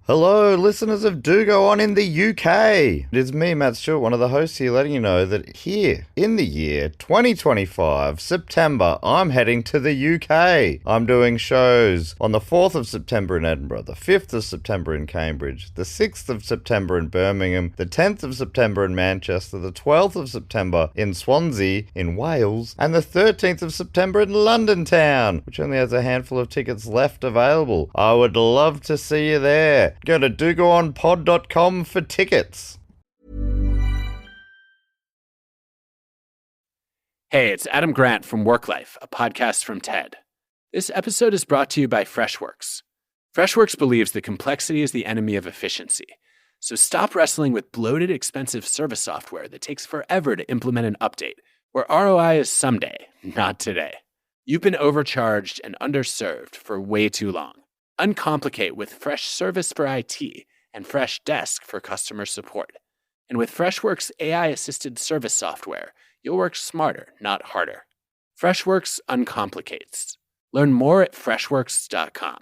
Hello, listeners of Do Go On in the UK. It is me, Matt Stewart, one of the hosts here, letting you know that here in the year 2025, September, I'm heading to the UK. I'm doing shows on the 4th of September in Edinburgh, the 5th of September in Cambridge, the 6th of September in Birmingham, the 10th of September in Manchester, the 12th of September in Swansea in Wales, and the 13th of September in London town, which only has a handful of tickets left available. I would love to see you there. Go to dogoonpod.com for tickets. Hey, it's Adam Grant from Work Life, a podcast from TED. This episode is brought to you by Freshworks. Freshworks believes that complexity is the enemy of efficiency. So stop wrestling with bloated, expensive service software that takes forever to implement an update, where ROI is someday, not today. You've been overcharged and underserved for way too long. Uncomplicate with Freshservice for IT and Freshdesk for customer support. And with Freshworks AI-assisted service software, you'll work smarter, not harder. Freshworks uncomplicates. Learn more at freshworks.com.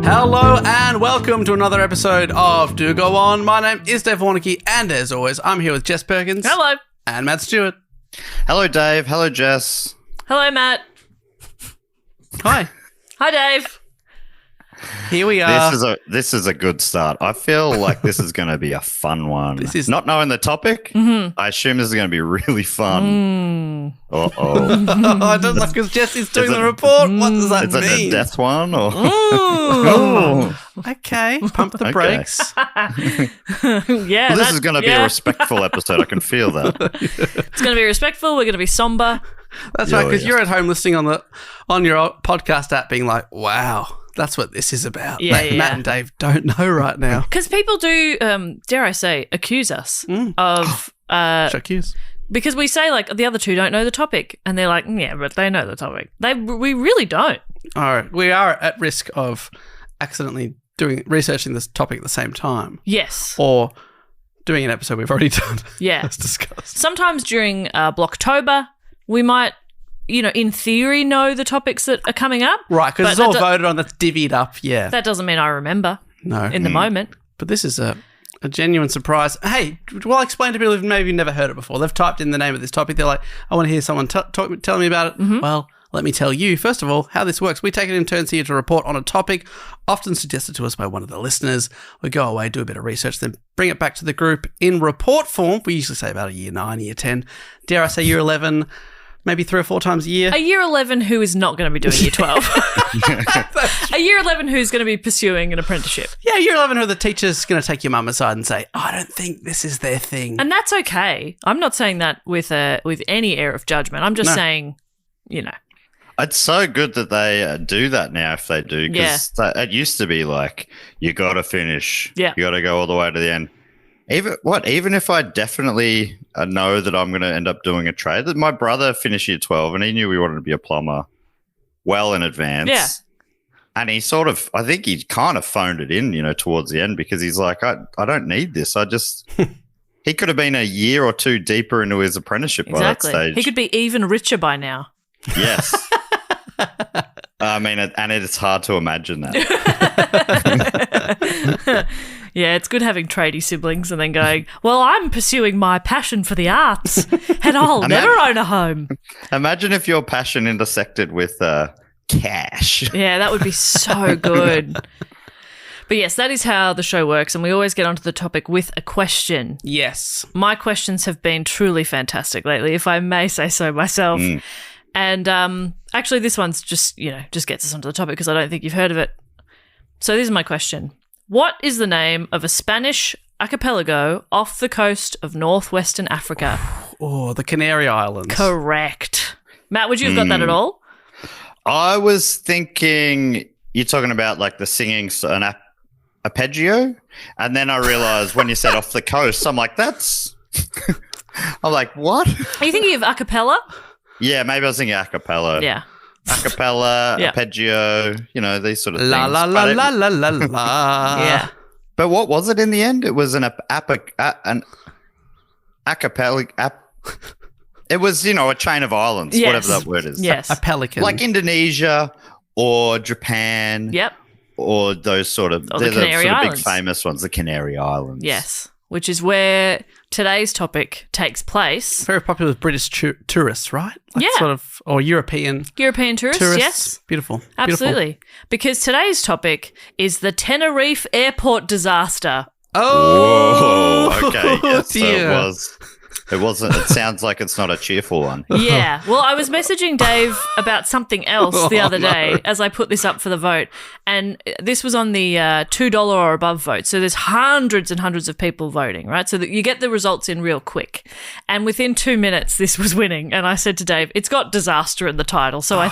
Hello and welcome to another episode of Do Go On. My name is Dave Warnicky, and as always, I'm here with Jess Perkins. Hello. And Matt Stewart. Hello, Dave. Hello, Jess. Hello, Matt. Hi. Hi, Dave. Here we are. This is a good start. I feel like this is going to be a fun one. This is not knowing the topic. I assume this is going to be really fun. Uh-oh. I don't know, because Jess is doing the report. What does that mean? Is it a death one? Or? Okay, pump the brakes. Yeah. Well, this is going to be a respectful episode. I can feel that. It's going to be respectful. We're going to be somber. That's right, because you're at home listening on your podcast app being like, wow, that's what this is about. Yeah, Matt and Dave don't know right now. Because people do, dare I say, accuse us of... accuse. Because we say, like, the other two don't know the topic. And they're like, yeah, but they know the topic. We really don't. All right. We are at risk of accidentally researching this topic at the same time. Yes. Or doing an episode we've already done. Yeah. As discussed. Sometimes during Blocktober, we might, in theory, know the topics that are coming up. Right, because it's all voted on, that's divvied up, yeah. That doesn't mean I remember in the moment. But this is a genuine surprise. Hey, well, I'll explain to people who've maybe never heard it before. They've typed in the name of this topic. They're like, I want to hear someone tell me about it. Mm-hmm. Well, let me tell you, first of all, how this works. We take it in turns here to report on a topic, often suggested to us by one of the listeners. We go away, do a bit of research, then bring it back to the group in report form. We usually say about a year 9, year 10, dare I say year 11, maybe 3 or 4 times a year. A year 11 who is not going to be doing year 12. A year 11 who's going to be pursuing an apprenticeship. Yeah, year 11 who the teacher's going to take your mum aside and say, I don't think this is their thing. And that's okay. I'm not saying that with any air of judgment. I'm just saying, It's so good that they do that now if they do, because it used to be like, you got to finish. Yeah. You got to go all the way to the end. Even if I definitely know that I'm going to end up doing a trade, that my brother finished year 12 and he knew he wanted to be a plumber well in advance. Yeah. And he I think he kind of phoned it in, towards the end, because he's like, I don't need this. He could have been a year or 2 deeper into his apprenticeship by that stage. He could be even richer by now. Yes. I mean, and it's hard to imagine that. Yeah, it's good having tradie siblings and then going, well, I'm pursuing my passion for the arts and I'll never own a home. Imagine if your passion intersected with cash. Yeah, that would be so good. But yes, that is how the show works, and we always get onto the topic with a question. Yes. My questions have been truly fantastic lately, if I may say so myself. And actually, this one's just gets us onto the topic because I don't think you've heard of it. So this is my question. What is the name of a Spanish archipelago off the coast of northwestern Africa? Oh, the Canary Islands. Correct. Matt, would you have got that at all? I was thinking you're talking about like the singing an arpeggio, and then I realised when you said off the coast, I'm like, I'm like, what? Are you thinking of a cappella? Yeah, maybe I was thinking a cappella. Yeah. acapella, Yeah. arpeggio, these sort of things. La la la la la la la. Yeah. But what was it in the end? It was an acapella. It was, a chain of islands, Yes. whatever that word is. Yes. A pelican. Like Indonesia or Japan. Yep. Or those sort of, Or the they're the Canary sort of big Islands. famous ones, the Canary Islands. Yes. Which is where today's topic takes place. Very popular with British tourists, right? Yeah. Sort of, or European European tourists, tourists. yes. Beautiful. Absolutely. Because today's topic is the Tenerife airport disaster. Oh, Whoa. Okay. Yes, so dear. it was. It wasn't. It sounds like it's not a cheerful one. Yeah. Well, I was messaging Dave about something else the other day as I put this up for the vote. And this was on the $2 or above vote. So there's hundreds and hundreds of people voting, right? So that you get the results in real quick. And within 2 minutes, this was winning. And I said to Dave, it's got disaster in the title. So I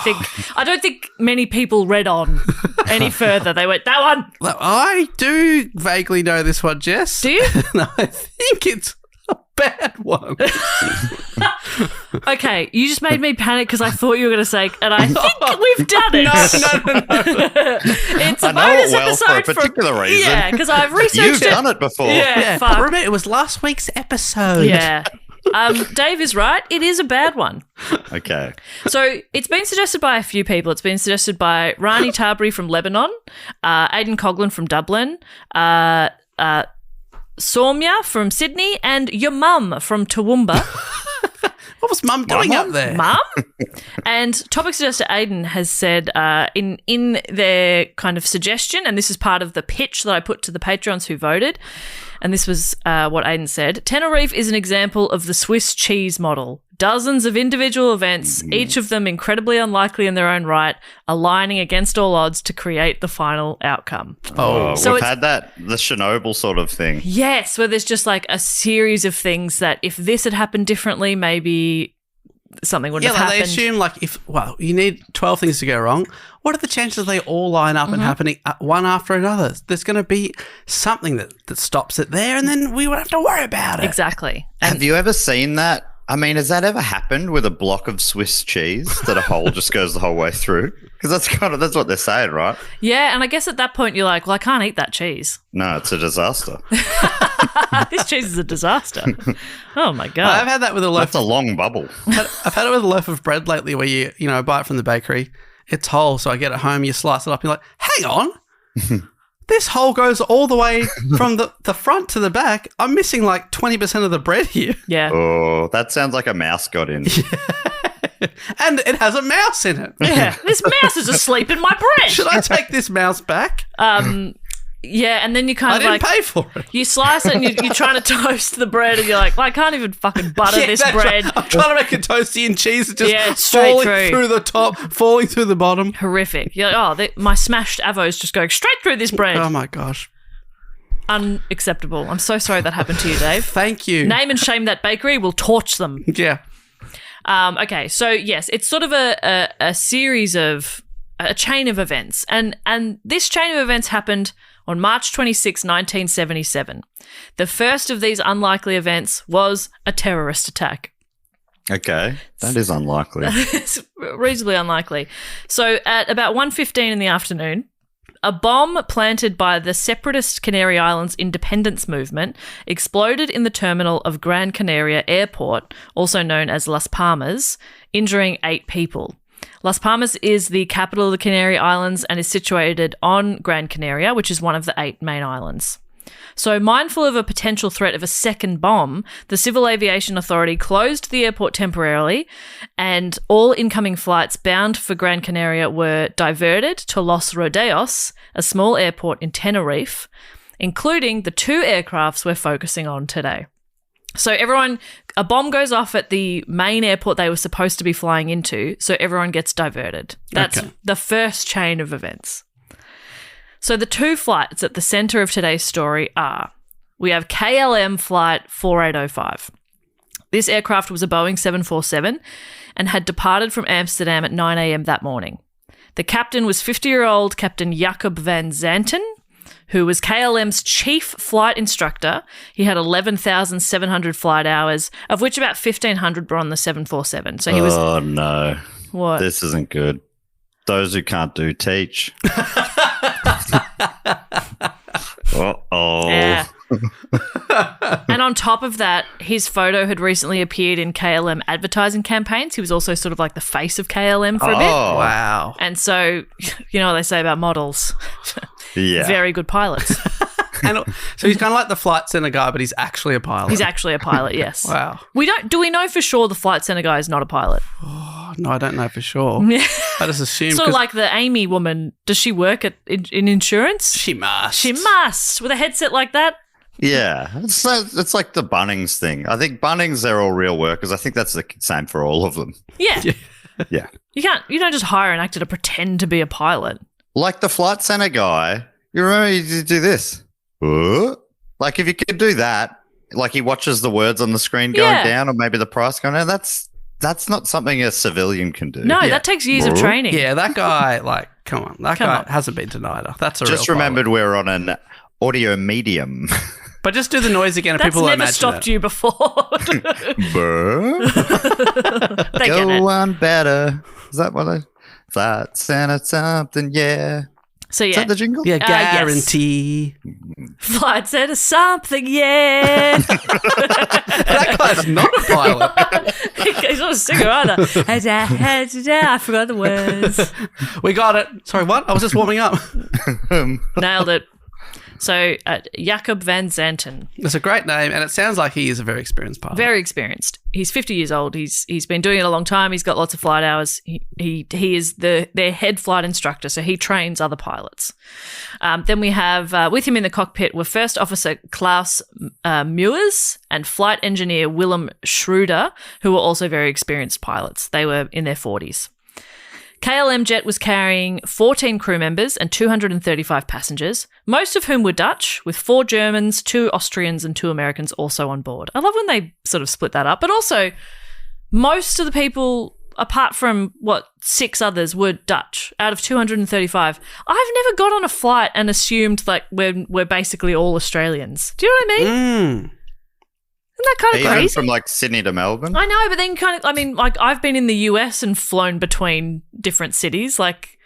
don't think many people read on any further. They went, that one. Well, I do vaguely know this one, Jess. Do you? No, I think it's a bad one. Okay, you just made me panic because I thought you were going to say, and I think we've done it. No. It's a I know bonus it well for a episode particular reason. Yeah, because I've researched You've it. done it before. Yeah, Yeah, fuck. remember, it was last week's episode. Yeah. Dave is right. It is a bad one. Okay. So it's been suggested by a few people. It's been suggested by Rani Tabri from Lebanon, Aidan Coughlin from Dublin, Soumya from Sydney, and your mum from Toowoomba. What was Mum doing up there? Mum? And topic suggestor Aidan has said in their kind of suggestion, and this is part of the pitch that I put to the Patreons who voted, and this was what Aidan said, Tenerife is an example of the Swiss cheese model. Dozens of individual events, each of them incredibly unlikely in their own right, aligning against all odds to create the final outcome. Oh, So we've it's- had that, the Chernobyl sort of thing. Yes, where there's just like a series of things that if this had happened differently, maybe something wouldn't Yeah, have like they happened. assume you need 12 things to go wrong. What are the chances they all line up and happening one after another? There's going to be something that stops it there, and then we won't have to worry about it. Exactly. Have you ever seen that? I mean, has that ever happened with a block of Swiss cheese that a hole just goes the whole way through? Because that's what they're saying, right? Yeah, and I guess at that point you're like, well, I can't eat that cheese. No, it's a disaster. This cheese is a disaster. Oh my I've god. had that with a loaf. That's a long bubble. I've had it with a loaf of bread lately, where you buy it from the bakery. It's whole, so I get it home. You slice it up. You're like, hang on, this hole goes all the way from the front to the back. I'm missing like 20% of the bread here, Yeah. Oh, that sounds like a mouse got in. and it has a mouse in it. Yeah. This mouse is asleep in my bread. Should I take this mouse back? Yeah, and then you I kind of didn't like pay for it. you slice it and you're trying to toast the bread and you're like, well, I can't even fucking butter Yeah, this that's bread. right. I'm trying to make a toasty and cheese. It's just Yeah, straight falling through. through the top, falling through the bottom. Horrific. You're like, my smashed avo's just going straight through this bread. Oh my gosh. Unacceptable. I'm so sorry that happened to you, Dave. Thank you. Name and shame that bakery. We'll torch them. Yeah. Okay, so yes, it's sort of a series of a chain of events, and this chain of events happened on March 26, 1977. The first of these unlikely events was a terrorist attack. Okay, that is unlikely. It's reasonably unlikely. So at about 1:15 in the afternoon, a bomb planted by the separatist Canary Islands independence movement exploded in the terminal of Gran Canaria Airport, also known as Las Palmas, injuring 8 people. Las Palmas is the capital of the Canary Islands and is situated on Gran Canaria, which is one of the 8 main islands. So, mindful of a potential threat of a second bomb, the Civil Aviation Authority closed the airport temporarily, and all incoming flights bound for Gran Canaria were diverted to Los Rodeos, a small airport in Tenerife, including the 2 aircrafts we're focusing on today. So a bomb goes off at the main airport they were supposed to be flying into, so everyone gets diverted. That's Okay. the first chain of events. So the 2 flights at the centre of today's story are, we have KLM flight 4805. This aircraft was a Boeing 747 and had departed from Amsterdam at 9 a.m. that morning. The captain was 50-year-old Captain Jacob van Zanten, who was KLM's chief flight instructor. He had 11,700 flight hours, of which about 1,500 were on the 747. So he was... Oh no, What? this isn't good. Those who can't do teach. Uh-oh. Yeah. And on top of that, his photo had recently appeared in KLM advertising campaigns. He was also sort of like the face of KLM for a bit. Wow. And so, you know what they say about models? Yeah. Very good pilots. And so he's kind of like the flight center guy, but he's actually a pilot. He's actually a pilot, yes. Wow. Do we know for sure the flight center guy is not a pilot? Oh, no, I don't know for sure. I just assume. Sort of like the Amy woman. Does she work in insurance? She must. She must. With a headset like that? Yeah. It's like the Bunnings thing. I think Bunnings, they're all real workers. I think that's the same for all of them. Yeah. Yeah. You don't just hire an actor to pretend to be a pilot. Like the flight center guy, you remember you do this. Like if you could do that, like he watches the words on the screen going down or maybe the price going down, that's not something a civilian can do. No, that takes years of training. Yeah, that guy, like, come on. That guy hasn't been denied. That's a real Just remembered we're on an audio medium. But just do the noise again and people will imagine That's never stopped you before. They get it. Go on better. Is that what Flight Center something, yeah. So yeah. Is that the jingle? Yeah, guarantee. Flight Center something, yeah. That guy's not a pilot. He's not a singer either. I forgot the words. We got it. Sorry, what? I was just warming up. Nailed it. So, Jacob van Zanten. That's a great name, and it sounds like he is a very experienced pilot. Very experienced. He's 50 years old. He's been doing it a long time. He's got lots of flight hours. He is their head flight instructor, so he trains other pilots. Then we have, with him in the cockpit, were First Officer Klaus Mewers and Flight Engineer Willem Schroeder, who were also very experienced pilots. They were in their 40s. KLM Jet was carrying 14 crew members and 235 passengers, most of whom were Dutch, with 4 Germans, 2 Austrians and 2 Americans also on board. I love when they sort of split that up, but also most of the people, apart from, 6 others, were Dutch out of 235. I've never got on a flight and assumed like we're basically all Australians. Do you know what I mean? Isn't that kind of Even crazy? from like Sydney to Melbourne? I know, but then like I've been in the US and flown between different cities. Like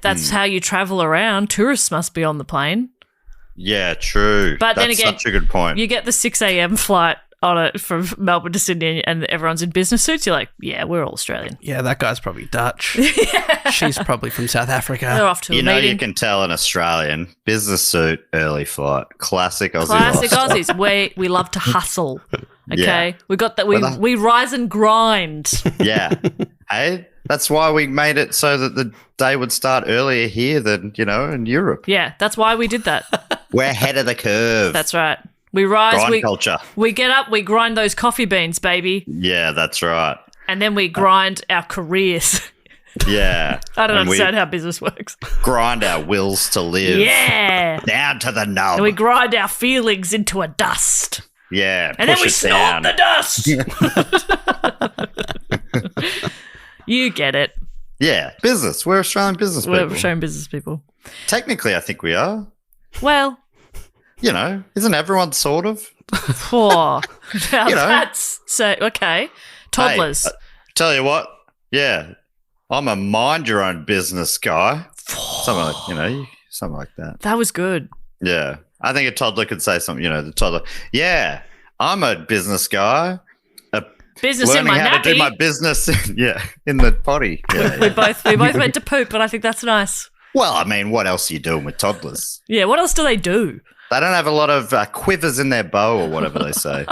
that's how you travel around. Tourists must be on the plane. Yeah, true. But That's then again, such a good point. You get the 6 a.m. flight on it from Melbourne to Sydney and everyone's in business suits. You're like, yeah, we're all Australian. Yeah, that guy's probably Dutch. She's probably from South Africa. They're off to a meeting. You can tell an Australian. Business suit, early flight. Classic Aussie. Classic Aussies. We love to hustle. Okay? Yeah. We got that. We rise and grind. Yeah. Hey, that's why we made it so that the day would start earlier here than, in Europe. Yeah, that's why we did that. We're ahead of the curve. That's right. We rise. Grind culture. We get up. We grind those coffee beans, baby. Yeah, that's right. And then we grind our careers. Yeah. I don't understand how business works. Grind our wills to live. Yeah. Down to the nub. And we grind our feelings into a dust. Yeah. And then we snort the dust. You get it. Yeah. Business. We're Australian business people. We're Australian business people. Technically, I think we are. Well, isn't everyone sort of? Now that's so okay. Toddlers. Hey, tell you what, yeah, I'm a mind your own business guy. Something like that. That was good. Yeah, I think a toddler could say something. The toddler. Yeah, I'm a business guy. Business in my learning how to do my nappy. business. In the potty. Yeah, We both went to poop, but I think that's nice. Well, I mean, what else are you doing with toddlers? Yeah. What else do they do? They don't have a lot of quivers in their bow or whatever they say.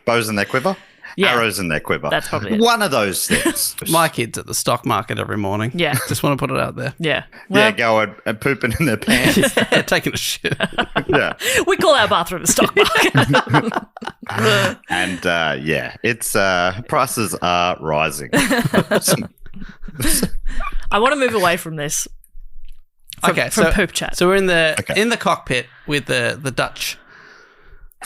Bows in their quiver? Yeah. Arrows in their quiver. That's probably it. One of those things. My kid's at the stock market every morning. Yeah. Just want to put it out there. Yeah. Yeah, going and pooping in their pants. Yeah, taking a shit. Yeah. We call our bathroom the stock market. And it's prices are rising. I want to move away from this. From poop chat. So we're in the cockpit with the Dutch.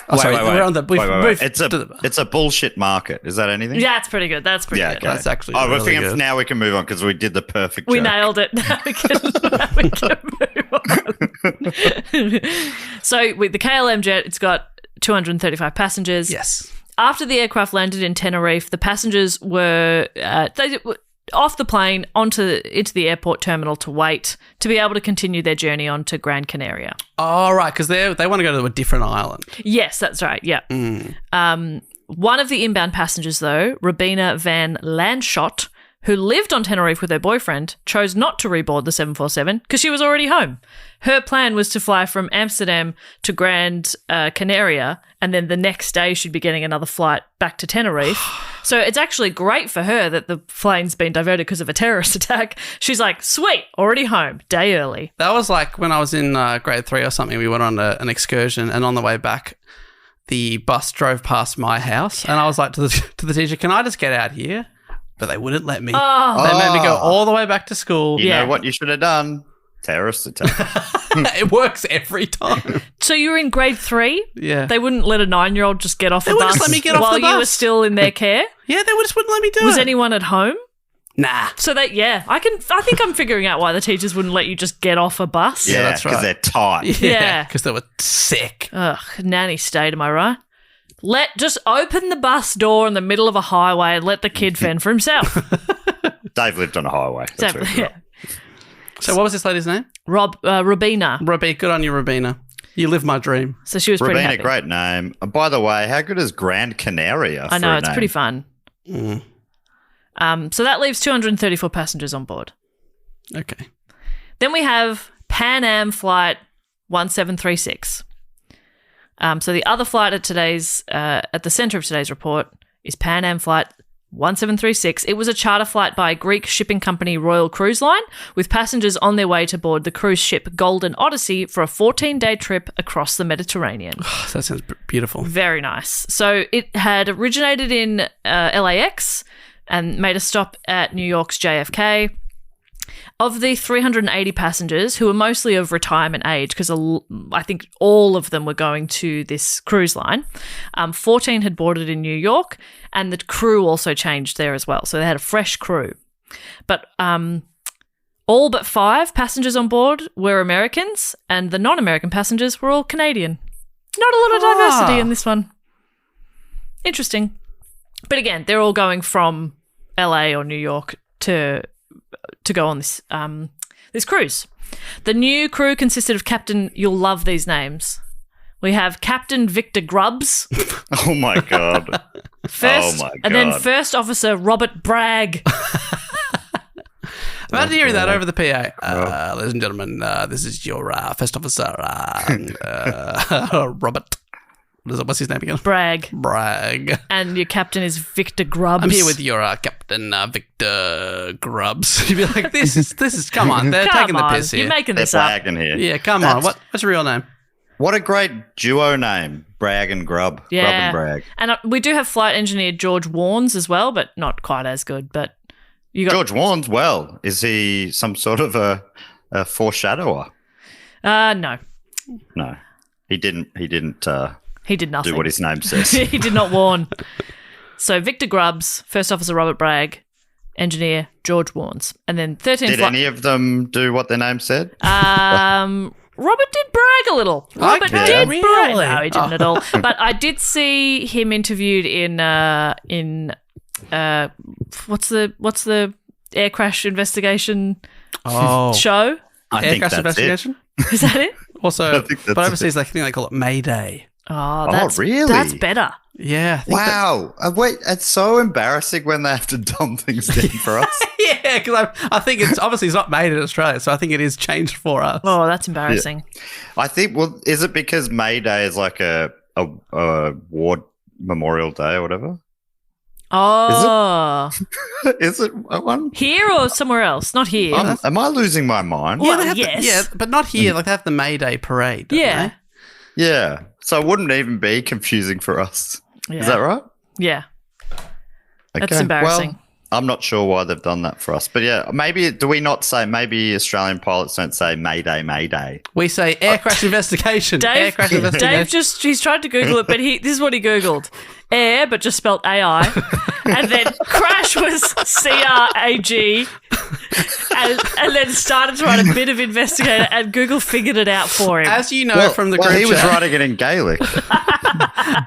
Oh, Wait, sorry, wait. we're on the. Wait. It's a bullshit market. Is that anything? Yeah, it's pretty good. That's pretty good. Okay. That's actually we're really thinking good. now we can move on because we did the perfect We joke. nailed it. Now we can move on. So with the KLM jet, it's got 235 passengers. Yes. After the aircraft landed in Tenerife, the passengers were off the plane into the airport terminal to wait to be able to continue their journey on to Gran Canaria. Oh, right, because they want to go to a different island. Yes, that's right. Yeah. One of the inbound passengers, though, Rabina van Landschot, who lived on Tenerife with her boyfriend, chose not to reboard the 747 because she was already home. Her plan was to fly from Amsterdam to Gran Canaria, and then the next day she'd be getting another flight back to Tenerife. So it's actually great for her that the plane's been diverted because of a terrorist attack. She's like, sweet, already home, day early. That was like when I was in grade 3 or something. We went on an excursion, and on the way back, the bus drove past my house, and I was like to the teacher, "Can I just get out here?" But they wouldn't let me. Oh. They made me go all the way back to school. You know what you should have done? Terrorist attack. It works every time. So you were in grade 3? Yeah. They wouldn't let a 9-year-old just get off They a wouldn't bus just let me get off while the you were bus. still in their care? Yeah, they just wouldn't let me do it. Was anyone at home? Nah. So I think I'm figuring out why the teachers wouldn't let you just get off a bus. Yeah, that's because right. they're tight. Yeah. Because they were sick. Ugh, nanny state, am I right? Just open the bus door in the middle of a highway and let the kid fend for himself. Dave lived on a highway. That's where he grew up. So what was this lady's name? Rabina. Robbie. Good on you, Rabina. You live my dream. So she was pretty Rabina, happy. great name. And by the way, how good is Gran Canaria? I know, for a it's name? pretty fun. So that leaves 234 passengers on board. Okay. Then we have Pan Am Flight 1736. So the other flight at the centre of today's report is Pan Am Flight 1736. It was a charter flight by Greek shipping company Royal Cruise Line, with passengers on their way to board the cruise ship Golden Odyssey for a 14-day trip across the Mediterranean. That sounds beautiful. Very nice. So it had originated in LAX and made a stop at New York's JFK. Of the 380 passengers, who were mostly of retirement age, because I think all of them were going to this cruise line, 14 had boarded in New York, and the crew also changed there as well. So they had a fresh crew. But all but 5 passengers on board were Americans, and the non-American passengers were all Canadian. Not a lot of diversity in this one. Interesting. But again, they're all going from LA or New York to go on this cruise. The new crew consisted of Captain, you'll love these names. We have Captain Victor Grubbs. Oh my God. And then First Officer Robert Bragg. Imagine hearing that over the PA. Ladies and gentlemen, this is your First Officer, Robert. What's his name again? Bragg. And your captain is Victor Grubbs. I'm here with your Captain Victor Grubbs. You'd be like, this is come on, they're taking the piss here. You're making They're this up. bragging here. Yeah, come on. What's your real name? What a great duo name, Bragg and Grubb. Yeah. Grubb and Bragg. And we do have flight engineer George Warnes as well, but not quite as good. But you got George Warnes, well, is he some sort of a foreshadower? No. No, he didn't. He did nothing. do what his name says. He did not warn. So Victor Grubbs, First Officer Robert Bragg, engineer George Warnes, and then 13. Did any of them do what their name said? Robert did brag a little. Robert Okay. did Really? brag. No, he didn't at all. But I did see him interviewed in what's the air crash investigation show? I Air think crash that's investigation? Is that it? Also, I think that's but overseas, I think they call it Mayday. Oh, that's really? That's better. Yeah. I think Wow. Wait, it's so embarrassing when they have to dumb things down for us. Yeah, because I think it's obviously it's not made in Australia, so I think it is changed for us. Oh, that's embarrassing. I think, well, is it because May Day is like a war memorial day or whatever? Oh, Is it one? here or somewhere else? Not here. Am I losing my mind? Well, they have yes. yeah, but not here. Like they have the May Day parade. Don't Yeah. they? Yeah. So it wouldn't even be confusing for us. Yeah. Is that right? Yeah. That's Okay. embarrassing. Well, I'm not sure why they've done that for us. But yeah, maybe Australian pilots don't say Mayday, Mayday. We say air crash investigation. Air Dave, crash investigation. he's tried to Google it, but this is what he Googled. Air, but just spelled AI. And then crash was CRAG. And then started to write a bit of investigator, and Google figured it out for him. As you know from the group he was chat, writing it in Gaelic.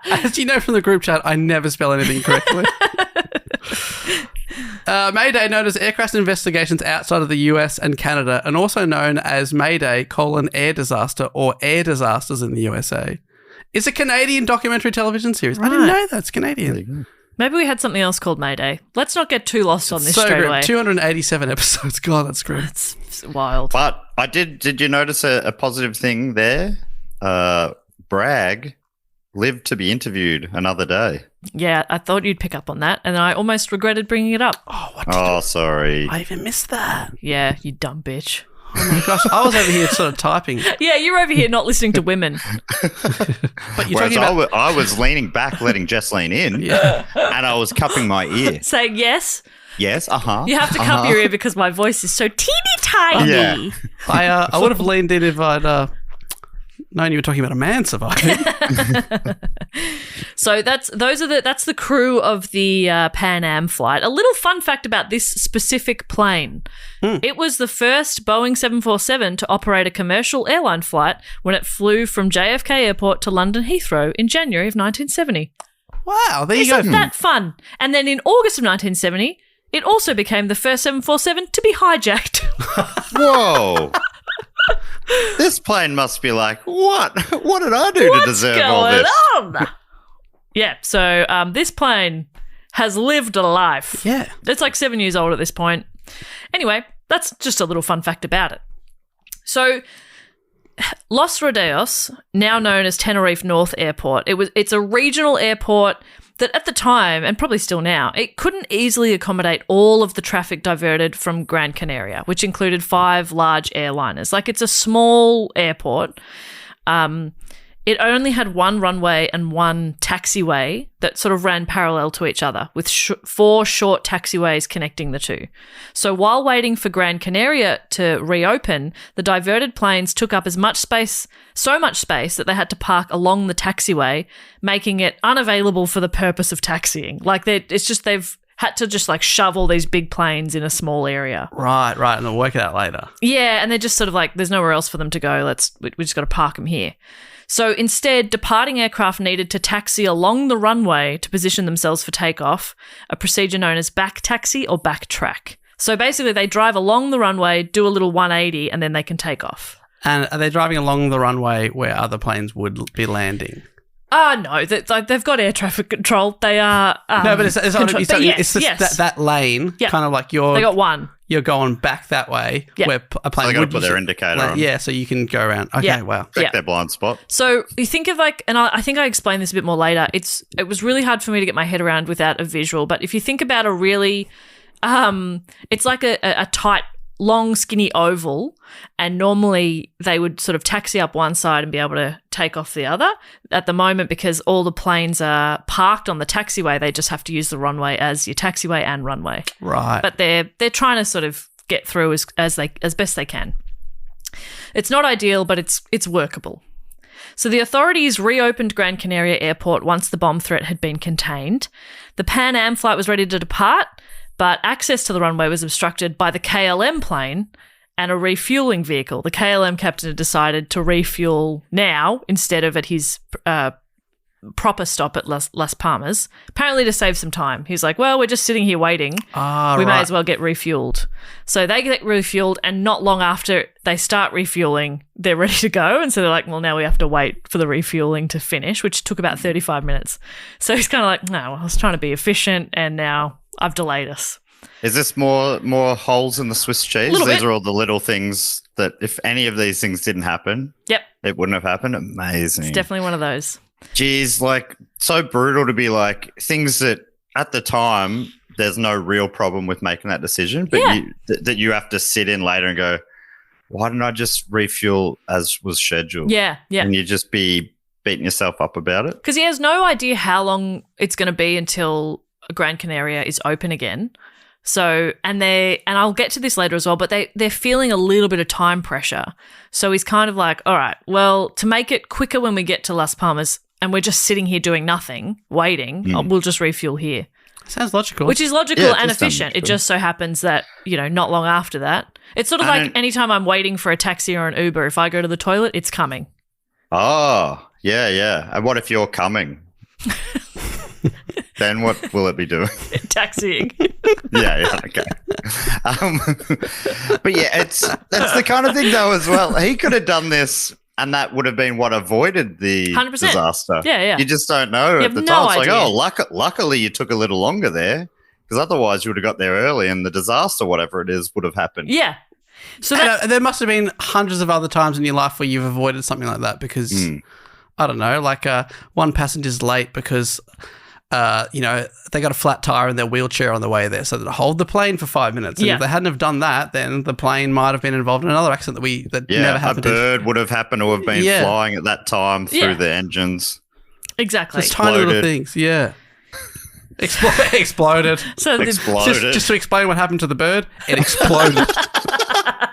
as you know from the group chat, I never spell anything correctly. Mayday, known as aircraft investigations outside of the US and Canada, and also known as Mayday: air disaster or air disasters in the USA, is a Canadian documentary television series. I didn't know that's Canadian. Maybe we had something else called Mayday. Let's not get too lost on this straight away. 287 episodes. God, that's great. That's wild. But I did you notice a positive thing there? Bragg lived to be interviewed another day. Yeah, I thought you'd pick up on that, and I almost regretted bringing it up. Oh, sorry. I even missed that. Yeah, you dumb bitch. Oh my gosh, I was over here sort of typing. Yeah, you're over here not listening to women. But you're Whereas talking about... I was leaning back, letting Jess lean in, and I was cupping my ear. Saying yes. Yes, You have to cup your ear because my voice is so teeny tiny. Yeah. I would have leaned in if I'd known you were talking about a man surviving. So that's the crew of the Pan Am flight. A little fun fact about this specific plane. It was the first Boeing 747 to operate a commercial airline flight when it flew from JFK Airport to London Heathrow in January of 1970. Wow, there you go. Isn't that fun? And then in August of 1970, it also became the first 747 to be hijacked. Whoa. This plane must be like, what? What did I do to deserve all this? What's going on? Yeah, so this plane has lived a life. Yeah. It's like 7 years old at this point. Anyway, that's just a little fun fact about it. So Los Rodeos, now known as Tenerife North Airport, it's a regional airport that at the time, and probably still now, it couldn't easily accommodate all of the traffic diverted from Gran Canaria, which included 5 large airliners. Like, it's a small airport. It only had 1 runway and 1 taxiway that sort of ran parallel to each other, with 4 short taxiways connecting the two. So while waiting for Gran Canaria to reopen, the diverted planes took up so much space that they had to park along the taxiway, making it unavailable for the purpose of taxiing. Like, they've had to just like shove all these big planes in a small area. Right, and they'll work it out later. Yeah, and they're just sort of like, there's nowhere else for them to go. We just got to park them here. So instead, departing aircraft needed to taxi along the runway to position themselves for takeoff, a procedure known as back taxi or back track. So basically, they drive along the runway, do a little 180, and then they can take off. And are they driving along the runway where other planes would be landing? No, they've got air traffic control. They are no, but it's that lane, kind of like they got one. You're going back that way where a plane so they got to put their indicator on. Yeah, so you can go around. Okay, wow. Check their blind spot. So you think of like, and I think I explained this a bit more later, it was really hard for me to get my head around without a visual, but if you think about a really, it's like a tight, long, skinny oval, and normally they would sort of taxi up one side and be able to take off the other. At the moment, because all the planes are parked on the taxiway, they just have to use the runway as your taxiway and runway. Right. But they're trying to sort of get through as best they can. It's not ideal, but it's workable. So the authorities reopened Gran Canaria Airport once the bomb threat had been contained. The Pan Am flight was ready to depart, but access to the runway was obstructed by the KLM plane and a refueling vehicle. The KLM captain had decided to refuel now instead of at his proper stop at Las Palmas, apparently to save some time. He's like, well, we're just sitting here waiting. We may as well get refueled. So they get refueled, and not long after they start refueling, they're ready to go. And so they're like, well, now we have to wait for the refueling to finish, which took about 35 minutes. So he's kind of like, no, I was trying to be efficient, and now I've delayed us. Is this more holes in the Swiss cheese? These are all the little things that if any of these things didn't happen, it wouldn't have happened. Amazing. It's definitely one of those. Geez, like, so brutal to be like things that at the time there's no real problem with making that decision, but that you have to sit in later and go, why didn't I just refuel as was scheduled? Yeah. And you just be beating yourself up about it. Because he has no idea how long it's going to be until Gran Canaria is open again. So, and I'll get to this later as well, but they're feeling a little bit of time pressure. So he's kind of like, all right, well, to make it quicker when we get to Las Palmas and we're just sitting here doing nothing, waiting, we'll just refuel here. Sounds logical. Which is logical and efficient. It just so happens that, not long after that. It's sort of like anytime I'm waiting for a taxi or an Uber, if I go to the toilet, it's coming. Oh, yeah. And what if you're coming? then what will it be doing? Taxiing. Yeah, okay. But yeah, that's the kind of thing though as well. He could have done this and that would have been what avoided the 100%. disaster. Yeah. You just don't know You at the have time. no It's idea. like, luckily you took a little longer there because otherwise you would have got there early and the disaster, whatever it is, would have happened. Yeah. So And, there must have been hundreds of other times in your life where you've avoided something like that because, I don't know, like one passenger's late because, they got a flat tire in their wheelchair on the way there, so that hold the plane for 5 minutes. And if they hadn't have done that, then the plane might have been involved in another accident that never happened. A bird would have happened to have been flying at that time through the engines. exactly. Just tiny little things, Exploded. So Exploded. Just to explain what happened to the bird, it exploded.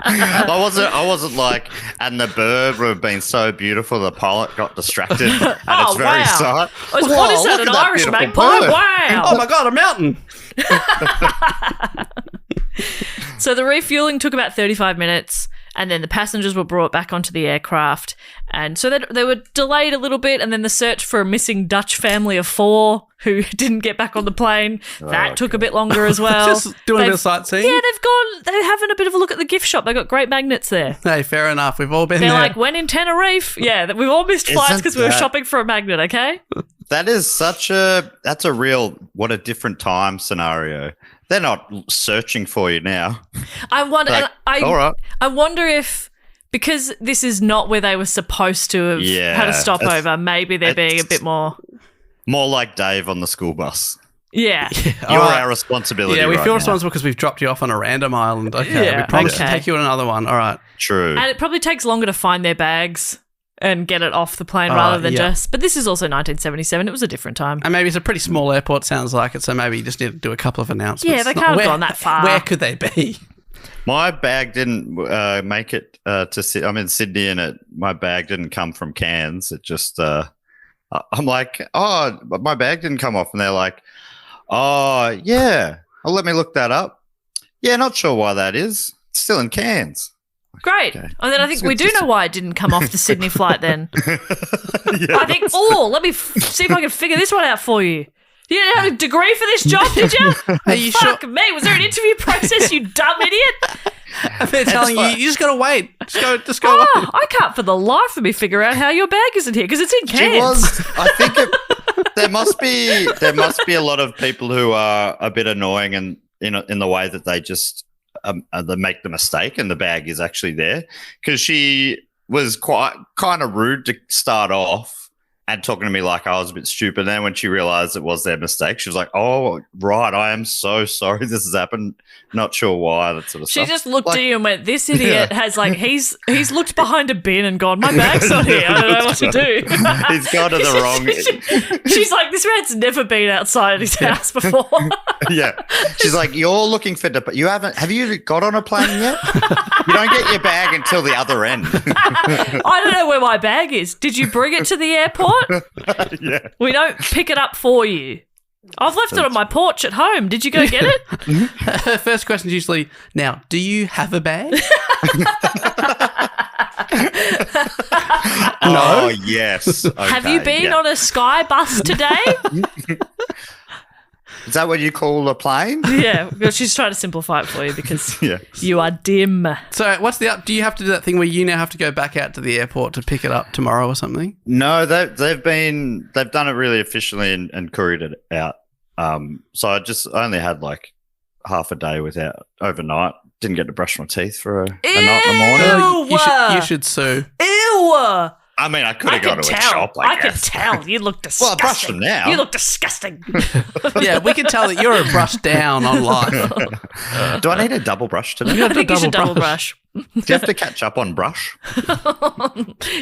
I wasn't like, and the bird would have been so beautiful, the pilot got distracted at its very sight. What is Whoa, that, look an at that Irish beautiful magpie? bird. Wow. Oh my God, a mountain. So the refueling took about 35 minutes, and then the passengers were brought back onto the aircraft. And so they were delayed a little bit, and then the search for a missing Dutch family of 4 who didn't get back on the plane, that took a bit longer as well. Just doing a bit of sightseeing? Yeah, they're having a bit of a look at the gift shop. They got great magnets there. Hey, fair enough. We've all been They're there. like, when in Tenerife? Yeah, we've all missed flights because we were shopping for a magnet, okay? That is that's a real, what a different time scenario. They're not searching for you now. I wonder, all right. I wonder if, because this is not where they were supposed to have had a stopover, maybe they're being a bit more like Dave on the school bus. Yeah. You're our responsibility. Yeah, we right feel now. responsible because we've dropped you off on a random island. Okay, we promise to take you on another one. All right. True. And it probably takes longer to find their bags and get it off the plane rather than just... But this is also 1977. It was a different time. And maybe it's a pretty small airport, sounds like it, so maybe you just need to do a couple of announcements. Yeah, they can't have gone that far. Where could they be? My bag didn't make it to... I'm in Sydney and my bag didn't come from Cairns. It just... I'm like, oh, my bag didn't come off. And they're like, oh, yeah. Well, let me look that up. Yeah, not sure why that is. It's still in Cairns. Great. Okay. And then I think we do know why it didn't come off the Sydney flight then. I think, let me see if I can figure this one out for you. You didn't have a degree for this job, did you? Are you Fuck me. Was there an interview process, you dumb idiot? They're telling you just got to wait. Just go wait. I can't for the life of me figure out how your bag isn't here because it's in She Cairns. was. I think there must be a lot of people who are a bit annoying and in the way that they just they make the mistake and the bag is actually there, because she was kind of rude to start off and talking to me like I was a bit stupid. And then when she realized it was their mistake, she was like, oh, right, I am so sorry this has happened. Not sure why, that sort of She stuff. just looked at you and went, this idiot has he's looked behind a bin and gone, my bag's not here. I don't know what to do. He's gone to the wrong... She's like, this man's never been outside his house before. Yeah. She's like, you're looking for... have you got on a plane yet? You don't get your bag until the other end. I don't know where my bag is. Did you bring it to the airport? Yeah. We don't pick it up for you. I've left it on my porch at home. Did you go get it? Her first question is usually, now, do you have a bag? Oh, yes. Okay, Have you been on a Sky bus today? Is that what you call a plane? Yeah, well, she's trying to simplify it for you because Yeah. you are dim. So what's do you have to do that thing where you now have to go back out to the airport to pick it up tomorrow or something? No, they've done it really efficiently and couried it out. So I only had like half a day without overnight. Didn't get to brush my teeth for a night in the morning. Ew! You should sue. Ew! I mean, I could have gone to a shop. I could guess. tell. You look disgusting. Well, I brushed them now. You look disgusting. Yeah, we can tell that you're a brush down on life. Do I need a double brush today? I think you should double brush. Do you have to catch up on brush?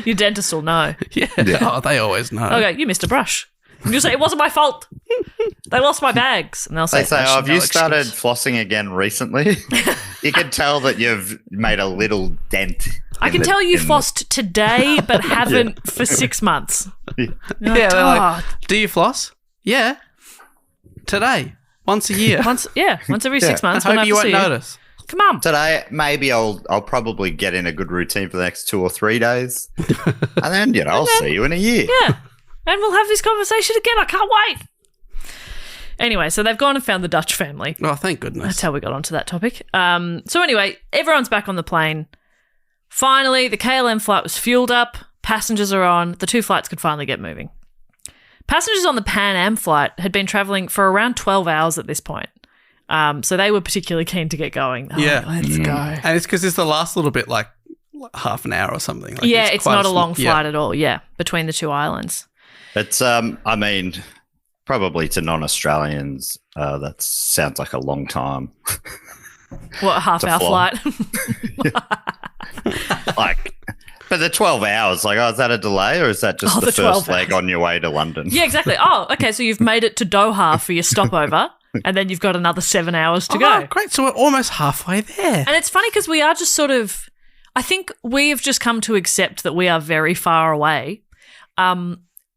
Your dentist will know. Yeah. Oh, they always know. Okay, you missed a brush. And you'll say, it wasn't my fault. They lost my bags. And they'll say, They say, "That's have no you started excuse." flossing again recently? You can tell that you've made a little dent. I can tell you flossed today, but haven't for 6 months. Yeah, they're "Oh, like, do you floss? Yeah. Today. Once a year. once every 6 months. I when I hope you have to won't see notice. Come on. Today, maybe I'll probably get in a good routine for the next 2 or 3 days. And then, I'll see you in a year. Yeah. And we'll have this conversation again. I can't wait. Anyway, so they've gone and found the Dutch family. Oh, thank goodness. That's how we got onto that topic. So anyway, everyone's back on the plane. Finally, the KLM flight was fueled up. Passengers are on. The 2 flights could finally get moving. Passengers on the Pan Am flight had been travelling for around 12 hours at this point. So they were particularly keen to get going. Yeah. Let's go. And it's because it's the last little bit, like half an hour or something. Like, Yeah, it's quite not a long flight yeah. at all, between the 2 islands. It's, I mean, probably to non-Australians, that sounds like a long time. What, a half-hour flight? Like, but the 12 hours, like, is that a delay or is that just the first leg on your way to London? Yeah, exactly. Oh, okay, so you've made it to Doha for your stopover, and then you've got another 7 hours to go. Great. So we're almost halfway there. And it's funny because we are just sort of, I think we have just come to accept that we are very far away.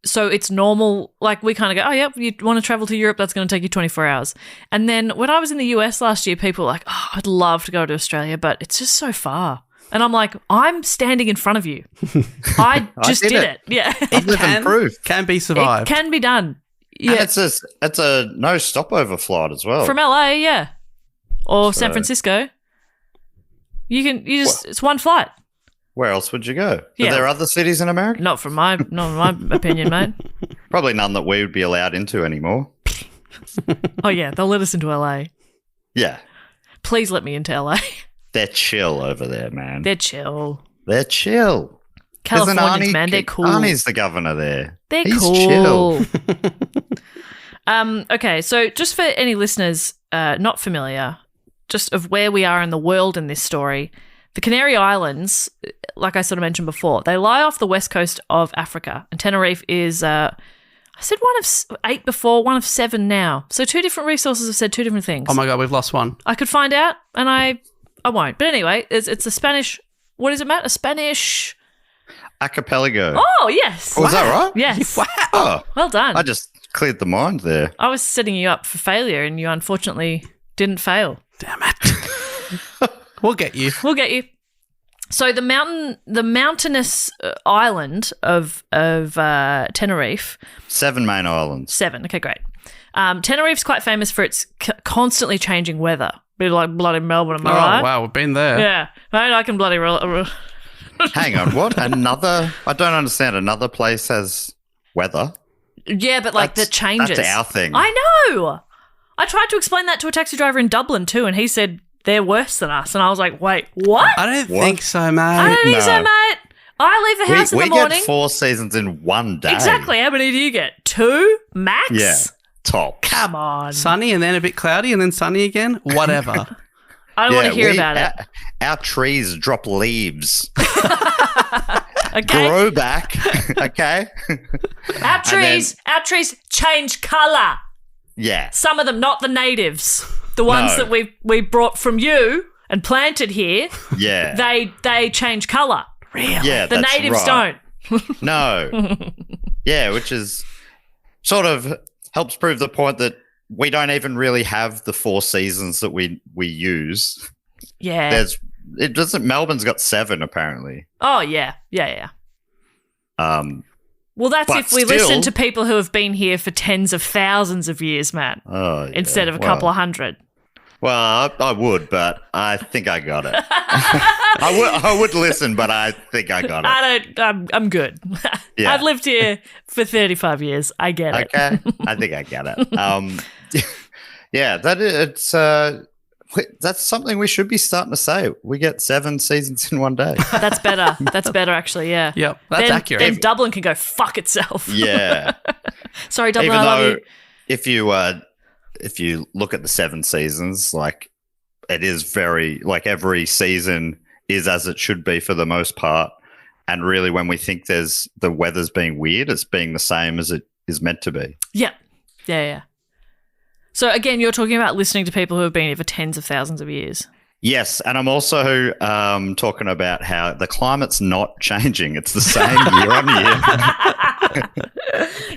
So it's normal, like we kind of go, oh, yeah, you want to travel to Europe, that's going to take you 24 hours. And then when I was in the US last year, people were like, oh, I'd love to go to Australia, but it's just so far. And I'm like, I'm standing in front of you. I just did it. Yeah. I've lived proof. Can be survived. It can be done. Yeah. And it's a no stopover flight as well. From LA, yeah. Or San Francisco. It's one flight. Where else would you go? Yeah. Are there other cities in America? Not from my opinion, mate. Probably none that we would be allowed into anymore. Oh, yeah, they'll let us into LA. Yeah. Please let me into LA. They're chill over there, man. They're chill. They're chill. Californians, man, they're cool. Arnie's the governor there. He's cool. Okay, so just for any listeners not familiar, just of where we are in the world in this story, the Canary Islands, like I sort of mentioned before, they lie off the west coast of Africa, and Tenerife is, I said 1 of 8 before, 1 of 7 now. So 2 different resources have said 2 different things. Oh my God, we've lost one. I could find out, and I won't. But anyway, it's a Spanish, what is it, Matt? A Spanish... Archipelago. Oh, yes. Oh, was that right? Yes. Wow. Oh, Well done. I just cleared the mind there. I was setting you up for failure, and you unfortunately didn't fail. Damn it. We'll get you. We'll get you. So the mountainous island of Tenerife. 7 main islands. 7. Okay, great. Tenerife's quite famous for its constantly changing weather. Bit like bloody Melbourne, am I right? Oh, wow, we've been there. Yeah. Mate, I can bloody... Hang on, what? I don't understand. Another place has weather? Yeah, but like that changes. That's our thing. I know. I tried to explain that to a taxi driver in Dublin too, and he said they're worse than us. And I was like, wait, what? I don't think so, mate. I don't think so, mate. I leave the house in the morning. We get 4 seasons in one day. Exactly. How many do you get? 2 max? Yeah. Top. Come on. Sunny and then a bit cloudy and then sunny again. Whatever. I don't want to hear about it. Our trees drop leaves. Okay. Grow back. Okay. Our trees change colour. Yeah. Some of them, not the natives. The ones that we brought from you and planted here. Yeah. They change colour. Really? Yeah. The that's natives right. don't. No. Yeah, which is sort of helps prove the point that we don't even really have the 4 seasons that we use. Yeah. Melbourne's got 7 apparently. Oh yeah. Well, that's but if we still, listen to people who have been here for tens of thousands of years, Matt, instead of a couple of hundred. Well, I would, but I think I got it. I would listen, but I think I got it. I'm good. Yeah. I've lived here for 35 years. I get it. Okay, I think I get it. Yeah, that's something we should be starting to say. We get 7 seasons in one day. That's better. That's better, actually. Yeah. Yep, that's accurate. Then Dublin can go fuck itself. Yeah. Sorry, Dublin. Even I love though you. if you look at the 7 seasons, like it is very like every season is as it should be for the most part. And really, when we think the weather's being weird, it's being the same as it is meant to be. Yeah. So again, you're talking about listening to people who have been here for tens of thousands of years. Yes, and I'm also talking about how the climate's not changing. It's the same year on year.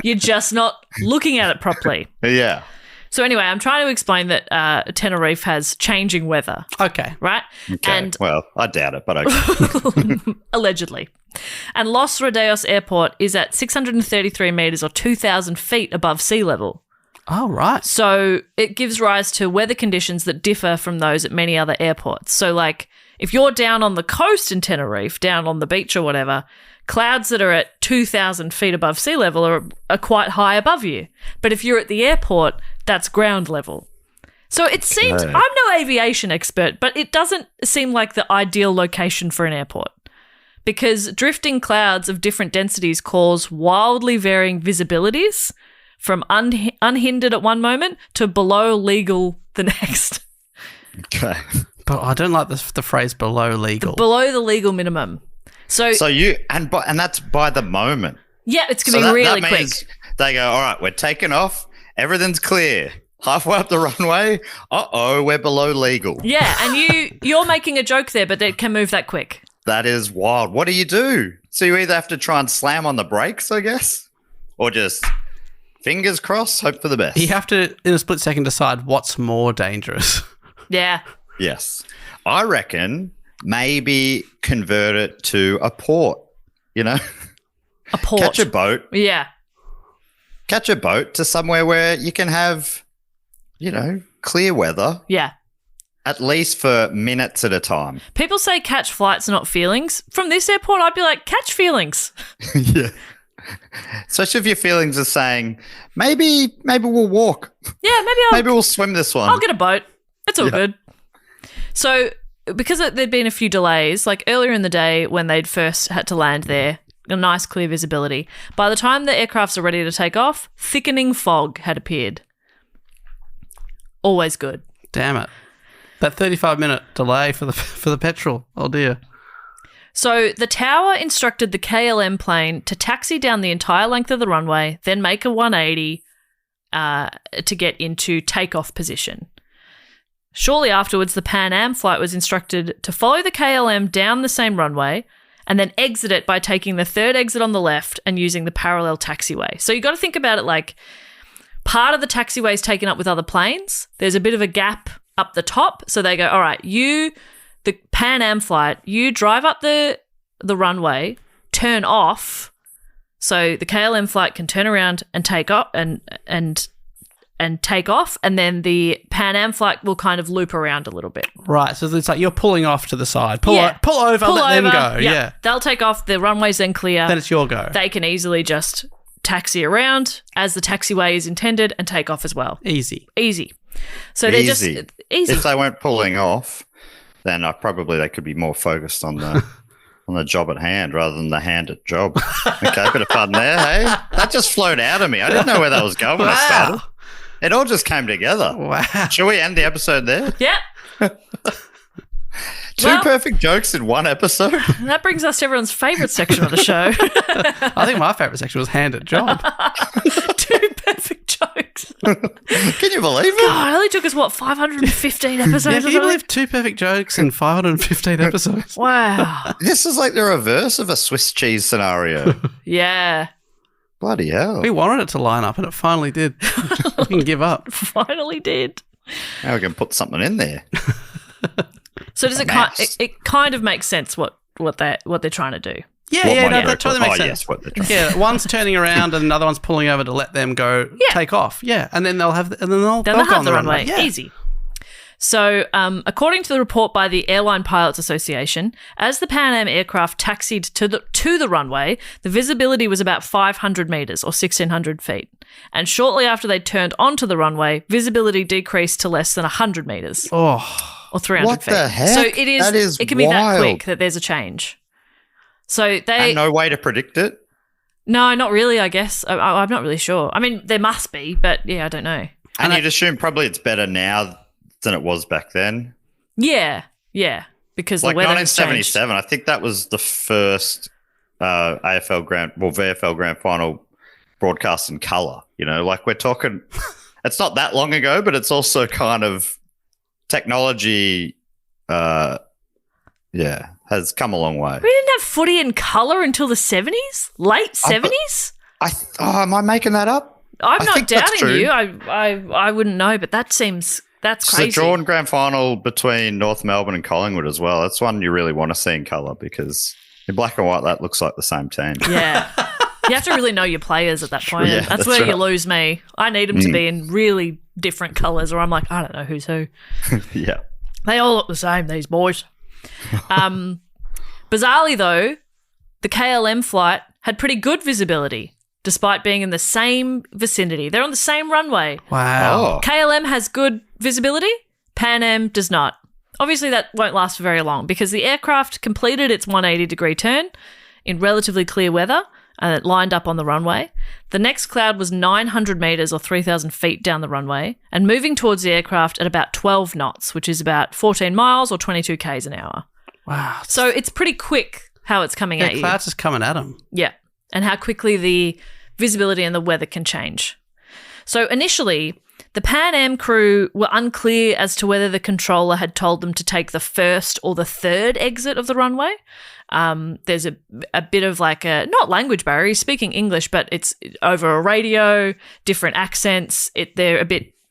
You're just not looking at it properly. Yeah. So anyway, I'm trying to explain that Tenerife has changing weather. Okay. Right? Okay. And well, I doubt it, but okay. allegedly. And Los Rodeos Airport is at 633 metres or 2,000 feet above sea level. Oh, right. So it gives rise to weather conditions that differ from those at many other airports. So, like, if you're down on the coast in Tenerife, down on the beach or whatever, clouds that are at 2,000 feet above sea level are quite high above you. But if you're at the airport, that's ground level. So it seems, I'm no aviation expert, but it doesn't seem like the ideal location for an airport, because drifting clouds of different densities cause wildly varying visibilities from unhindered at one moment to below legal the next. Okay. But I don't like the phrase below legal. Below the legal minimum. So you and that's by the moment. Yeah, it's going to be really that quick. means they go, all right, we're taking off. Everything's clear. Halfway up the runway, we're below legal. Yeah, and you're making a joke there, but it can move that quick. That is wild. What do you do? So you either have to try and slam on the brakes, I guess, or just fingers crossed, hope for the best. You have to, in a split second, decide what's more dangerous. Yeah. Yes. I reckon maybe convert it to a port, A port. Catch a boat. Yeah. Catch a boat to somewhere where you can have, clear weather. Yeah. At least for minutes at a time. People say catch flights, not feelings. From this airport, I'd be like, catch feelings. Yeah. Especially if your feelings are saying, maybe we'll walk. Yeah, maybe we'll swim this one. I'll get a boat. It's all good. So because there'd been a few delays, like earlier in the day when they'd first had to land there, a nice clear visibility. By the time the aircrafts are ready to take off, thickening fog had appeared. Always good. Damn it. That 35-minute delay for the petrol. Oh, dear. So the tower instructed the KLM plane to taxi down the entire length of the runway, then make a 180 to get into takeoff position. Shortly afterwards, the Pan Am flight was instructed to follow the KLM down the same runway and then exit it by taking the third exit on the left and using the parallel taxiway. So you got to think about it like part of the taxiway is taken up with other planes. There's a bit of a gap up the top. So they go, all right, the Pan Am flight, you drive up the runway, turn off, so the KLM flight can turn around and take off and take off, and then the Pan Am flight will kind of loop around a little bit. Right, so it's like you're pulling off to the side. Pull over, let them go. Yeah. They'll take off, the runway's then clear. Then it's your go. They can easily just taxi around as the taxiway is intended and take off as well. Easy. So they're just easy. Easy. If they weren't pulling off, then they could be more focused on the job at hand rather than the hand at job. Okay, bit of fun there, hey? That just flowed out of me. I didn't know where that was going when I started. It all just came together. Wow. Shall we end the episode there? Yeah. Two perfect jokes in one episode? That brings us to everyone's favourite section of the show. I think my favourite section was hand at job. Two perfect jokes. Can you believe it? God, it only took us, 515 episodes Yeah, or can you something? believe two perfect jokes in 515 episodes? Wow. This is like the reverse of a Swiss cheese scenario. Yeah. Bloody hell. We wanted it to line up and it finally did. We can give up. Finally did. Now we can put something in there. So does it kind of makes sense what they're trying to do? Yeah, that totally makes sense. Yes, what they're trying Yeah, one's turning around and another one's pulling over to let them go take off. Yeah, and then they'll have go on the runway. Yeah. Easy. So, according to the report by the Airline Pilots Association, as the Pan Am aircraft taxied to the runway, the visibility was about 500 metres or 1,600 feet. And shortly after they turned onto the runway, visibility decreased to less than 100 metres. Oh. Or 300 What feet. the heck? So it can be that quick that there's a change. So and no way to predict it? No, not really, I guess. I'm not really sure. I mean, there must be, but yeah, I don't know. And you'd assume probably it's better now than it was back then. Yeah, because like the weather has changed. 1977, I think that was the first VFL Grand Final broadcast in colour. Like we're talking, it's not that long ago, but it's also kind of technology, has come a long way. We didn't have footy in colour until the 70s? Late 70s? Am I making that up? I'm not think that's doubting true. you. I wouldn't know, but that's crazy. It's a drawn grand final between North Melbourne and Collingwood as well. That's one you really want to see in colour because in black and white, that looks like the same team. Yeah. You have to really know your players at that point. Yeah, that's that's where you right. lose me. I need them to be in really different colours, or I'm like, I don't know who's who. Yeah. They all look the same, these boys. Bizarrely, though, the KLM flight had pretty good visibility, despite being in the same vicinity. They're on the same runway. Wow. Oh. KLM has good visibility. Pan Am does not. Obviously, that won't last for very long because the aircraft completed its 180-degree turn in relatively clear weather and it lined up on the runway. The next cloud was 900 metres or 3,000 feet down the runway and moving towards the aircraft at about 12 knots, which is about 14 miles or 22 k's an hour. Wow. So it's pretty quick how it's coming at The you. clouds just coming at them. Yeah, and how quickly the visibility and the weather can change. So initially, the Pan Am crew were unclear as to whether the controller had told them to take the first or the third exit of the runway. There's a bit of like a, not language barrier, he's speaking English, but it's over a radio, different accents.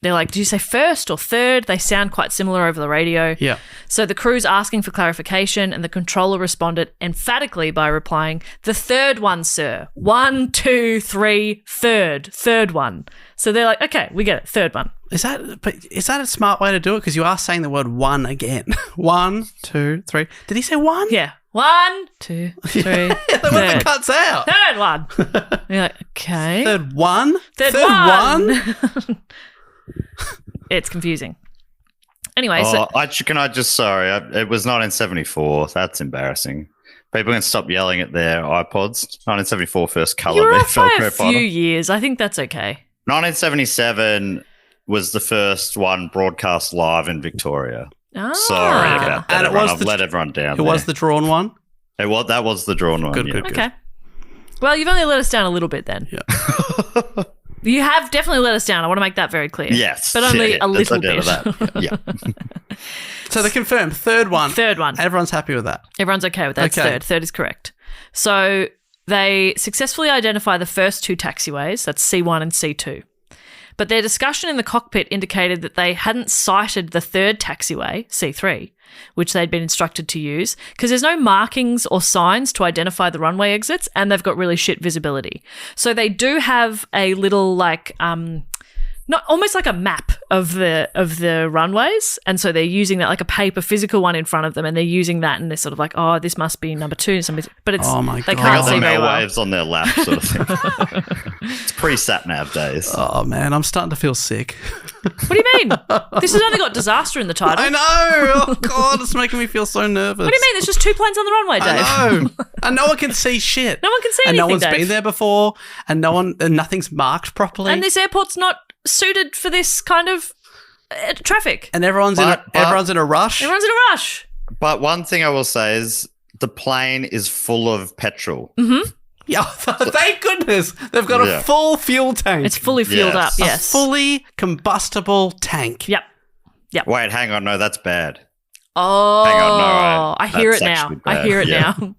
They're like, did you say first or third? They sound quite similar over the radio. Yeah. So the crew's asking for clarification and the controller responded emphatically by replying, the third one, sir. 1, 2, 3, third one. So they're like, okay, we get it, third one. Is that a smart way to do it? Because you are saying the word one again. 1, 2, 3. Did he say one? Yeah. 1, 2, 3, The one that cuts out. third one. You're like, okay. Third one? Third one. It's confusing. Anyway, It was 1974. That's embarrassing. People can stop yelling at their iPods. 1974 first colour you're off by a Velcro few final. years. I think that's okay. 1977 was the first one broadcast live in Victoria. Ah. Sorry about that. And it was I've let everyone down. It was the drawn one? That was the drawn one. Good, yeah. good, good. Okay. Well, you've only let us down a little bit then. Yeah. You have definitely let us down. I want to make that very clear. Yes. But only Yeah, a there's little no bit. doubt of that. Yeah. So they confirmed third one. Third one. Everyone's happy with that. Everyone's okay with that. It's Okay. third. Third is correct. So they successfully identify the first two taxiways. That's C1 and C2. But their discussion in the cockpit indicated that they hadn't sighted the third taxiway, C3, which they'd been instructed to use, because there's no markings or signs to identify the runway exits, and they've got really shit visibility. So they do have a little not almost like a map of the runways, and so they're using that like a paper physical one in front of them, and they're using that, and they're sort of like, oh, this must be number 2, but it's Oh my they God. They can't got see the very well. waves on their lap sort of thing. It's pre-sat-nav days. Oh, man, I'm starting to feel sick. What do you mean? This has only got disaster in the title. I know. Oh, God, it's making me feel so nervous. What do you mean? There's just 2 planes on the runway, Dave. I know. And no one can see shit. No one can see and no anything, one's Dave. been there before, and nothing's marked properly. And this airport's not suited for this kind of traffic. And everyone's in a rush. Everyone's in a rush. But one thing I will say is the plane is full of petrol. Mm-hmm. Yeah, thank goodness. They've got a full fuel tank. It's fully fueled up, Yes. yes. A fully combustible tank. Yep. Wait, hang on. No, that's bad. Oh, Hang on, no, I hear it that's now. actually I bad. hear it Yeah. now.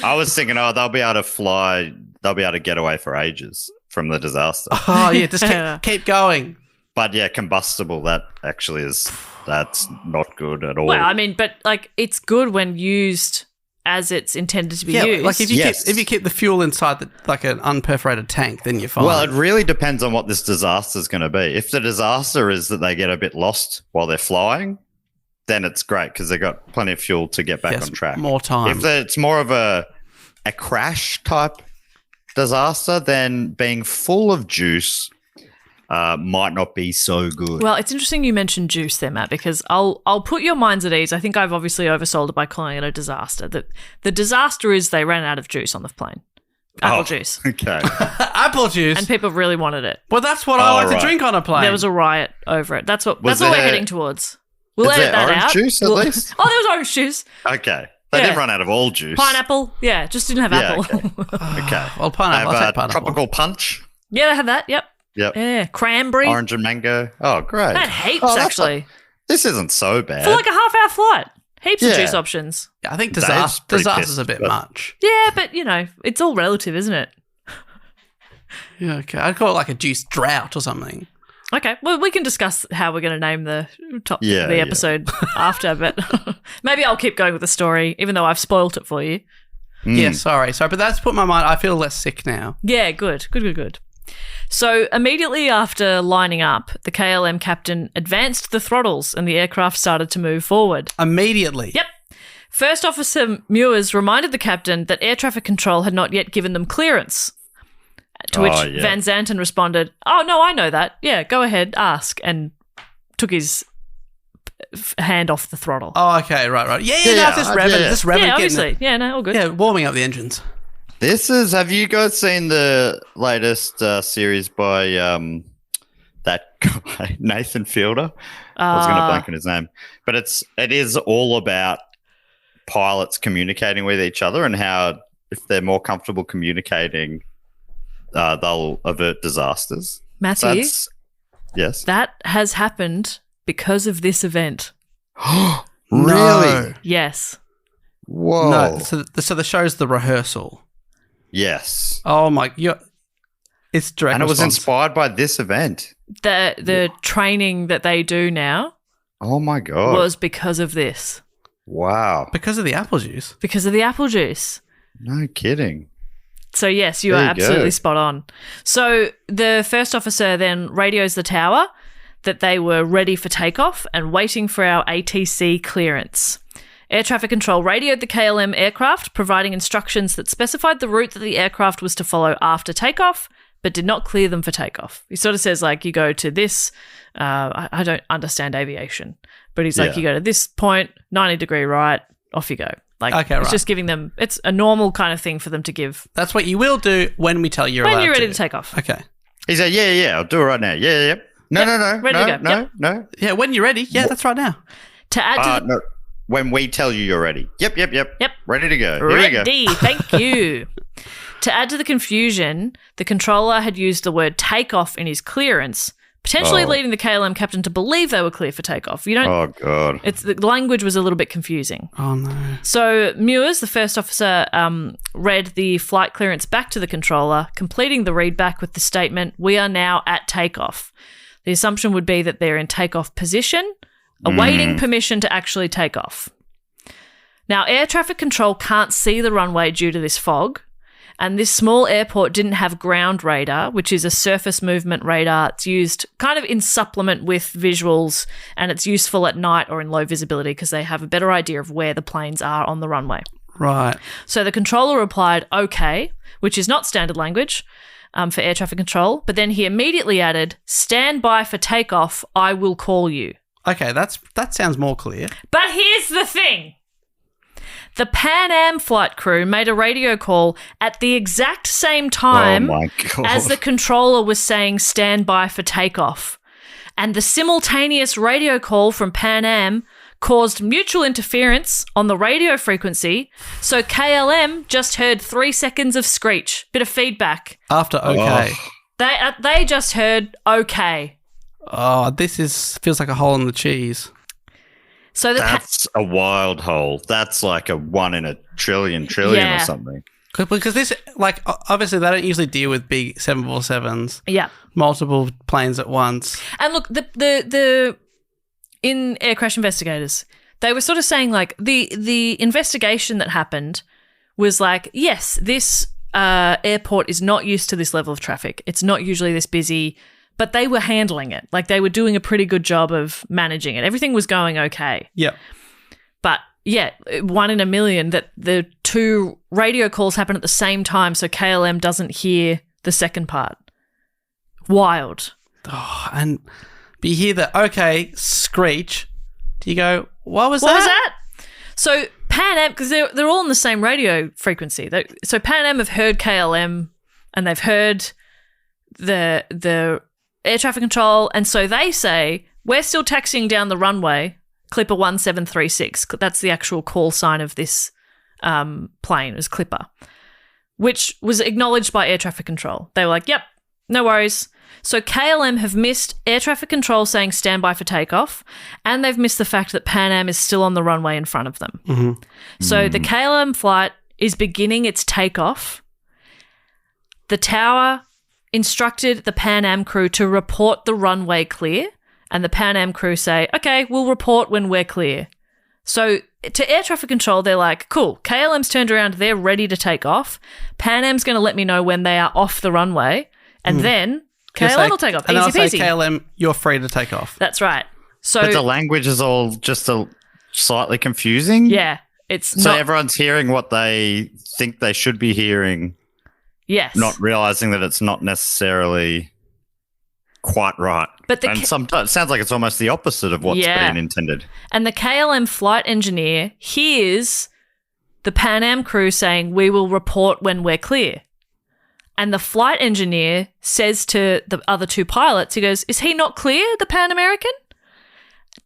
I was thinking, they'll be able to fly. They'll be able to get away for ages from the disaster. Oh, yeah, just keep going. But yeah, combustible, that's not good at all. Well, I mean, but like it's good when used as it's intended to be used. like if you keep the fuel inside like an unperforated tank, then you're fine. Well, it really depends on what this disaster is going to be. If the disaster is that they get a bit lost while they're flying, then it's great because they've got plenty of fuel to get back on track. More time. If it's more of a crash type disaster, then being full of juice might not be so good. Well, it's interesting you mentioned juice there, Matt, because I'll put your minds at ease. I think I've obviously oversold it by calling it a disaster. The disaster is they ran out of juice on the plane. Apple juice. Okay. Apple juice. And people really wanted it. Well, that's what I like to drink on a plane. There was a riot over it. That's what we're there- heading towards. We'll Is edit there that orange out. juice at least? Oh, there was orange juice. Okay. They Yeah. didn't run out of all juice. Pineapple. Yeah, just didn't have Yeah, apple. Okay. Well, pineapple. Have, I'll take pineapple. tropical punch. Yeah, they had that. Yep. Yep. Yeah. Cranberry. Orange and mango. Oh, great. They had heaps, Oh, that's actually. This isn't so bad. For like a half-hour flight. Heaps of Yeah. juice options. Yeah, I think Dave's pretty disaster's pissed, a bit but- much. Yeah, but, it's all relative, isn't it? Yeah, okay. I'd call it like a juice drought or something. Okay. Well, we can discuss how we're going to name the Yeah, episode after, but maybe I'll keep going with the story, even though I've spoilt it for you. Yeah, sorry, but that's put my mind. I feel less sick now. Yeah, good. So immediately after lining up, the KLM captain advanced the throttles and the aircraft started to move forward. Immediately. Yep. First Officer Mewers reminded the captain that air traffic control had not yet given them clearance. To which Van Zanten responded, "Oh, no, I know that. Yeah, go ahead, ask," and took his hand off the throttle. Oh, okay, right. Yeah, just revving. Yeah, obviously. Yeah, no, all good. Yeah, warming up the engines. Have you guys seen the latest series by that guy, Nathan Fielder? I was going to blank on his name. But it is all about pilots communicating with each other and how if they're more comfortable communicating, they'll avert disasters. Matthew? Yes? That has happened because of this event. Really? No. Yes. Whoa. No, so the show's the rehearsal. Yes. Oh my, it's direct And it was response. inspired by this event. The training that they do now Oh my God. was because of this. Wow. Because of the apple juice. Because of the apple juice. No kidding. So yes, you There are you absolutely go. spot on. So the first officer then radios the tower that they were ready for takeoff and waiting for our ATC clearance. Air traffic control radioed the KLM aircraft, providing instructions that specified the route that the aircraft was to follow after takeoff, but did not clear them for takeoff. He sort of says, like, you go to this, I don't understand aviation, but he's like, you go to this point, 90-degree right, off you go. Like, Okay, it's right. just giving them, it's a normal kind of thing for them to give That's what you will do when we tell you when you're ready to take off. Okay. He said, yeah, I'll do it right now. Yeah. No, ready to go. No. Yeah, when you're ready. Yeah, that's right now. To add to the No. When we tell you you're ready. Yep. Ready to go. Here we go. Ready, thank you. To add to the confusion, the controller had used the word takeoff in his clearance, potentially leading the KLM captain to believe they were clear for takeoff. You don't. Oh, God. The language was a little bit confusing. Oh, no. So Mewers, the first officer, read the flight clearance back to the controller, completing the readback with the statement, "We are now at takeoff." The assumption would be that they're in takeoff position, awaiting permission to actually take off. Now, air traffic control can't see the runway due to this fog, and this small airport didn't have ground radar, which is a surface movement radar. It's used kind of in supplement with visuals, and it's useful at night or in low visibility because they have a better idea of where the planes are on the runway. Right. So the controller replied, "Okay," which is not standard language for air traffic control, but then he immediately added, "Stand by for takeoff, I will call you." Okay, that sounds more clear. But here's the thing. The Pan Am flight crew made a radio call at the exact same time Oh, my God. as the controller was saying stand by for takeoff. And the simultaneous radio call from Pan Am caused mutual interference on the radio frequency, so KLM just heard 3 seconds of screech, bit of feedback. After okay. They just heard okay. Oh, feels like a hole in the cheese. So That's a wild hole. That's like a 1 in a trillion Yeah. or something. Because this, like, obviously they don't usually deal with big 747s, yeah. multiple planes at once. And look, the in Air Crash Investigators, they were sort of saying like the investigation that happened was like, yes, this airport is not used to this level of traffic. It's not usually this busy, but they were handling it. Like they were doing a pretty good job of managing it. Everything was going okay. Yep. But yeah, 1 in a million that the two radio calls happen at the same time, so KLM doesn't hear the second part. Wild. Oh, and but you hear the okay screech. Do you go, what was What that? was that? So Pan Am, because they're all on the same radio frequency. So Pan Am have heard KLM and they've heard the air traffic control, and so they say, we're still taxiing down the runway, Clipper 1736. That's the actual call sign of this plane, is Clipper, which was acknowledged by air traffic control. They were like, yep, no worries. So KLM have missed air traffic control saying stand by for takeoff, and they've missed the fact that Pan Am is still on the runway in front of them. Mm-hmm. So the KLM flight is beginning its takeoff. The tower instructed the Pan Am crew to report the runway clear, and the Pan Am crew say, okay, we'll report when we're clear. So to air traffic control, they're like, cool, KLM's turned around, they're ready to take off. Pan Am's going to let me know when they are off the runway, and then KLM will take off. And Easy I'll say, peasy. KLM, you're free to take off. That's right. So But the language is all just slightly confusing. yeah, it's So not. everyone's hearing what they think they should be hearing, Yes. not realizing that it's not necessarily quite right. But the and sometimes it sounds like it's almost the opposite of what's Yeah. been intended. And the KLM flight engineer hears the Pan Am crew saying, we will report when we're clear. And the flight engineer says to the other two pilots, he goes, is he not clear, the Pan American?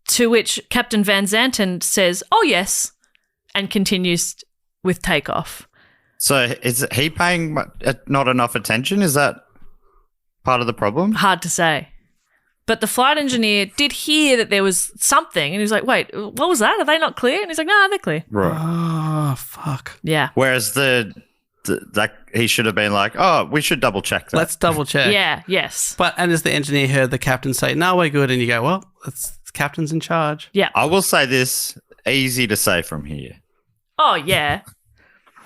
To which Captain Van Zanten says, oh, yes, and continues with takeoff. So is he paying not enough attention? Is that part of the problem? Hard to say. But the flight engineer did hear that there was something, and he was like, wait, what was that? Are they not clear? And he's like, no, they're clear. Right. Oh, fuck. Yeah. Whereas that he should have been like, oh, we should double check that. Let's double check. Yeah, yes. But, and as the engineer heard the captain say, no, we're good. And you go, well, the captain's in charge. Yeah. I will say this, easy to say from here. Oh, yeah.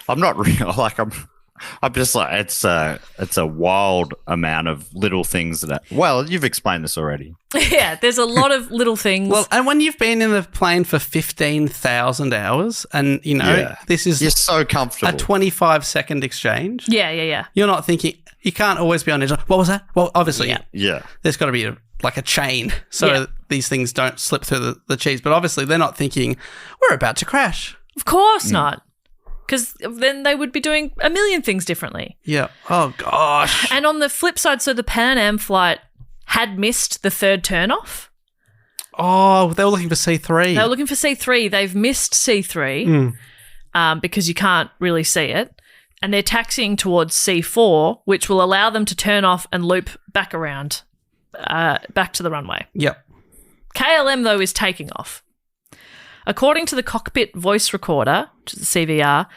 I'm not real. Like I'm just like it's a wild amount of little things that. Well, you've explained this already. Yeah, there's a lot of little things. Well, and when you've been in the plane for 15,000 hours and, you know, Yeah. this is You're so a comfortable. 25-second exchange, yeah. you're not thinking, you can't always be on edge. What was that? Well, obviously, Yeah. there's got to be a chain so Yeah. these things don't slip through the cheese. But obviously, they're not thinking, we're about to crash. Of course not. Because then they would be doing a million things differently. Yeah. Oh, gosh. And on the flip side, so the Pan Am flight had missed the third turnoff. Oh, they were looking for C3. They were looking for C3. They've missed C3 because you can't really see it. And they're taxiing towards C4, which will allow them to turn off and loop back around, back to the runway. Yep. KLM, though, is taking off. According to the cockpit voice recorder, which is the CVR,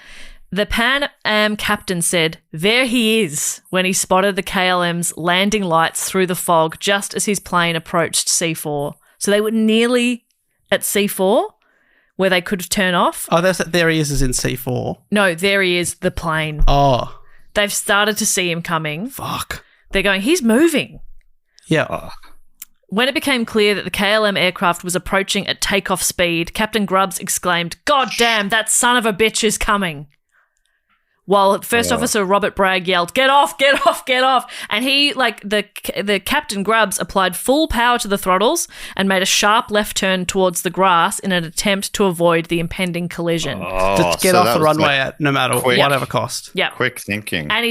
the Pan Am captain said, there he is, when he spotted the KLM's landing lights through the fog just as his plane approached C4. So they were nearly at C4, where they could turn off. Oh, there he is in C4. No, there he is, the plane. Oh, They've started to see him coming. fuck. They're going, he's moving. Yeah. When it became clear that the KLM aircraft was approaching at takeoff speed, Captain Grubbs exclaimed, God damn, that son of a bitch is coming. While First Officer Robert Bragg yelled, get off, get off, get off. And he, like, the Captain Grubbs applied full power to the throttles and made a sharp left turn towards the grass in an attempt to avoid the impending collision. Just get off the runway at no matter whatever cost. Yeah. Quick thinking. And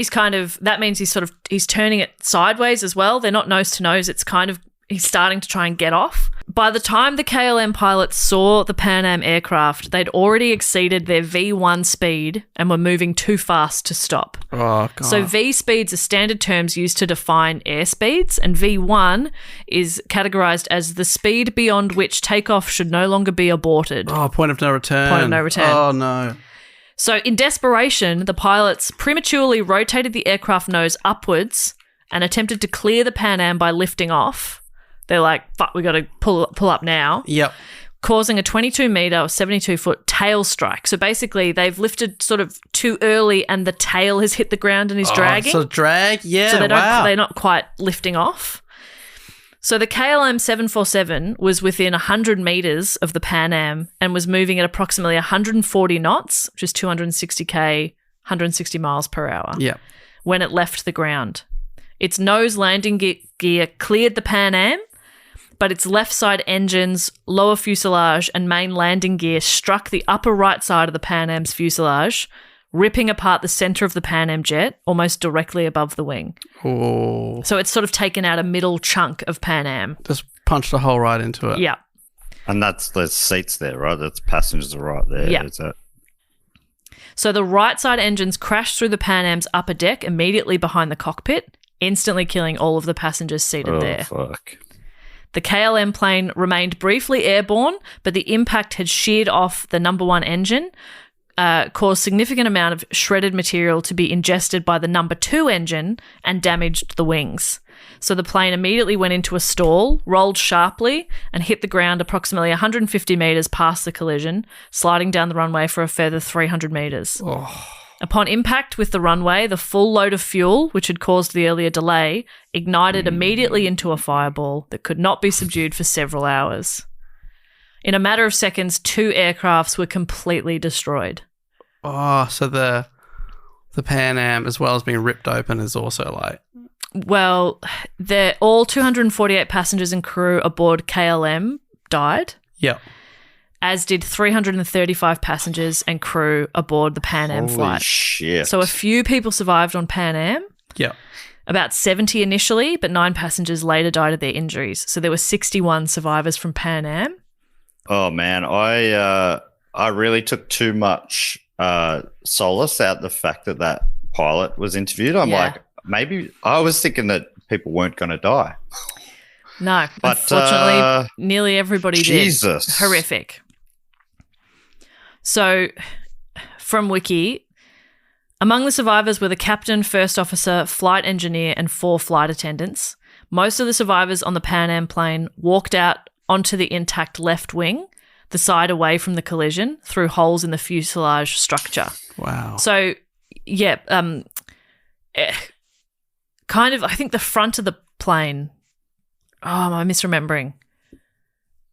that means he's turning it sideways as well. They're not nose to nose. It's kind of, he's starting to try and get off. By the time the KLM pilots saw the Pan Am aircraft, they'd already exceeded their V1 speed and were moving too fast to stop. Oh, God. So V speeds are standard terms used to define air speeds, and V1 is categorized as the speed beyond which takeoff should no longer be aborted. Oh, point of no return. Point of no return. Oh, no. So in desperation, the pilots prematurely rotated the aircraft nose upwards and attempted to clear the Pan Am by lifting off. They're like, fuck, we got to pull up now. Yep. Causing a 22-metre or 72-foot tail strike. So basically, they've lifted sort of too early and the tail has hit the ground and is dragging. So drag, yeah, So wow. they're not quite lifting off. So the KLM 747 was within 100 metres of the Pan Am and was moving at approximately 140 knots, which is 260k, 160 miles per hour, Yep. when it left the ground. Its nose landing gear cleared the Pan Am, but its left side engines, lower fuselage, and main landing gear struck the upper right side of the Pan Am's fuselage, ripping apart the centre of the Pan Am jet almost directly above the wing. Oh. So it's sort of taken out a middle chunk of Pan Am. Just punched a hole right into it. Yeah. And there's seats there, right? That's passengers are right there. Yeah. Is that? So the right side engines crashed through the Pan Am's upper deck immediately behind the cockpit, instantly killing all of the passengers seated there. Fuck. The KLM plane remained briefly airborne, but the impact had sheared off the number one engine, caused significant amount of shredded material to be ingested by the number 2 engine and damaged the wings. So the plane immediately went into a stall, rolled sharply, and hit the ground approximately 150 metres past the collision, sliding down the runway for a further 300 metres. Oh. Upon impact with the runway, the full load of fuel, which had caused the earlier delay, ignited immediately into a fireball that could not be subdued for several hours. In a matter of seconds, 2 aircrafts were completely destroyed. Oh, so the Pan Am, as well as being ripped open, is also like... Well, all 248 passengers and crew aboard KLM died. Yep. As did 335 passengers and crew aboard the Pan Am flight. Holy shit. So a few people survived on Pan Am. Yep. About 70 initially, but 9 passengers later died of their injuries. So there were 61 survivors from Pan Am. Oh, man. I really took too much solace out the fact that pilot was interviewed. I'm like, maybe I was thinking that people weren't going to die. No, but, unfortunately, nearly everybody Jesus. did. Horrific. So, from Wiki, among the survivors were the captain, first officer, flight engineer, and 4 flight attendants. Most of the survivors on the Pan Am plane walked out onto the intact left wing, the side away from the collision, through holes in the fuselage structure. Wow. So, yeah, kind of, I think the front of the plane, am I misremembering?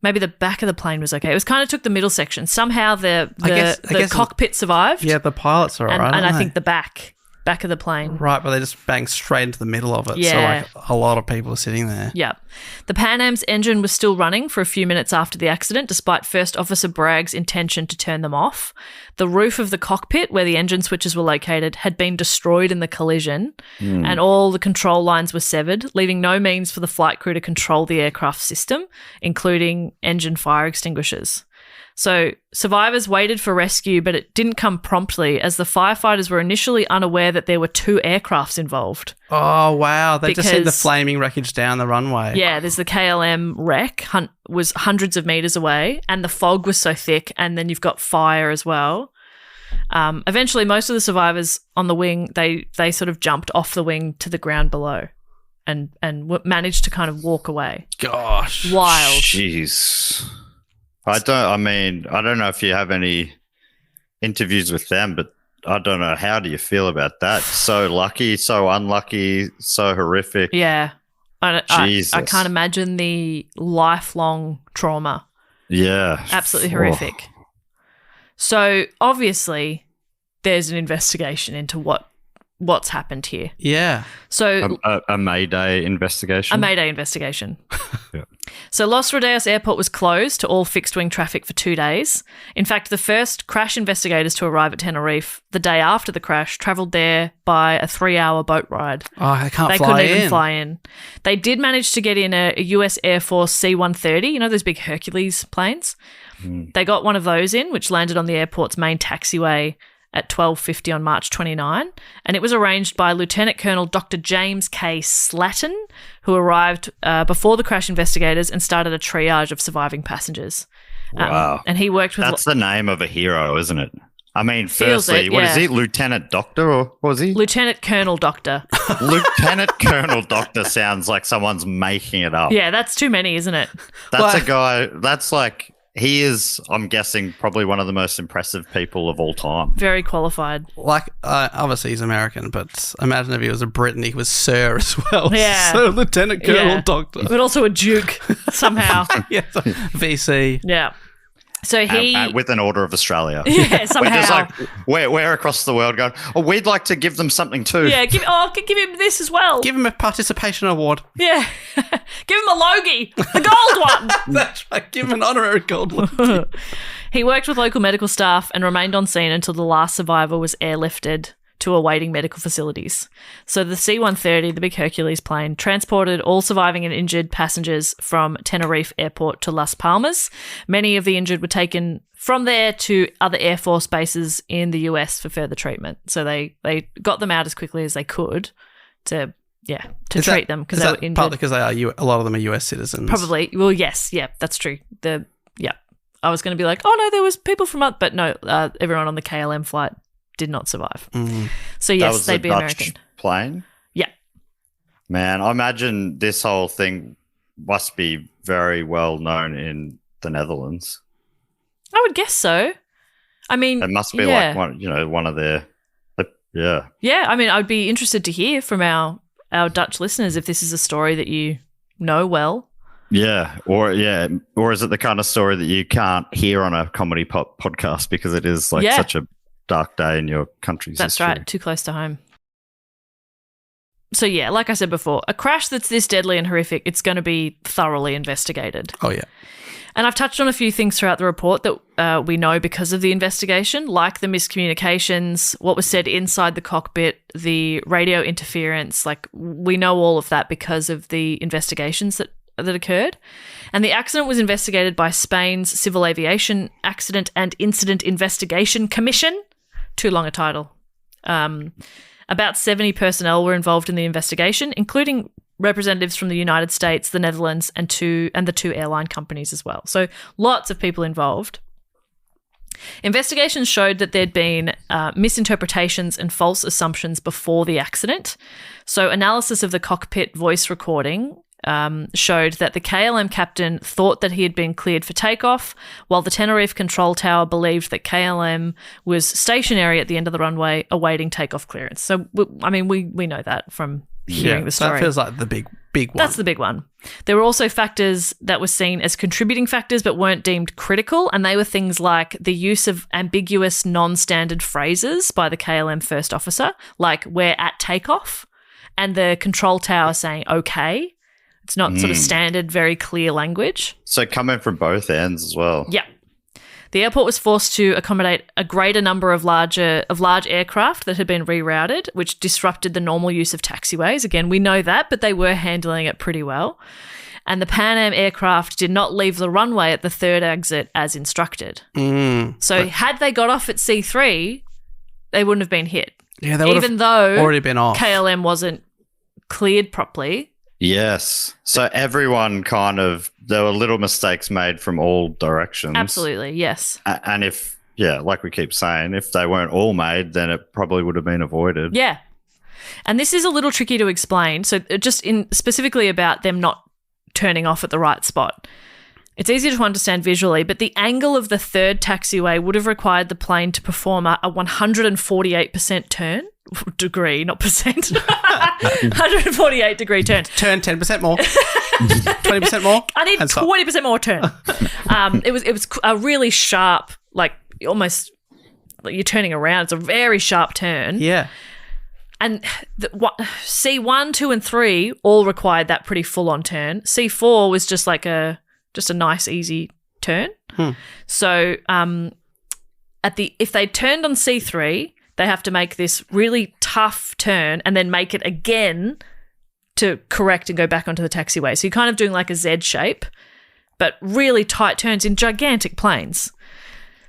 Maybe the back of the plane was okay. It was kind of took the middle section. Somehow the I guess cockpit survived. Yeah, the pilots are all right. And I think the back of the plane. Right, but they just banged straight into the middle of it. Yeah. So like a lot of people are sitting there. Yeah. The Pan Am's engine was still running for a few minutes after the accident, despite First Officer Bragg's intention to turn them off. The roof of the cockpit, where the engine switches were located, had been destroyed in the collision, and all the control lines were severed, leaving no means for the flight crew to control the aircraft system, including engine fire extinguishers. So survivors waited for rescue, but it didn't come promptly, as the firefighters were initially unaware that there were 2 aircrafts involved. Oh, wow. They just seen the flaming wreckage down the runway. Yeah, there's the KLM wreck, was hundreds of metres away, and the fog was so thick, and then you've got fire as well. Eventually, most of the survivors on the wing, they sort of jumped off the wing to the ground below and managed to kind of walk away. Gosh. Wild. Jeez. I don't know if you have any interviews with them, but I don't know. How do you feel about that? So lucky, so unlucky, so horrific. Yeah. Jesus. I can't imagine the lifelong trauma. Yeah. Absolutely horrific. So obviously there's an investigation into what's happened here. Yeah. So a Mayday investigation. A Mayday investigation. Yeah. So Los Rodeos Airport was closed to all fixed-wing traffic for 2 days. In fact, the first crash investigators to arrive at Tenerife the day after the crash travelled there by a 3-hour boat ride. Oh, they couldn't even fly in. They did manage to get in a US Air Force C-130, you know those big Hercules planes? They got one of those in, which landed on the airport's main taxiway at 12:50 on March 29, and it was arranged by Lieutenant Colonel Dr. James K. Slatton, who arrived before the crash investigators and started a triage of surviving passengers. Wow. And he worked with... That's the name of a hero, isn't it? I mean, Feels firstly, it, what is yeah. he? Lieutenant Doctor, or what was he? Lieutenant Colonel Doctor. Lieutenant Colonel Doctor sounds like someone's making it up. Yeah, that's too many, isn't it? That's a guy, that's like... He is, I'm guessing, probably one of the most impressive people of all time. Very qualified. Like, obviously he's American, but imagine if he was a Brit and he was Sir as well. Yeah. So Lieutenant Colonel Doctor. But also a Duke, somehow. Yeah, VC. Yeah. So he... with an Order of Australia. Yeah, somehow. We're just like, we're across the world going, we'd like to give them something too. Yeah, give him this as well. Give him a participation award. Yeah. Give him a Logie, the gold one. That's right. Give him an honorary gold one. He worked with local medical staff and remained on scene until the last survivor was airlifted to awaiting medical facilities. So the C-130, the big Hercules plane, transported all surviving and injured passengers from Tenerife Airport to Las Palmas. Many of the injured were taken from there to other Air Force bases in the US for further treatment. So they got them out as quickly as they could to treat them because they were injured. Partly because a lot of them are US citizens. Probably. Well, yes. Yeah, that's true. I was going to be like, oh no, there was people from but no, everyone on the KLM flight did not survive. So That yes, was they'd the be Dutch American. plane? Yeah. Man, I imagine this whole thing must be very well known in the Netherlands. I would guess so. I mean, It must be like one of their, yeah. Yeah, I mean, I'd be interested to hear from our Dutch listeners if this is a story that you know well. Yeah, or is it the kind of story that you can't hear on a comedy podcast because it is like such a dark day in your country's That's history. right, too close to home. So yeah, like I said before, a crash that's this deadly and horrific, it's going to be thoroughly investigated. Oh, yeah. And I've touched on a few things throughout the report that we know because of the investigation, like the miscommunications, what was said inside the cockpit, the radio interference. Like, we know all of that because of the investigations that occurred. And the accident was investigated by Spain's Civil Aviation Accident and Incident Investigation Commission. Too long a title. About 70 personnel were involved in the investigation, including representatives from the United States, the Netherlands, and the two airline companies as well. So lots of people involved. Investigations showed that there'd been misinterpretations and false assumptions before the accident. So analysis of the cockpit voice recording showed that the KLM captain thought that he had been cleared for takeoff, while the Tenerife control tower believed that KLM was stationary at the end of the runway awaiting takeoff clearance. So, we know that from hearing the story. That feels like the big one. That's the big one. There were also factors that were seen as contributing factors but weren't deemed critical, and they were things like the use of ambiguous, non-standard phrases by the KLM first officer, like "we're at takeoff," and the control tower saying "okay." It's not sort of standard, very clear language. So coming from both ends as well. Yeah. The airport was forced to accommodate a greater number of large aircraft that had been rerouted, which disrupted the normal use of taxiways. Again, we know that, but they were handling it pretty well. And the Pan Am aircraft did not leave the runway at the third exit as instructed. So had they got off at C3, they wouldn't have been hit. Yeah, they would even though already been off. KLM wasn't cleared properly. Yes. So everyone there were little mistakes made from all directions. Absolutely, yes. And if, like we keep saying, if they weren't all made, then it probably would have been avoided. Yeah. And this is a little tricky to explain. So just specifically about them not turning off at the right spot. It's easy to understand visually, but the angle of the third taxiway would have required the plane to perform a 148% turn. Degree, not percent. 148 degree turn. Turn 10% more. 20% more. I need 20% more turn. It was a really sharp, like almost like you're turning around. It's a very sharp turn. Yeah. And C1, 2, and 3 all required that pretty full on turn. C4 was just like a nice easy turn. So if they turned on C3, they have to make this really tough turn and then make it again to correct and go back onto the taxiway. So you're kind of doing like a Z shape, but really tight turns in gigantic planes.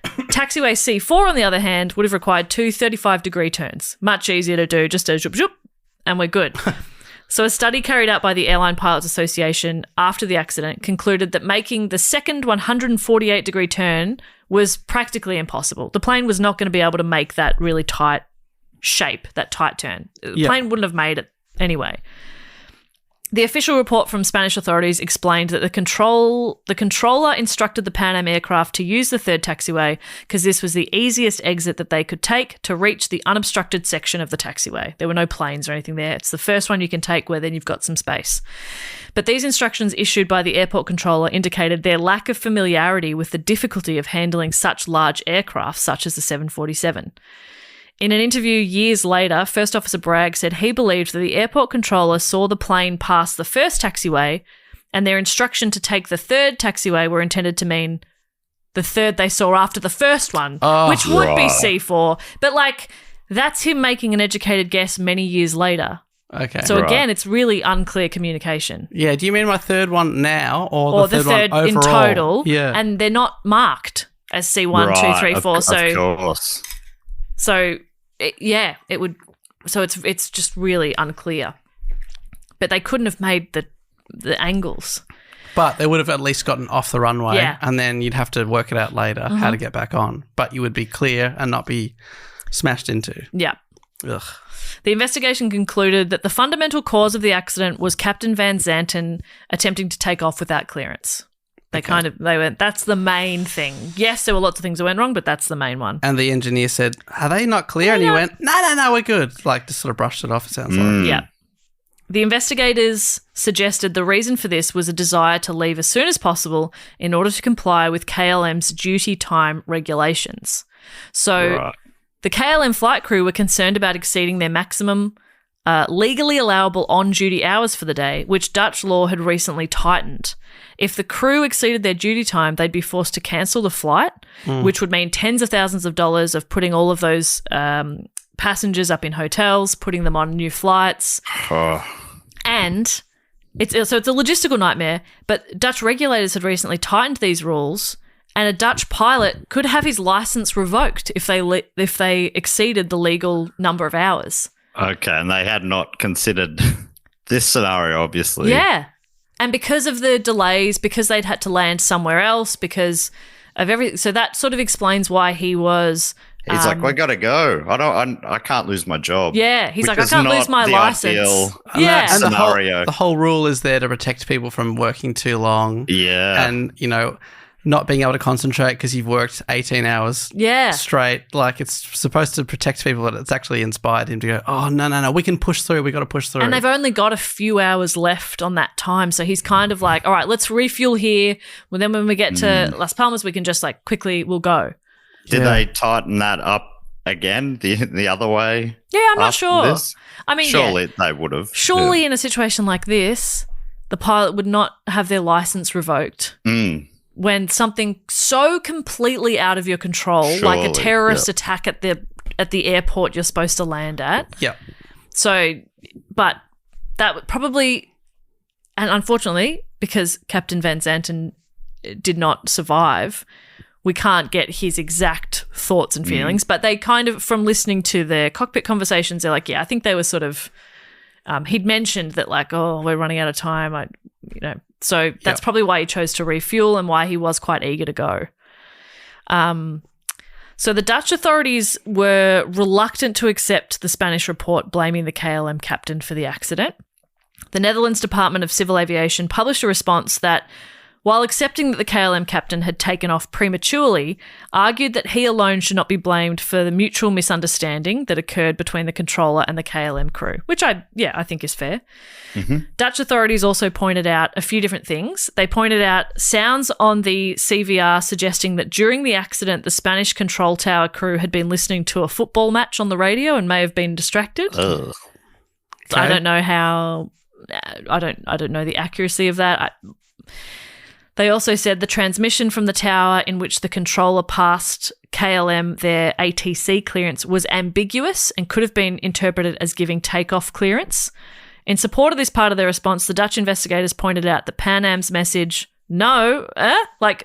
Taxiway C4, on the other hand, would have required 2 35-degree turns. Much easier to do, just a zoop, zoop, and we're good. So a study carried out by the Airline Pilots Association after the accident concluded that making the second 148-degree turn was practically impossible. The plane was not going to be able to make that really tight shape, that tight turn. The plane wouldn't have made it anyway. The official report from Spanish authorities explained that the controller instructed the Pan Am aircraft to use the third taxiway because this was the easiest exit that they could take to reach the unobstructed section of the taxiway. There were no planes or anything there. It's the first one you can take where then you've got some space. But these instructions issued by the airport controller indicated their lack of familiarity with the difficulty of handling such large aircraft, such as the 747. In an interview years later, First Officer Bragg said he believed that the airport controller saw the plane pass the first taxiway and their instruction to take the third taxiway were intended to mean the third they saw after the first one, which would be C4. But, that's him making an educated guess many years later. Okay. So, again, it's really unclear communication. Yeah, do you mean my third one now or the third one in overall? total? Yeah. And they're not marked as C1, 2, 3, 4. Of course. So, it would. So it's just really unclear. But they couldn't have made the angles. But they would have at least gotten off the runway, Yeah. and then you'd have to work it out later how to get back on. But you would be clear and not be smashed into. Yeah. Ugh. The investigation concluded that the fundamental cause of the accident was Captain Van Zanten attempting to take off without clearance. They went, that's the main thing. Yes, there were lots of things that went wrong, but that's the main one. And the engineer said, "Are they not clear?" And he went, No, we're good. Like, just sort of brushed it off, it sounds like. Yeah. The investigators suggested the reason for this was a desire to leave as soon as possible in order to comply with KLM's duty time regulations. So the KLM flight crew were concerned about exceeding their maximum legally allowable on-duty hours for the day, which Dutch law had recently tightened. If the crew exceeded their duty time, they'd be forced to cancel the flight, which would mean tens of thousands of dollars of putting all of those passengers up in hotels, putting them on new flights. And it's a logistical nightmare, but Dutch regulators had recently tightened these rules, and a Dutch pilot could have his license revoked if they exceeded the legal number of hours. Okay, and they had not considered this scenario, obviously. Yeah. And because of the delays, because they'd had to land somewhere else, because of everything. So that sort of explains why he was... He's like, "We got to go. I can't lose my job." Yeah, he's Which like, "I is can't lose not my the license." ideal Yeah. And scenario. the whole rule is there to protect people from working too long. Yeah. And, not being able to concentrate because you've worked 18 hours straight. Like, it's supposed to protect people, but it's actually inspired him to go, "Oh, no, we can push through. We got to push through." And they've only got a few hours left on that time. So he's kind of like, "All right, let's refuel here. Well, then when we get to Las Palmas, we can just we'll go." Did they tighten that up again the other way? Yeah, I'm not after sure. this? I mean, Surely they would have. Surely in a situation like this, the pilot would not have their license revoked. When something so completely out of your control, like a Surely, terrorist attack at the airport you're supposed to land at. Yeah. So, but that would probably, and unfortunately, because Captain Van Zanten did not survive, we can't get his exact thoughts and feelings. But they kind of, from listening to their cockpit conversations, they're like, yeah, I think they were sort of, he'd mentioned that we're running out of time. So that's probably why he chose to refuel and why he was quite eager to go. So the Dutch authorities were reluctant to accept the Spanish report blaming the KLM captain for the accident. The Netherlands Department of Civil Aviation published a response that, while accepting that the KLM captain had taken off prematurely, argued that he alone should not be blamed for the mutual misunderstanding that occurred between the controller and the KLM crew, which I think is fair. Dutch authorities also pointed out a few different things. They pointed out sounds on the CVR suggesting that during the accident, the Spanish control tower crew had been listening to a football match on the radio and may have been distracted. Ugh. Okay. I don't know how. I don't know the accuracy of that. They also said the transmission from the tower in which the controller passed KLM their ATC clearance was ambiguous and could have been interpreted as giving takeoff clearance. In support of this part of their response, the Dutch investigators pointed out that Pan Am's message, "No,"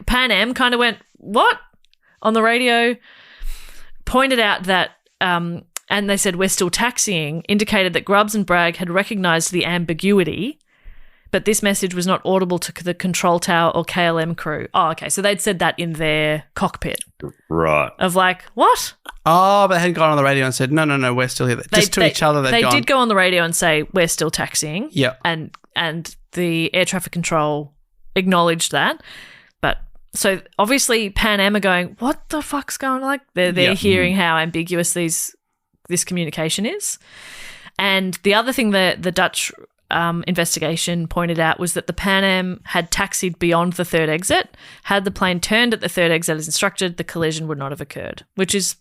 Pan Am kind of went, "What?" on the radio, pointed out that, and they said, "We're still taxiing," indicated that Grubbs and Bragg had recognised the ambiguity, but this message was not audible to the control tower or KLM crew. Oh, okay. So they'd said that in their cockpit. Right. Of what? Oh, but they hadn't gone on the radio and said, no, we're still here. Just to each other, they did go on the radio and say, "We're still taxiing." Yeah. And the air traffic control acknowledged that. But so obviously Pan Am are going, "What the fuck's going on?" They're hearing how ambiguous this communication is. And the other thing that the Dutch investigation pointed out was that the Pan Am had taxied beyond the third exit. Had the plane turned at the third exit as instructed, the collision would not have occurred, which is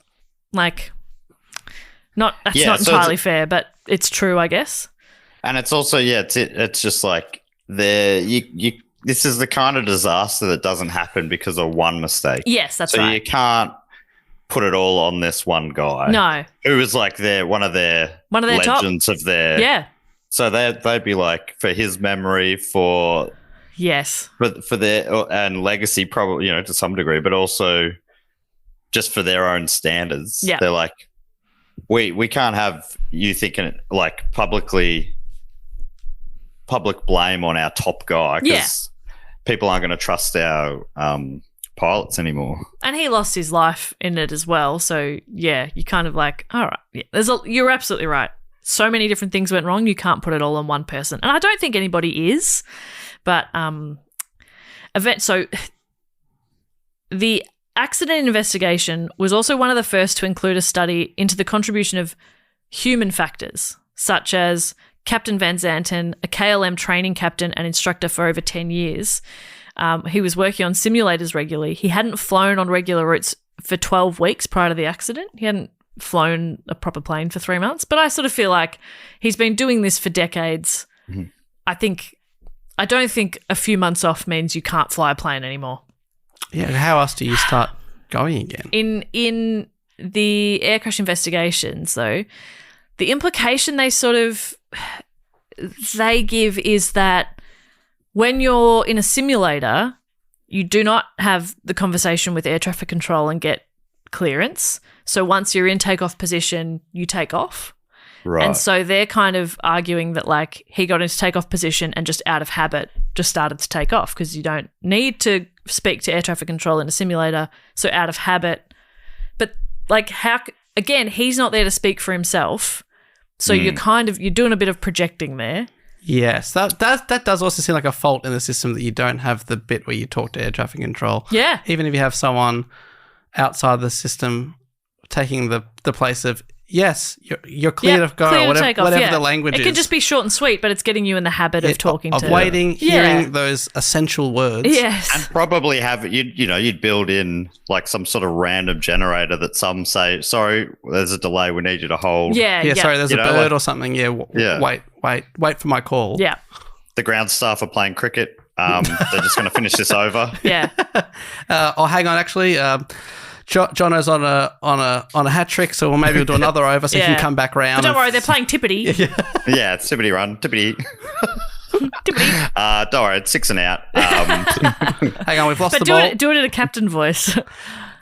not entirely fair, but it's true, I guess. And it's also, it's just like this is the kind of disaster that doesn't happen because of one mistake. Yes, that's right. So you can't put it all on this one guy. No. Who was one of their legends top. Of their... Yeah. So they'd be like, for his memory, for their and legacy, probably, to some degree, but also just for their own standards. Yeah. They're like, we can't have you thinking public blame on our top guy, because people aren't going to trust our pilots anymore. And he lost his life in it as well. So, yeah, you kind of like, all right. Yeah, you're absolutely right. So many different things went wrong. You can't put it all on one person. And I don't think anybody is. But so the accident investigation was also one of the first to include a study into the contribution of human factors, such as Captain Van Zanten, a KLM training captain and instructor for over 10 years. He was working on simulators regularly. He hadn't flown on regular routes for 12 weeks prior to the accident. He hadn't flown a proper plane for 3 months. But I sort of feel like he's been doing this for decades. Mm-hmm. I don't think a few months off means you can't fly a plane anymore. Yeah, how else do you start going again? In the air crash investigations, though, the implication they give is that when you're in a simulator, you do not have the conversation with air traffic control and get clearance. So once you're in takeoff position, you take off. Right. And so they're kind of arguing that, like, he got into takeoff position and just out of habit just started to take off because you don't need to speak to air traffic control in a simulator. So out of habit. But, like, again, he's not there to speak for himself. So you're doing a bit of projecting there. Yes, that does also seem like a fault in the system that you don't have the bit where you talk to air traffic control. Yeah. Even if you have someone outside the system taking the place of, yes, you're clear to go, clear whatever, to take off, whatever the language is. It can just be short and sweet, but it's getting you in the habit of talking of waiting, hearing those essential words. Yes. And probably have, you'd build in like some sort of random generator that some say, sorry, there's a delay, we need you to hold. Yeah. Sorry, there's a bird or something. Wait for my call. Yeah. The ground staff are playing cricket. They're just going to finish this over. Yeah. Hang on, actually. Jono's on a hat trick, so maybe we'll do another over so he can come back round. But don't worry, they're playing tippity. Yeah, it's tippity run, tippity. Tippity. Don't worry, it's 6 and out. Hang on, we've lost the ball. But do it in a captain voice.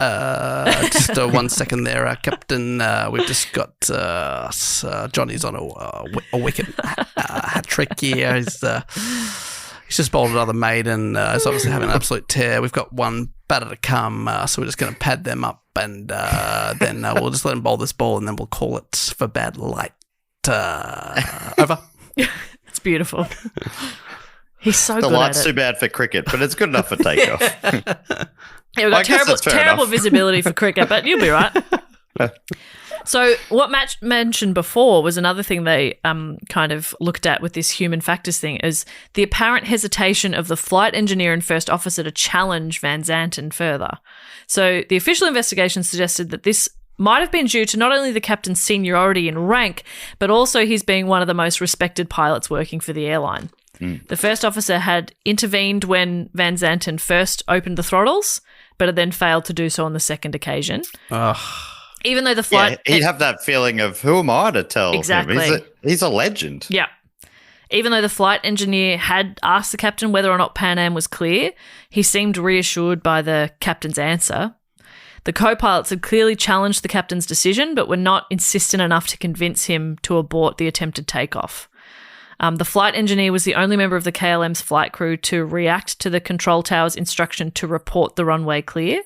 Just 1 second there, Captain. We've just got Johnny's on a wicket hat trick here. He's just bowled another maiden. He's obviously having an absolute tear. We've got one batter to come, so we're just going to pad them up and then we'll just let him bowl this ball and then we'll call it for bad light. Over. It's beautiful. He's so good at it. The light's too bad for cricket, but it's good enough for takeoff. We've got terrible visibility for cricket, but you'll be right. So what Matt mentioned before was another thing they kind of looked at with this human factors thing is the apparent hesitation of the flight engineer and first officer to challenge Van Zanten further. So the official investigation suggested that this might have been due to not only the captain's seniority in rank, but also his being one of the most respected pilots working for the airline. The first officer had intervened when Van Zanten first opened the throttles, but had then failed to do so on the second occasion. Even though the flight... Yeah, he'd have that feeling of, who am I to tell exactly. him? He's a legend. Yeah. Even though the flight engineer had asked the captain whether or not Pan Am was clear, he seemed reassured by the captain's answer. The co-pilots had clearly challenged the captain's decision, but were not insistent enough to convince him to abort the attempted takeoff. The flight engineer was the only member of the KLM's flight crew to react to the control tower's instruction to report the runway clear.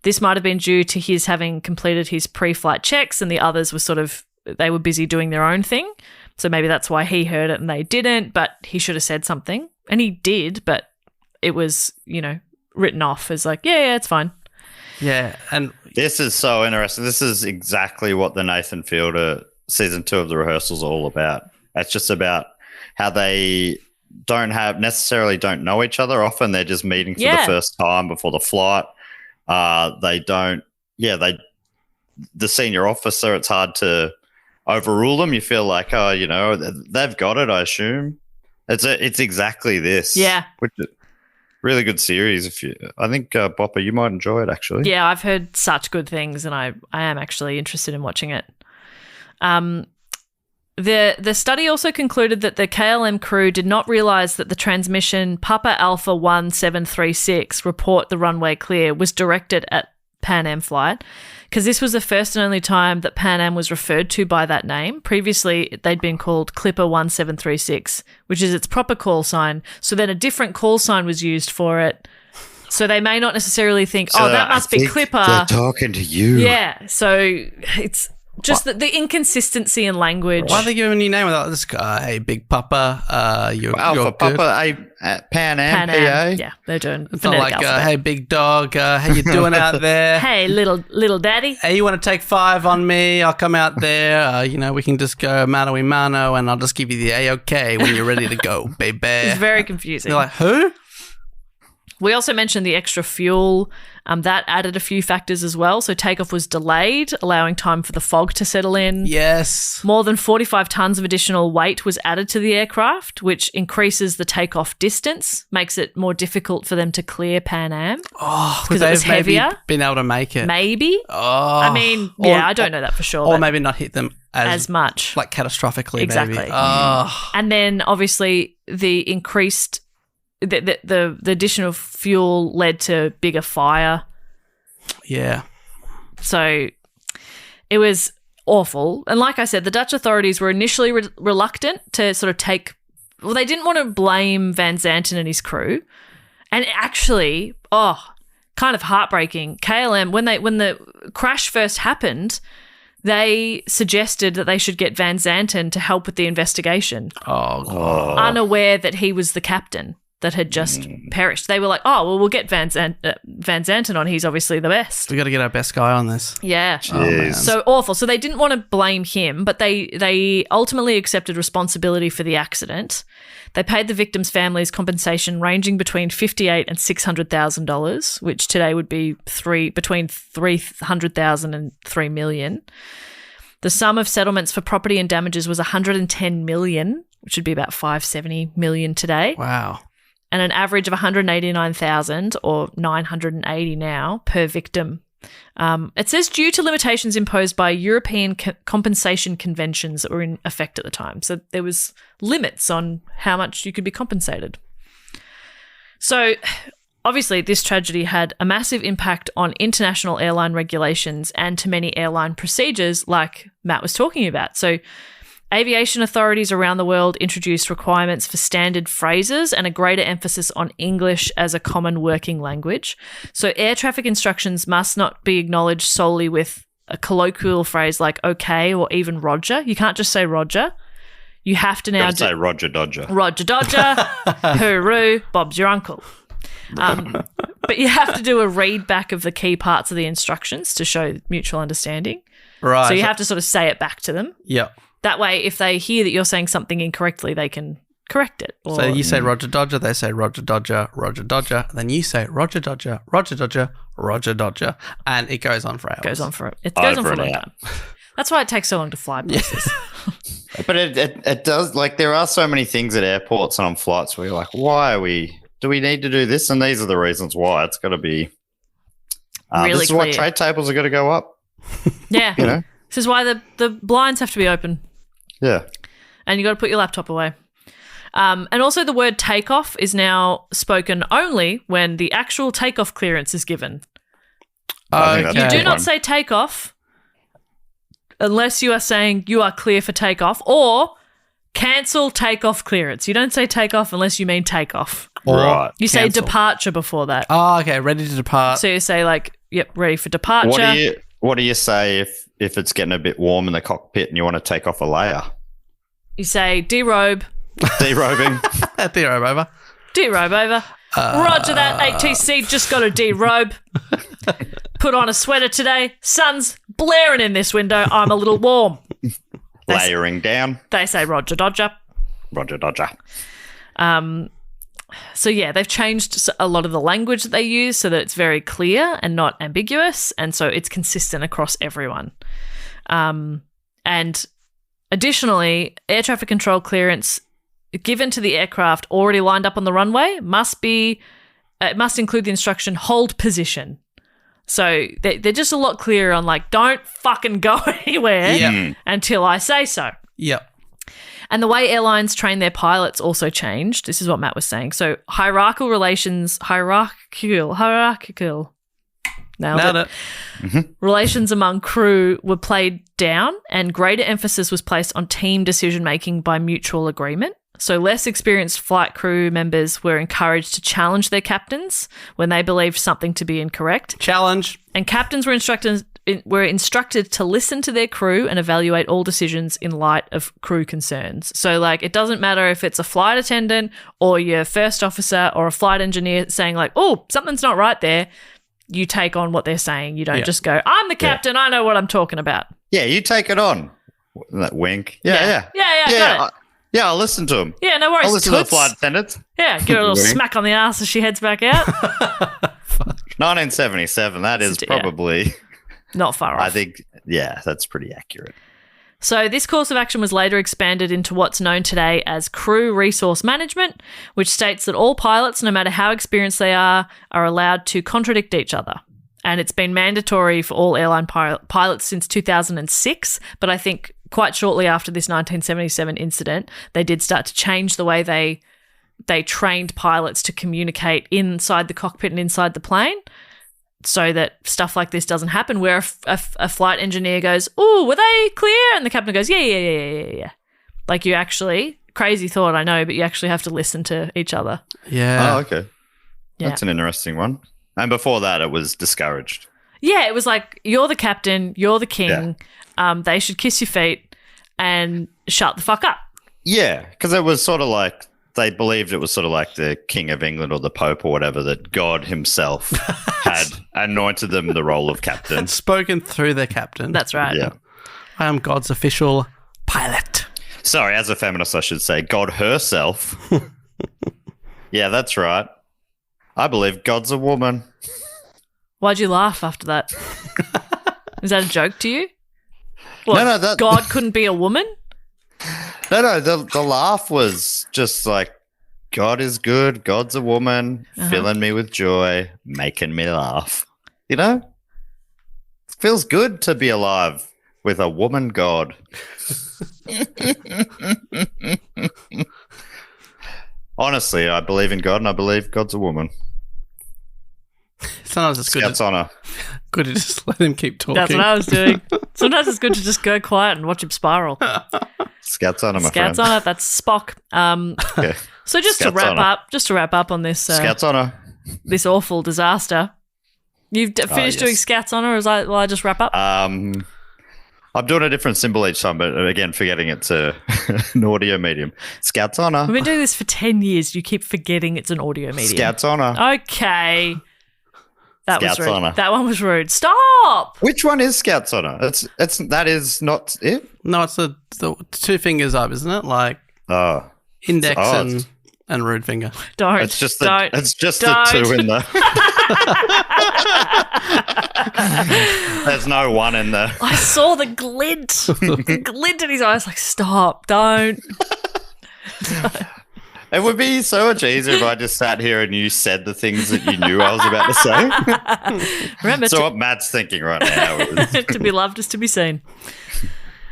This might have been due to his having completed his pre-flight checks and the others were they were busy doing their own thing. So maybe that's why he heard it and they didn't, but he should have said something. And he did, but it was, written off as like, yeah, it's fine. Yeah, and this is so interesting. This is exactly what the Nathan Fielder season 2 of the rehearsals all about. It's just about how they don't know each other. Often they're just meeting for the first time before the flight. The senior officer, it's hard to overrule them. You feel like, they've got it, I assume. It's exactly this. Yeah. Which is really good series. I think, Bopper, you might enjoy it, actually. Yeah, I've heard such good things and I am actually interested in watching it. The study also concluded that the KLM crew did not realise that the transmission Papa Alpha 1736 report the runway clear was directed at Pan Am flight, because this was the first and only time that Pan Am was referred to by that name. Previously, they'd been called Clipper 1736, which is its proper call sign. So then a different call sign was used for it. So they may not necessarily think, that must be Clipper. They're talking to you. Yeah. So it's just the inconsistency in language. Why are they giving you a name without this guy? Hey, Big Papa, you're Alpha good. Papa, Pan Am, Pan Am. PA. Yeah, they're doing It's not phonetic like, alphabet. hey, big dog, how you doing out there? Hey, little daddy. Hey, you want to take 5 on me? I'll come out there. We can just go mano y mano, and I'll just give you the A-OK when you're ready to go, baby. It's very confusing. You're like, who? We also mentioned the extra fuel. That added a few factors as well. So takeoff was delayed, allowing time for the fog to settle in. Yes. More than 45 tons of additional weight was added to the aircraft, which increases the takeoff distance, makes it more difficult for them to clear Pan Am. Oh, because it was maybe heavier. been able to make it. Maybe. Oh. I mean, I don't know that for sure. Or but maybe not hit them as much. like catastrophically. Exactly. Maybe. Oh. And then obviously the increased, the additional fuel led to bigger fire. Yeah. So it was awful. And like I said, the Dutch authorities were initially reluctant to sort of they didn't want to blame Van Zanten and his crew. And actually, kind of heartbreaking. KLM, when the crash first happened, they suggested that they should get Van Zanten to help with the investigation, unaware that he was the captain that had just perished. They were like, we'll get Van Zanten on. He's obviously the best. We got to get our best guy on this. Yeah. Jeez. So awful. So they didn't want to blame him, but they ultimately accepted responsibility for the accident. They paid the victims' families compensation ranging between $58,000 and $600,000, which today would be between $300,000 and $3 million. The sum of settlements for property and damages was $110 million, which would be about $570 million today. Wow. And an average of $189,000 or $980 now per victim. It says due to limitations imposed by European compensation conventions that were in effect at the time. So there was limits on how much you could be compensated. So obviously this tragedy had a massive impact on international airline regulations and to many airline procedures like Matt was talking about. So aviation authorities around the world introduced requirements for standard phrases and a greater emphasis on English as a common working language. So air traffic instructions must not be acknowledged solely with a colloquial phrase like okay or even Roger. You can't just say Roger. You have to now say Roger Dodger. Roger Dodger, hooroo, Bob's your uncle. But you have to do a read back of the key parts of the instructions to show mutual understanding. Right. So you have to sort of say it back to them. Yep. That way, if they hear that you're saying something incorrectly, they can correct it. So you say Roger Dodger, they say Roger Dodger, Roger Dodger, then you say Roger Dodger, Roger Dodger, Roger Dodger, and it goes on for hours. It goes on for a long time. That's why it takes so long to fly places. But it does, like, there are so many things at airports and on flights where you're like, do we need to do this? And these are the reasons why. It's got to be, really this is clear. why trade tables are going to go up. Yeah. You know? This is why the blinds have to be open. Yeah. And you got to put your laptop away. And also the word takeoff is now spoken only when the actual takeoff clearance is given. I think that's You a do good not one. say takeoff unless you are saying you are clear for takeoff or cancel takeoff clearance. You don't say takeoff unless you mean takeoff. Right. You say Cancel. departure before that. Oh, okay. Ready to depart. So you say like, yep, ready for departure. What do you say if it's getting a bit warm in the cockpit and you want to take off a layer? You say derobe. Derobing. Theory over. Derobe over. Roger that, ATC, just got to derobe. Put on a sweater today. Sun's blaring in this window. I'm a little warm. Layering down. They say Roger Dodger. Roger Dodger. So, yeah, they've changed a lot of the language that they use so that it's very clear and not ambiguous, and so it's consistent across everyone. And additionally, air traffic control clearance given to the aircraft already lined up on the runway must include the instruction hold position. So they're just a lot clearer on like, don't fucking go anywhere until I say so. Yep. And the way airlines train their pilots also changed. This is what Matt was saying. So hierarchical. Nailed it. Relations among crew were played down and greater emphasis was placed on team decision-making by mutual agreement. So less experienced flight crew members were encouraged to challenge their captains when they believed something to be incorrect. Challenge. And captains were instructed to listen to their crew and evaluate all decisions in light of crew concerns. So, like, it doesn't matter if it's a flight attendant or your first officer or a flight engineer saying, like, oh, something's not right there. You take on what they're saying. You don't just go, I'm the captain. I know what I'm talking about. Yeah, you take it on. That wink. Yeah. Got it. Yeah, I'll listen to him. Yeah, no worries. I'll listen to the flight attendant. Yeah, give her a little smack on the ass as she heads back out. 1977, that is probably... Not far off. I think, that's pretty accurate. So this course of action was later expanded into what's known today as crew resource management, which states that all pilots, no matter how experienced they are allowed to contradict each other. And it's been mandatory for all airline pilots since 2006, but I think quite shortly after this 1977 incident, they did start to change the way they trained pilots to communicate inside the cockpit and inside the plane so that stuff like this doesn't happen, where a flight engineer goes, oh, were they clear? And the captain goes, yeah. Like, you actually, crazy thought, I know, but you actually have to listen to each other. Yeah. Oh, okay. Yeah. That's an interesting one. And before that, it was discouraged. Yeah, it was like, you're the captain, you're the king, they should kiss your feet and shut the fuck up. Yeah, because it was sort of like, they believed it was sort of like the King of England or the Pope or whatever, that God himself had anointed them the role of captain. Spoken through their captain. That's right. Yeah. I am God's official pilot. Sorry, as a feminist, I should say God herself. Yeah, that's right. I believe God's a woman. Why'd you laugh after that? Is that a joke to you? What, No, God couldn't be a woman? No, the laugh was just like, God is good, God's a woman, filling me with joy, making me laugh. You know? It feels good to be alive with a woman God. Honestly, I believe in God and I believe God's a woman. Sometimes it's good. Scouts honour. Good to just let him keep talking. That's what I was doing. Sometimes it's good to just go quiet and watch him spiral. Scouts honour, my Scouts friend. on it. That's Spock. Okay. So just Scouts to wrap up on this Scouts honour. this awful disaster. You've finished doing Scouts honour, or will I just wrap up? I'm doing a different symbol each time, but again, forgetting it's an audio medium. Scouts honour. We've been doing this for 10 years. You keep forgetting it's an audio medium. Scouts honour. Okay. That Scouts was rude. honour. That one was rude. Stop. Which one is Scouts honour? That is not it. No, it's the two fingers up, isn't it? Like index and rude finger. Don't. It's just don't. the Don't. two in the. There's no one in there. I saw the glint. The glint in his eyes. Like, stop. Don't. It would be so much easier if I just sat here and you said the things that you knew I was about to say. Remember, So what Matt's thinking right now is... to be loved is to be seen.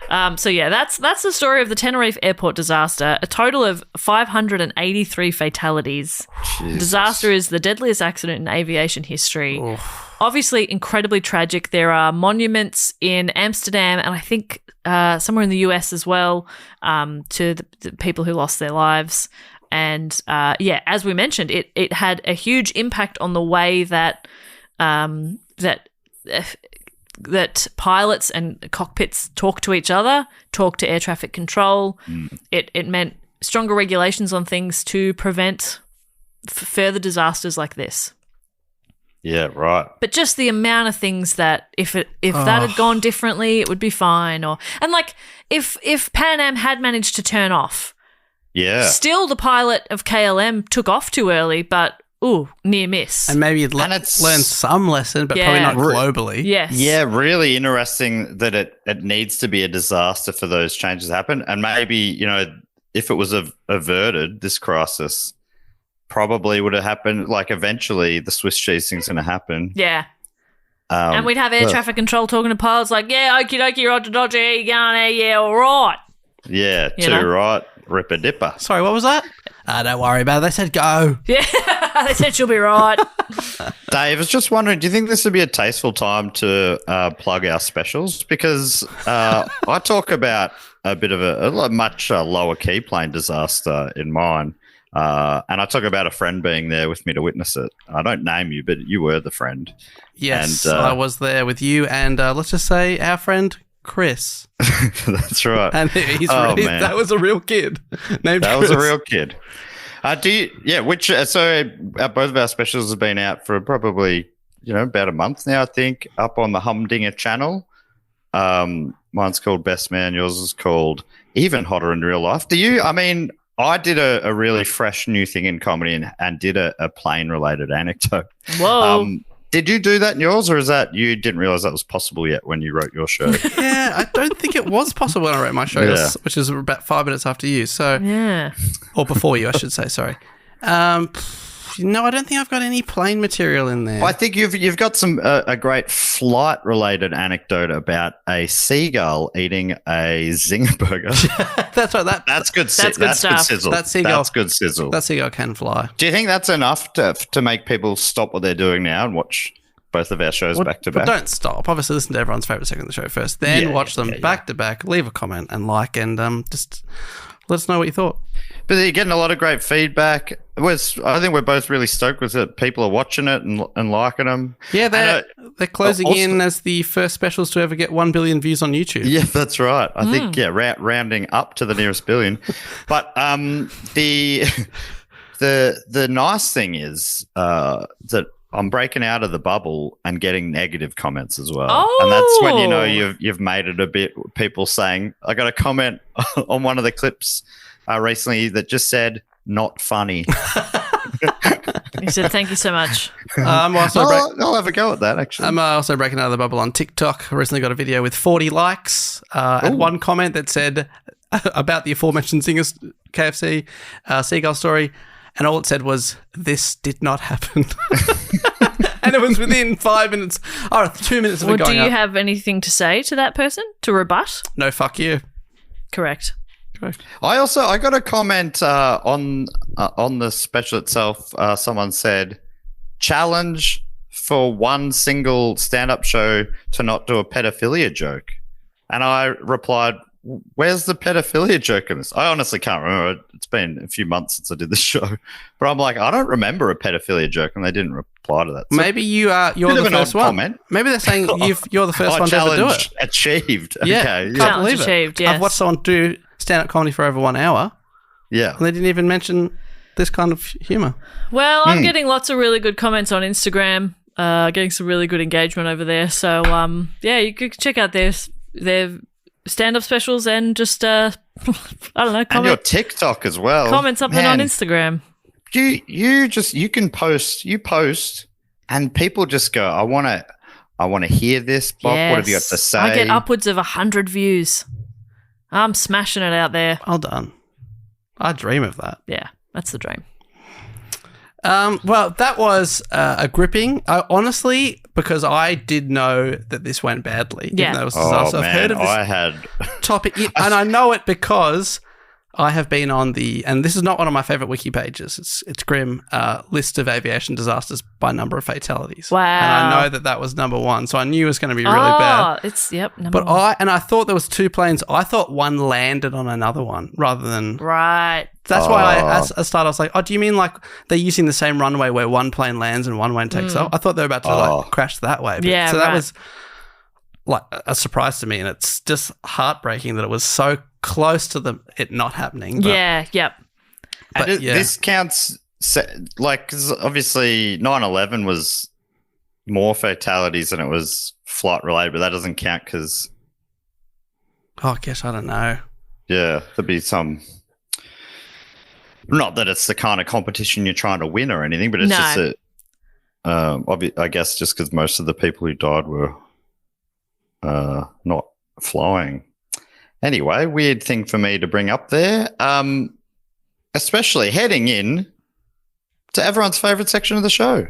So yeah, that's the story of the Tenerife airport disaster. A total of 583 fatalities. Jesus. Disaster is the deadliest accident in aviation history. Obviously, incredibly tragic. There are monuments in Amsterdam and I think somewhere in the US as well to the people who lost their lives. And as we mentioned, it had a huge impact on the way that that pilots and cockpits talk to each other, talk to air traffic control. It meant stronger regulations on things to prevent further disasters like this. Yeah, right. But just the amount of things that if that had gone differently, it would be fine. And like if Pan Am had managed to turn off, still the pilot of KLM took off too early, but near miss. And maybe you'd learned some lesson, but probably not globally. Yes. Yeah, really interesting that it needs to be a disaster for those changes to happen. And maybe, if it was averted, this crisis probably would have happened. Like, eventually the Swiss cheese thing's going to happen. Yeah. And we'd have air traffic control talking to pilots like, yeah, okie dokie, roger dodger, you going there? Yeah, all right. Yeah, right. Ripper dipper. Sorry, what was that? Don't worry about it. They said go. Yeah, they said she'll be right. Dave, I was just wondering, do you think this would be a tasteful time to plug our specials? Because I talk about a bit of a much lower key plane disaster in mine. And I talk about a friend being there with me to witness it. I don't name you, but you were the friend. Yes, and, I was there with you and let's just say our friend Chris. That's right. And man. that was a real kid named That Chris. was a real kid. Both of our specials have been out for probably, about a month now, I think, up on the Humdinger channel. Mine's called Best Man. Yours is called Even Hotter in Real Life. I did a really fresh new thing in comedy and did a plane-related anecdote. Whoa. Did you do that in yours, or is that you didn't realize that was possible yet when you wrote your show? Yeah, I don't think it was possible when I wrote my show, Yeah. which is about 5 minutes after you. So, Yeah. or before you, I should say. Sorry. No, I don't think I've got any plane material in there. I think you've got some a great flight-related anecdote about a seagull eating a zinger burger. That's right. That's good. That's good stuff. Good sizzle. That seagull- That's good sizzle. That seagull can fly. Do you think that's enough to make people stop what they're doing now and watch both of our shows back to But back? don't stop. Obviously, listen to everyone's favourite segment of the show first. Then watch them back to back. Leave a comment and just let us know what you thought. But you're getting a lot of great feedback. I think we're both really stoked with it. People are watching it and liking them. Yeah, they're closing also- in as the first specials to ever get 1 billion views on YouTube. Yeah, that's right. I think rounding up to the nearest billion. But the nice thing is that I'm breaking out of the bubble and getting negative comments as well. Oh. And that's when you've made it a bit. People saying, I got a comment on one of the clips recently that just said not funny. He said, "Thank you so much." I'm also I'll have a go at that, actually. I'm also breaking out of the bubble on TikTok. I recently got a video with 40 likes and one comment that said about the aforementioned KFC seagull story, and all it said was, "This did not happen." And it was within 5 minutes, 2 minutes of it Well, going do you up. have anything to say to that person to rebut? No, fuck you. Correct. I got a comment on the special itself. Someone said, challenge for one single stand-up show to not do a pedophilia joke. And I replied, where's the pedophilia joke in this? I honestly can't remember. It's been a few months since I did the show. But I'm like, I don't remember a pedophilia joke, and they didn't reply to that. So Maybe you're the first one. Comment. Maybe they're saying you're the first one to ever do challenge it. achieved. Yeah, Okay. can't Yeah. believe achieved, it. yes. I've watched someone do stand-up comedy for over 1 hour, Yeah. and they didn't even mention this kind of humour. Well, I'm getting lots of really good comments on Instagram. Getting some really good engagement over there. So, you could check out their stand-up specials and just I don't know, And your TikTok as well. comment something Man, on Instagram. You can post and people just go, I want to hear this, Bob. Yes. What have you got to say? I get upwards of 100 views. I'm smashing it out there. Well done. I dream of that. Yeah, that's the dream. Well, that was a gripping. Honestly, because I did know that this went badly. Yeah. Even though it was a disaster. Oh, I've heard man, of this I had... topic, and I know it because I have been on and this is not one of my favourite wiki pages. It's grim. List of aviation disasters by number of fatalities. Wow. And I know that was number one, so I knew it was going to be really bad. It's number But one. I thought there was 2 planes. I thought one landed on another one rather than. Right. That's why I started. I was like, "Oh, do you mean like they're using the same runway where one plane lands and one plane takes off?" I thought they were about to crash that way. But, Yeah, so that right. was like a surprise to me, and it's just heartbreaking that it was so close to it not happening. But, Yeah. Yep. but And yeah. this counts, 'cause obviously 9/11 was more fatalities than it was flight related, but that doesn't count because, Oh, I guess I don't know. yeah, there'd be some. Not that it's the kind of competition you're trying to win or anything, but it's No. just I guess just because most of the people who died were not flying. Anyway, weird thing for me to bring up there, especially heading in to everyone's favourite section of the show.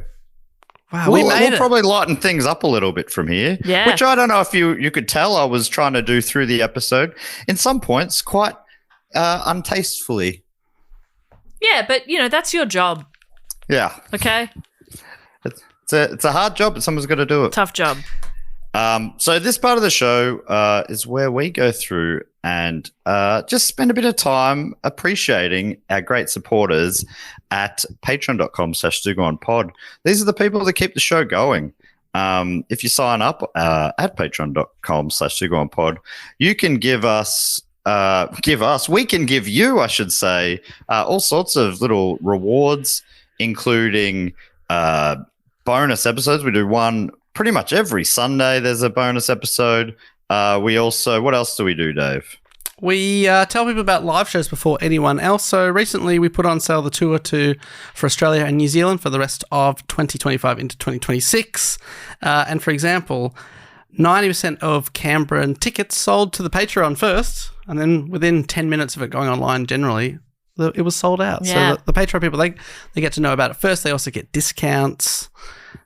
Wow, we made We'll it. probably lighten things up a little bit from here, Yeah. which I don't know if you could tell I was trying to do through the episode. In some points, quite untastefully. Yeah, but that's your job. Yeah. Okay. It's a hard job, but someone's got to do it. Tough job. So this part of the show is where we go through and just spend a bit of time appreciating our great supporters at patreon.com/dogoonpod. These are the people that keep the show going. If you sign up at patreon.com/dogoonpod, you can we can give you, I should say, all sorts of little rewards, including bonus episodes. We do one pretty much every Sunday. There's a bonus episode. We also, what else do we do, Dave? We tell people about live shows before anyone else. So recently we put on sale the tour for Australia and New Zealand for the rest of 2025 into 2026. And for example, 90% of Canberra tickets sold to the Patreon first, and then within 10 minutes of it going online generally, it was sold out. Yeah. So the Patreon people, they get to know about it first. They also get discounts.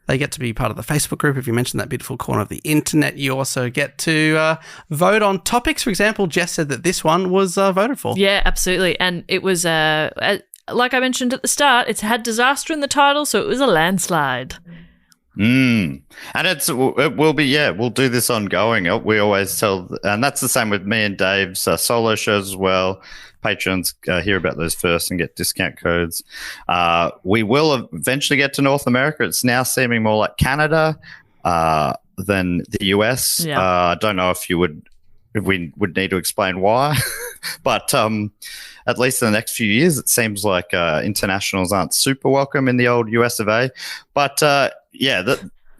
They get to be part of the Facebook group. If you mention that beautiful corner of the internet, you also get to vote on topics. For example, Jess said that this one was voted for. Yeah, absolutely. And it was, like I mentioned at the start, it's had disaster in the title, so it was a landslide. And it will be, we'll do this ongoing. We always tell, and that's the same with me and Dave's solo shows as well. Patrons hear about those first and get discount codes. We will eventually get to North America. It's now seeming more like Canada than the US. Yeah. I don't know if we would need to explain why, but at least in the next few years, it seems like internationals aren't super welcome in the old US of A. But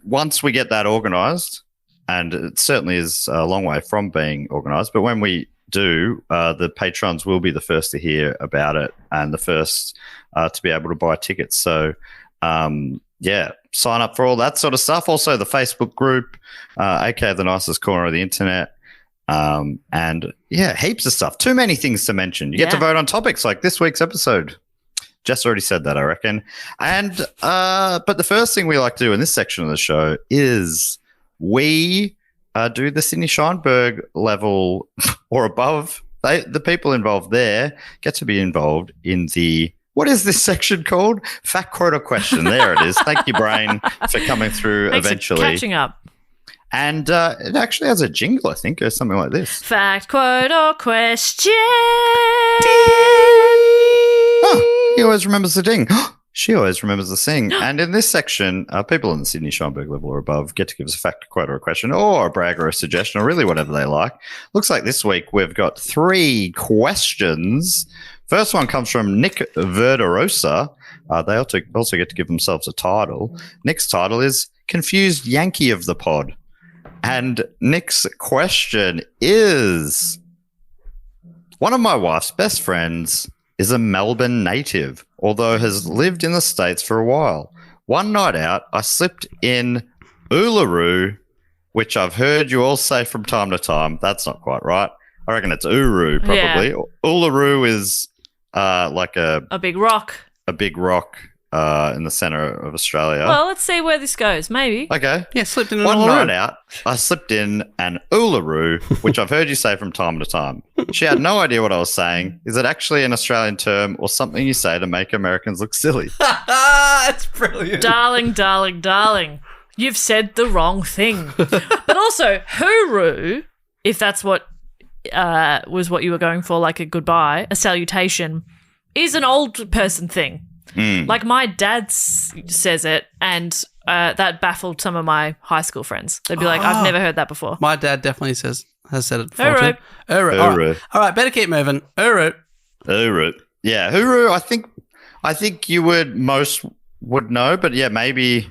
once we get that organised, and it certainly is a long way from being organised, but when we do, the patrons will be the first to hear about it and the first to be able to buy tickets. So, sign up for all that sort of stuff. Also, the Facebook group, aka the nicest corner of the internet. And heaps of stuff. Too many things to mention. You get to vote on topics like this week's episode. Jess already said that, I reckon. And but the first thing we like to do in this section of the show is we do the Sydney Scheinberg level or above. The people involved there get to be involved in the, what is this section called? Fact, quote, or question. There it is. Thank you, Brain, for coming through. Thanks eventually. for catching up. And it actually has a jingle, I think, or something like this. Fact, quote, or question. Oh, he always remembers the ding. She always remembers the sing. And in this section, people in the Sydney Scheinberg level or above get to give us a fact, quote, or a question, or a brag or a suggestion, or really whatever they like. Looks like this week we've got 3 questions. First one comes from Nick Verderosa. They also get to give themselves a title. Nick's title is Confused Yankee of the Pod. And Nick's question is, one of my wife's best friends is a Melbourne native, although has lived in the States for a while. One night out, I slipped in Uluru, which I've heard you all say from time to time. That's not quite right. I reckon it's Uru, probably. Yeah. Uluru is like a big rock. A big rock in the center of Australia. Well, let's see where this goes. Maybe. Okay. Yeah, slipped in an One Uluru. night out, I slipped in an Uluru, which I've heard you say from time to time. She had no idea what I was saying. Is it actually an Australian term or something you say to make Americans look silly? That's brilliant. Darling, darling, darling. You've said the wrong thing. But also, hooroo, if that's what was what you were going for, like a goodbye, a salutation, is an old person thing. Like my dad says it, and that baffled some of my high school friends. They'd be like, I've never heard that before. My dad definitely has said it before Uru. too. Uru. All right, better keep moving. Uru. Uru. Yeah, Uru, I think you would know, but yeah, maybe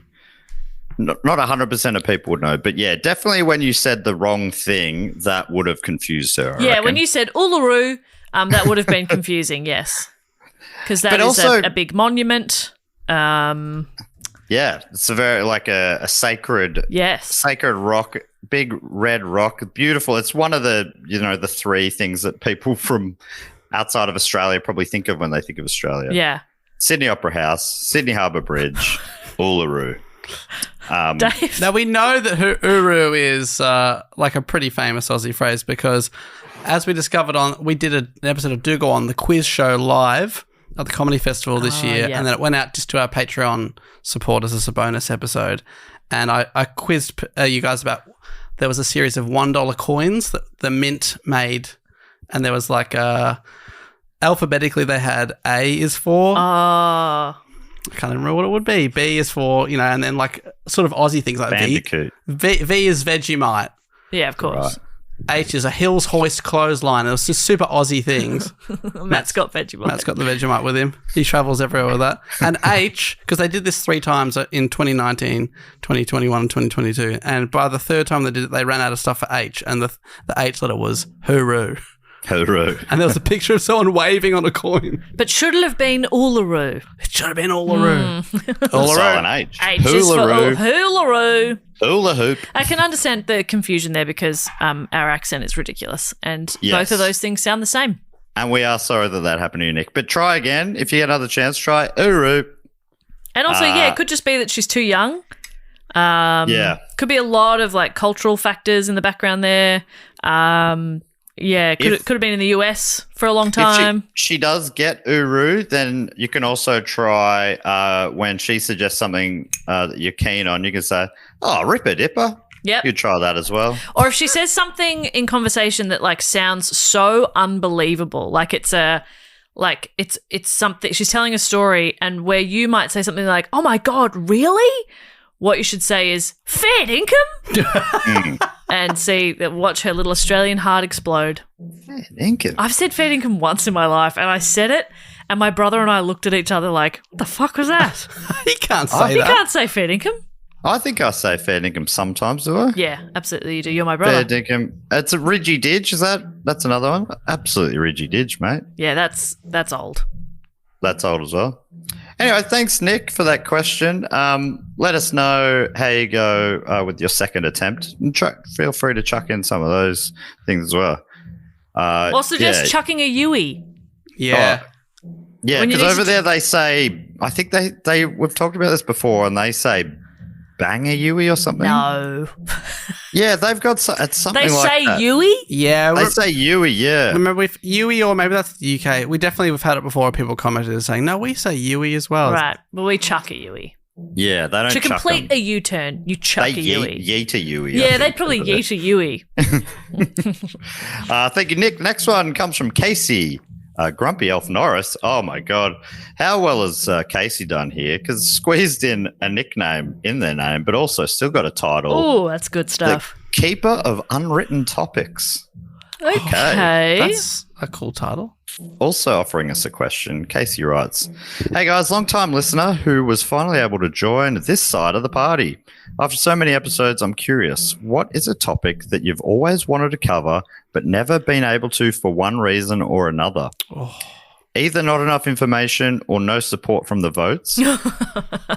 not 100% of people would know. But yeah, definitely when you said the wrong thing, that would have confused her. I reckon. When you said Uluru, that would have been confusing, yes. Because that is also, a big monument. Yeah, it's a very like a sacred, sacred rock, big red rock, beautiful. It's one of the the 3 things that people from outside of Australia probably think of when they think of Australia. Yeah, Sydney Opera House, Sydney Harbour Bridge, Uluru. Dave. Now we know that Uru is like a pretty famous Aussie phrase because, as we discovered we did an episode of Do Go On, the quiz show live. at the comedy festival this year, yeah. and then it went out just to our Patreon supporters as a bonus episode. And I quizzed you guys about, there was a series of $1 coins that the Mint made, and there was like alphabetically they had A is for. I can't remember what it would be. B is for, and then like sort of Aussie things like Bandicoot. V is Vegemite. Yeah, of course. Right. H is a Hills Hoist clothesline. It was just super Aussie things. Matt's got Vegemite. Matt's got the Vegemite with him. He travels everywhere with that. And H, because they did this 3 times in 2019, 2021, and 2022. And by the 3rd time they did it, they ran out of stuff for H. And the H letter was hooroo. Hooroo. And there was a picture of someone waving on a coin. But should it have been Uluru? It should have been Uluru. Silent H. H is for Hoolaroo. Hula hoop. I can understand the confusion there because our accent is ridiculous, and both of those things sound the same. And we are sorry that happened to you, Nick. But try again. If you get another chance, try Uru. And also, it could just be that she's too young. Could be a lot of like cultural factors in the background there. Could have been in the US for a long time. If she does get Uru, then you can also try when she suggests something that you're keen on, you can say, "Oh, Ripper Dipper." Yep. You try that as well. Or if she says something in conversation that like sounds so unbelievable, like it's something, she's telling a story, and where you might say something like, "Oh my God, really?" What you should say is fair dinkum, and watch her little Australian heart explode. Fair dinkum. I've said fair dinkum once in my life, and I said it, and my brother and I looked at each other like, "What the fuck was that?" He can't say that. You can't say fair dinkum. I think I say fair dinkum sometimes, do I? Yeah, absolutely you do. You're my brother. Fair dinkum. It's a Ridgy Didge, is that? That's another one. Absolutely Ridgy Didge, mate. Yeah, that's old. That's old as well. Anyway, thanks, Nick, for that question. Let us know how you go with your second attempt. And feel free to chuck in some of those things as well. Also, just chucking a Yui. Yeah. Yeah, because over there they say, I think we've talked about this before, and they say bang a Yui or something. No. Yeah, they've got it's something they like say that. Yui? Yeah. They say Yui, yeah. Remember with Yui, or maybe that's the UK, we've had it before, people commented saying, no, we say Yui as well. Right, but we chuck a Yui. Yeah, they don't to chuck complete them. a U-turn, you chuck a Yui. Yeet a Yui. Yeah, they'd probably yeet a Yui. Thank you, Nick. Next one comes from Casey. Grumpy Elf Norris. Oh, my God. How well has Casey done here? Because squeezed in a nickname in their name, but also still got a title. Oh, that's good stuff. The Keeper of Unwritten Topics. Okay. That's a cool title. Also offering us a question, Casey writes, "Hey guys, long-time listener who was finally able to join this side of the party. After so many episodes, I'm curious, what is a topic that you've always wanted to cover but never been able to for one reason or another? Either not enough information or no support from the votes.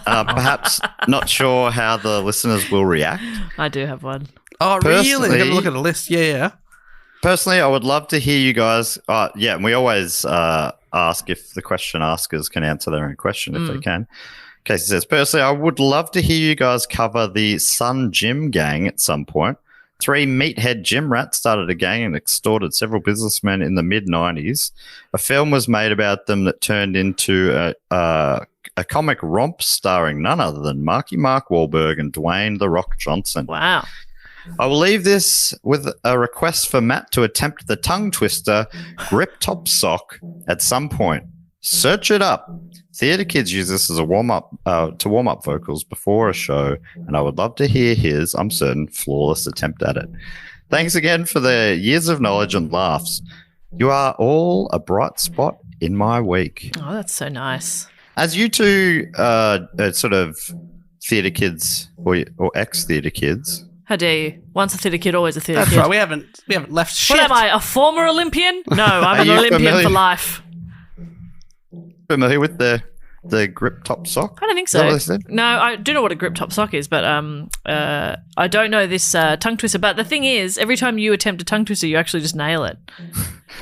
Perhaps not sure how the listeners will react. I do have one. Oh, really? Have a look at the list. Yeah. Personally, I would love to hear you guys. And we always ask if the question askers can answer their own question if they can. Casey says, personally, I would love to hear you guys cover the Sun Gym Gang at some point. 3 meathead gym rats started a gang and extorted several businessmen in the mid-90s. A film was made about them that turned into a comic romp starring none other than Mark Wahlberg and Dwayne "The Rock" Johnson. Wow. I will leave this with a request for Matt to attempt the tongue twister grip top sock at some point. Search it up. Theatre kids use this as a warm-up to warm up vocals before a show, and I would love to hear his, I'm certain, flawless attempt at it. Thanks again for the years of knowledge and laughs. You are all a bright spot in my week. Oh, that's so nice. As you two sort of theatre kids or ex-theatre kids. How dare you? Once a theatre kid, always a theatre kid. That's right. We haven't left shit. What am I, a former Olympian? No, I'm an Olympian for life. Familiar with the grip top sock? I don't think so. No, I do know what a grip top sock is, but I don't know this tongue twister. But the thing is, every time you attempt a tongue twister, you actually just nail it.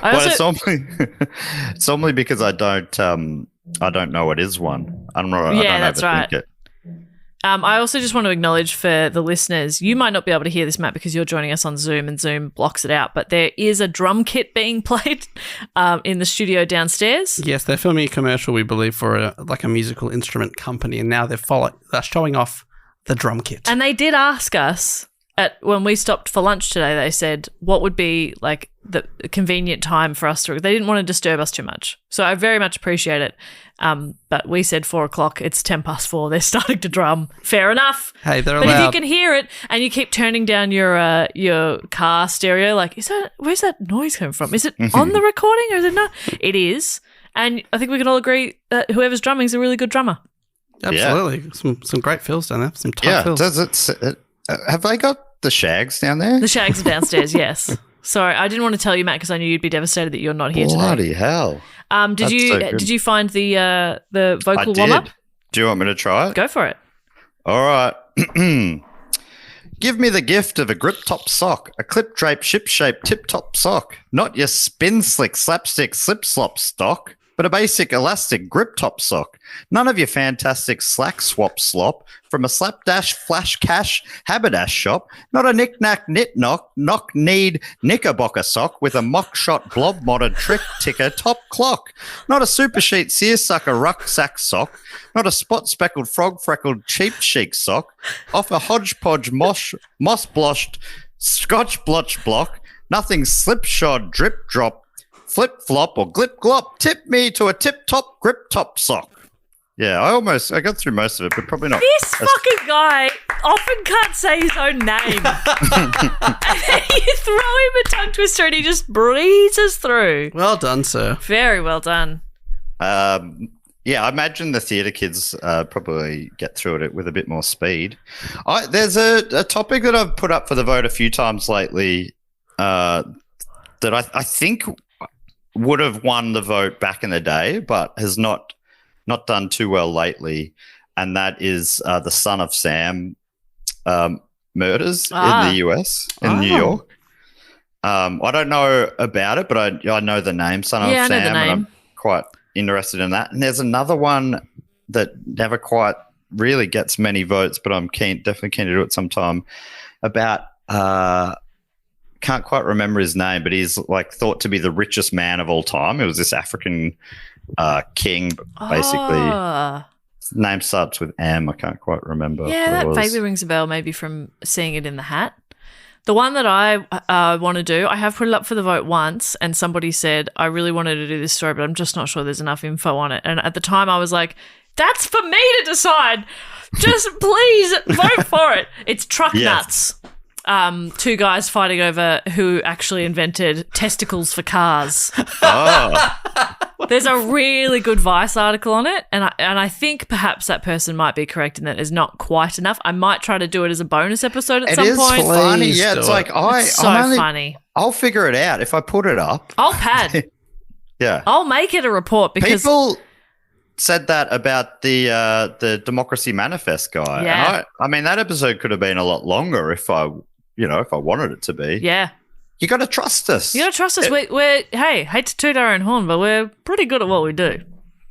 It's normally because I don't know what is one. I don't know. Yeah, that's right. I also just want to acknowledge for the listeners, you might not be able to hear this, Matt, because you're joining us on Zoom and Zoom blocks it out, but there is a drum kit being played in the studio downstairs. Yes, they're filming a commercial, we believe, for a musical instrument company, and now they're showing off the drum kit. And they did ask us when we stopped for lunch today, they said, what would be like the convenient time for us to... They didn't want to disturb us too much. So I very much appreciate it. But we said 4 o'clock. It's 4:10. They're starting to drum. Fair enough. Hey, they're But allowed. if you can hear it and you keep turning down your car stereo, like, where's that noise coming from? Is it on the recording or is it not? It is. And I think we can all agree that whoever's drumming is a really good drummer. Absolutely. Some great fills down there. Some tight fills. Does it? Have they got the shags down there? The shags are downstairs, yes. Sorry, I didn't want to tell you, Matt, because I knew you'd be devastated that you're not here today. Bloody hell! Did you find the vocal warm up? Do you want me to try it? Go for it. All right. Give me the gift of a grip-top sock, a clip-drape, ship-shaped, tip-top sock. Not your spin-slick, slapstick, slip-slop stock, but a basic elastic grip-top sock. None of your fantastic slack swap slop from a slapdash flash cash haberdash shop. Not a knick-knack knit-knock knock-kneed knickerbocker sock with a mock-shot blob-modded trick-ticker top clock. Not a super sheet seersucker rucksack sock. Not a spot-speckled frog-freckled cheap chic sock. Off a hodgepodge moss-blotched scotch-blotch block. Nothing slipshod drip-drop flip-flop or glip-glop. Tip me to a tip-top grip-top sock. Yeah, I got through most of it, but probably not. This fucking guy often can't say his own name. And then you throw him a tongue twister and he just breezes through. Well done, sir. Very well done. Yeah, I imagine the theatre kids probably get through it with a bit more speed. There's a topic that I've put up for the vote a few times lately that I think would have won the vote back in the day, but has not done too well lately, and that is the Son of Sam murders in the US, in New York. I don't know about it, but I know the name, Son of Sam, I know the name. and I'm quite interested in that. And there's another one that never quite really gets many votes, but I'm definitely keen to do it sometime, about can't quite remember his name, but he's like thought to be the richest man of all time. It was this African king, basically. His name starts with M. I can't quite remember. Yeah, that vaguely rings a bell, maybe from seeing it in the hat. The one that I want to do, I have put it up for the vote once, and somebody said, I really wanted to do this story, but I'm just not sure there's enough info on it. And at the time, I was like, that's for me to decide. Just please vote for it. It's truck nuts. Two guys fighting over who actually invented testicles for cars. There's a really good Vice article on it, and I think perhaps that person might be correct in that there's not quite enough. I might try to do it as a bonus episode at some point. It is funny, yeah. It's like it's so funny. I'll figure it out if I put it up. I'll pad. Yeah, I'll make it a report because people said that about the Democracy Manifest guy. Yeah. And I mean that episode could have been a lot longer if I wanted it to be. Yeah. You got to trust us. You got to trust us. We're hate to toot our own horn, but we're pretty good at what we do.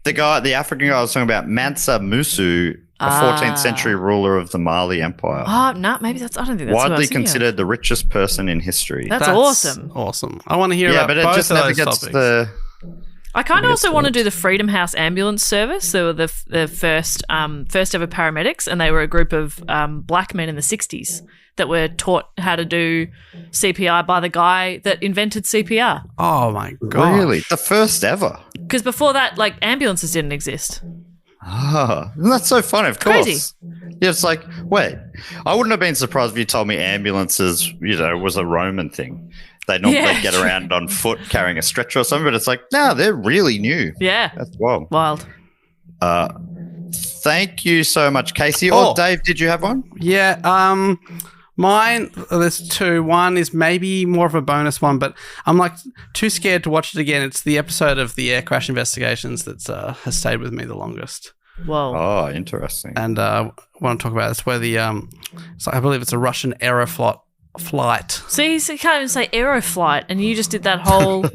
The African guy I was talking about, Mansa Musa, a 14th century ruler of the Mali Empire. Oh, no, maybe I don't think that's who I was widely thinking of. considered the richest person in history. That's awesome. Awesome. I want to hear about but it both just of never those gets topics. the... I kind of also want to do the Freedom House ambulance service. They were the first ever paramedics, and they were a group of black men in the 60s that were taught how to do CPR by the guy that invented CPR. Oh, my God. Really? The first ever? Because before that, like, ambulances didn't exist. Ah, that's so funny, of course. Crazy. Yeah, it's like, wait, I wouldn't have been surprised if you told me ambulances, was a Roman thing. They normally get around on foot carrying a stretcher or something, but it's like, no, they're really new. Yeah. That's wild. Wild. Thank you so much, Casey. Dave, did you have one? Yeah, mine, there's two. One is maybe more of a bonus one, but I'm like too scared to watch it again. It's the episode of the air crash investigations that has stayed with me the longest. Whoa. Oh, interesting. And I want to talk about it's where the I believe it's a Russian flight. See, so you can't even say Aeroflight, and you just did that whole.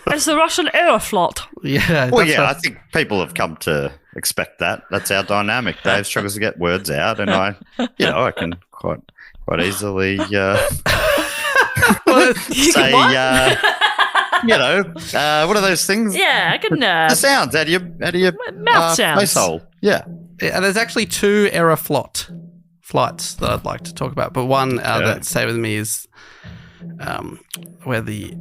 It's the Russian Aeroflight. Yeah. Well, yeah, I think people have come to expect that. That's our dynamic. Dave struggles to get words out, and I can quite easily say, what are those things? Yeah, I can. The sounds out of your mouth sounds. face hole. Yeah. There's actually 2 flights that I'd like to talk about, but one that stayed with me is where the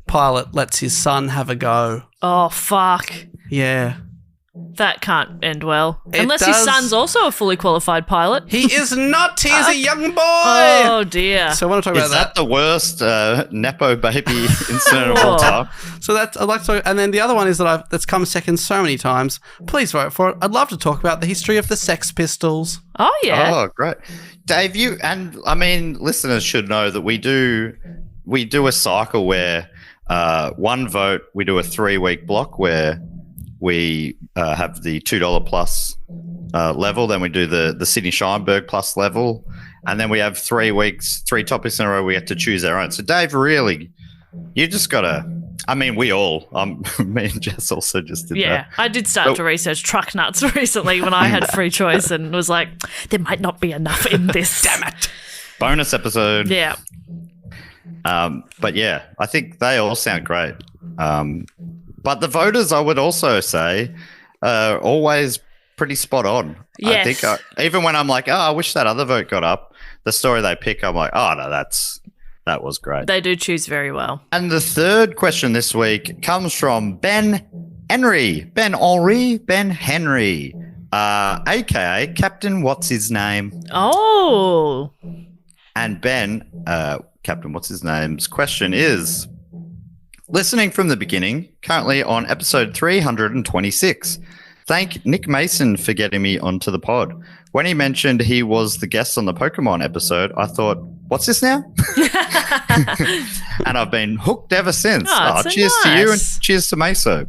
pilot lets his son have a go. Oh, fuck. Yeah. That can't end well. It Unless does. his son's also a fully qualified pilot. He is not. He is a young boy. Oh, dear. So I want to talk Is about that. that the worst Nepo baby incident of all time? So that's I'd like to talk, and then the other one is that's come second so many times. Please vote for it. I'd love to talk about the history of the Sex Pistols. Oh, yeah. Oh, great. Dave, listeners should know that we do a cycle where one vote, we do a 3-week block where we have the $2 plus level, then we do the Sydney Scheinberg plus level, and then we have 3 weeks, 3 topics in a row we have to choose our own. So, Dave, really, you just got to... we all... me and Jess also just did that. Yeah, I did start to research truck nuts recently when I had free choice and was like, there might not be enough in this. Damn it. Bonus episode. Yeah. But, yeah, I think they all sound great. But the voters, I would also say, are always pretty spot on. Yes. I think even when I'm like, I wish that other vote got up, the story they pick, I'm like, oh, no, that was great. They do choose very well. And the third question this week comes from Ben Henry, a.k.a. Captain What's His Name. Oh. And Ben, Captain What's His Name's question is... Listening from the beginning, currently on episode 326. Thank Nick Mason for getting me onto the pod. When he mentioned he was the guest on the Pokemon episode, I thought, what's this now? And I've been hooked ever since. Oh, cheers to you and cheers to Meso.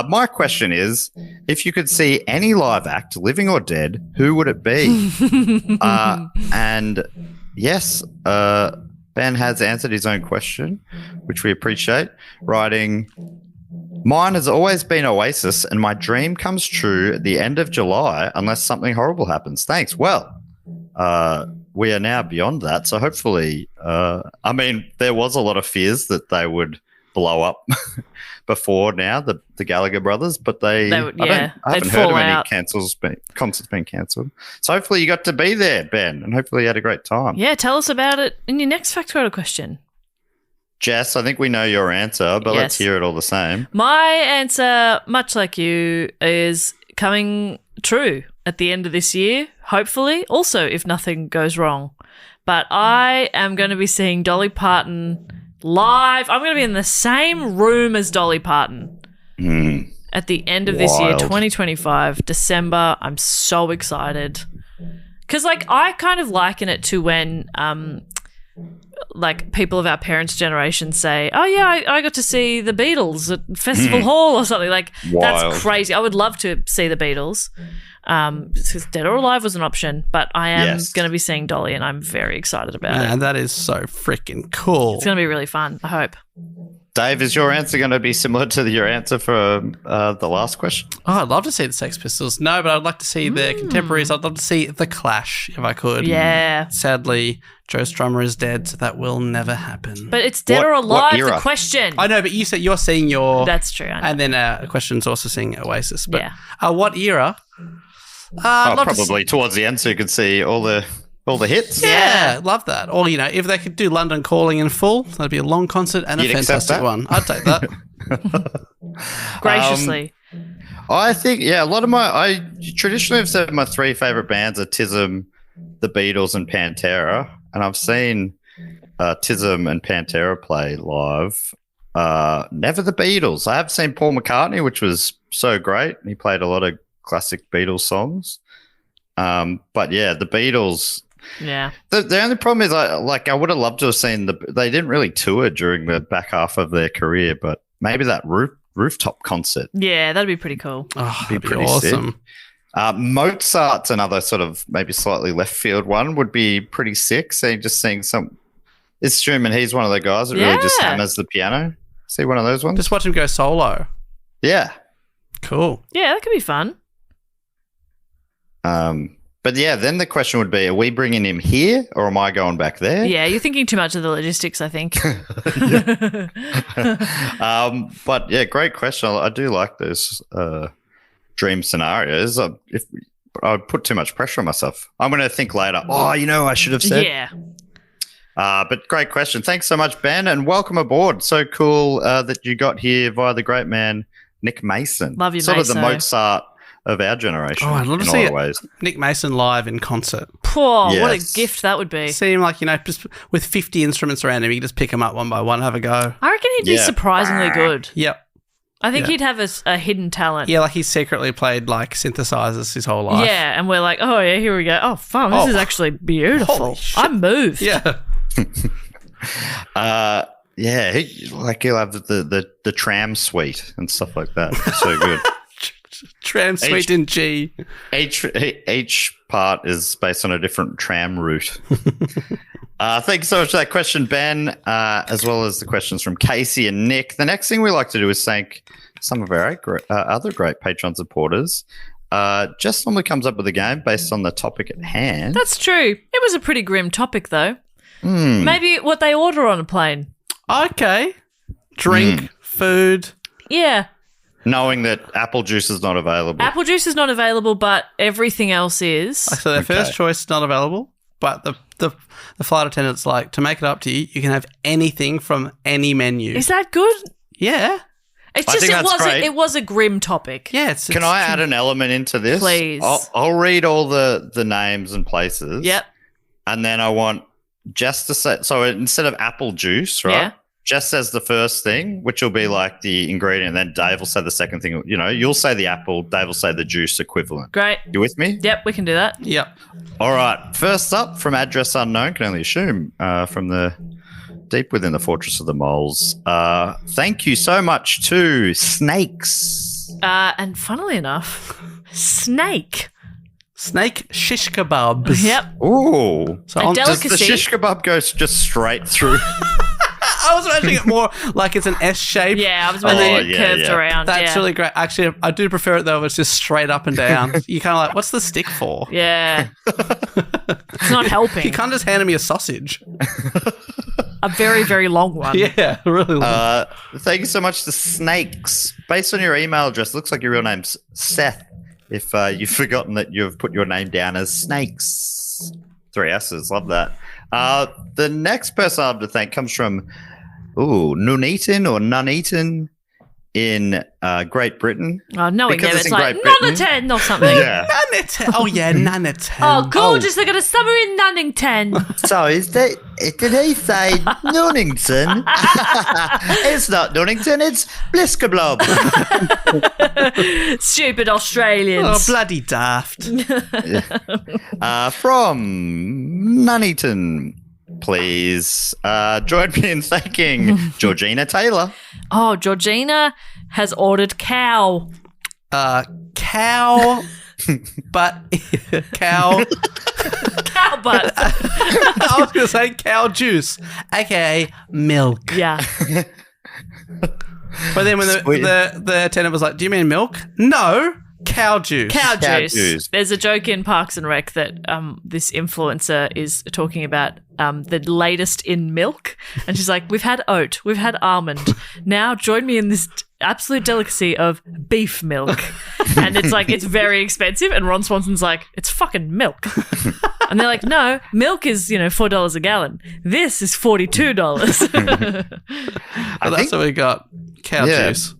My question is, if you could see any live act, living or dead, who would it be? And yes, Ben has answered his own question, which we appreciate, writing, mine has always been Oasis, and my dream comes true at the end of July unless something horrible happens. Thanks. Well, we are now beyond that, so hopefully, there was a lot of fears that they would blow up before now, the Gallagher brothers, but I haven't heard of any concerts being cancelled. So hopefully you got to be there, Ben, and hopefully you had a great time. Yeah, tell us about it in your next factoid question. Jess, I think we know your answer, but let's hear it all the same. My answer, much like you, is coming true at the end of this year, hopefully. Also, if nothing goes wrong. But I am going to be seeing Dolly Parton live. I'm going to be in the same room as Dolly Parton at the end of this year, 2025, December. I'm so excited. Because, I kind of liken it to when, people of our parents' generation say, oh, yeah, I got to see the Beatles at Festival Hall or something. That's crazy. I would love to see the Beatles. Because Dead or Alive was an option, but I am going to be seeing Dolly, and I'm very excited about it. And that is so freaking cool. It's going to be really fun, I hope. Dave, is your answer going to be similar to your answer for the last question? Oh, I'd love to see the Sex Pistols. No, but I'd like to see their contemporaries. I'd love to see The Clash, if I could. Yeah. Sadly, Joe Strummer is dead, so that will never happen. But it's Dead or Alive, the question. I know, but you said you're seeing your... That's true, I know. And then a question's also seeing Oasis. But what era... probably towards the end, so you could see all the hits. Yeah, love that. Or if they could do London Calling in full, that'd be a long concert and a fantastic one. I'd take that. Graciously. I think a lot of I traditionally have said my 3 favorite bands are Tism, the Beatles, and Pantera, and I've seen Tism and Pantera play live. Never the Beatles. I have seen Paul McCartney, which was so great. He played a lot of classic Beatles songs. But the Beatles. Yeah. The only problem is I would have loved to have seen they didn't really tour during the back half of their career, but maybe that rooftop concert. Yeah, that'd be pretty cool. Oh, that'd be pretty awesome. Sick. Mozart's another sort of maybe slightly left field one would be pretty sick. So just seeing it's Schumann, he's one of the guys that really just hammers the piano. See one of those ones? Just watch him go solo. Yeah. Cool. Yeah, that could be fun. But yeah, then the question would be, are we bringing him here or am I going back there? Yeah, you're thinking too much of the logistics, I think. But yeah, great question. I do like those dream scenarios. If I put too much pressure on myself, I'm going to think later, I should have said. Yeah. But great question. Thanks so much, Ben, and welcome aboard. So cool that you got here via the great man, Nick Mason. Love you, Sort of the Maso. Mozart of our generation I'd love to in a see lot of ways. Nick Mason live in concert. Poor, what a Yes. gift that would be. See him just with 50 instruments around him, you just pick them up one by one, have a go. I reckon he'd be Yeah. surprisingly good. Yep. I think Yeah. he'd have a hidden talent. Yeah, like he's secretly played synthesizers his whole life. Yeah, and we're like, oh, yeah, here we go. Oh, fuck, this is actually beautiful. Holy shit. I'm moved. Yeah. He'll have the tram suite and stuff like that. So good. Tram suite in G. Each part is based on a different tram route. Thank you so much for that question, Ben, as well as the questions from Casey and Nick. The next thing we like to do is thank some of our other great Patreon supporters. Jess normally comes up with a game based on the topic at hand. That's true. It was a pretty grim topic, though. Maybe what they order on a plane. Okay. Drink, food. Yeah. Knowing that apple juice is not available. Apple juice is not available, but everything else is. So their first choice is not available, but the flight attendant's like, to make it up to you, you can have anything from any menu. Is that good? Yeah. It's I just think that's great. it was a grim topic. Yeah. Can I add an element into this? Please. I'll read all the names and places. Yep. And then I want Jess to say, so instead of apple juice, right? Yeah. Jess says the first thing, which will be like the ingredient, and then Dave will say the second thing. You'll say the apple, Dave will say the juice equivalent. Great. You with me? Yep, we can do that. Yep. All right. First up, from address unknown, can only assume, from the deep within the fortress of the moles. Thank you so much to Snakes. And funnily enough, snake. Snake shish kebabs. Yep. Ooh. So A Does delicacy. the shish kebab go just straight through? I was imagining it more like it's an S shape. Yeah, I was imagining it curved around. That's really great. Actually, I do prefer it though if it's just straight up and down. You kind of like, what's the stick for? Yeah. It's not helping. You can't just hand me a sausage. A very, very long one. Yeah, really long. Thank you so much to Snakes. Based on your email address, looks like your real name's Seth. If you've forgotten that you've put your name down as Snakes. 3 S's. Love that. The next person I have to thank comes from Nuneaton or Nuneaton in Great Britain. Oh, knowing them, Because it's in like Great Britain- Nuneaton or something. Yeah. Nuneaton. Oh, yeah, Nuneaton. Oh, gorgeous. They got a summer in Nunnington. So did he say Nunnington? It's not Nunnington, it's Bliskablob. Stupid Australians. Oh, bloody daft. From Nuneaton, please join me in thanking Georgina Taylor. Oh, Georgina has ordered cow. Cow. But cow. Cow butt. I was going to say cow juice, aka milk. Yeah. But then when the attendant was like, "Do you mean milk?" No, cow juice. Cow Cow juice. juice. There's a joke in Parks and Rec that this influencer is talking about the latest in milk. And she's like, we've had oat, we've had almond. Now join me in this absolute delicacy of beef milk. And it's like, it's very expensive. And Ron Swanson's like, it's fucking milk. And they're like, no, milk is, $4 a gallon. This is $42. Well, that's what we got. Cow Yeah. juice.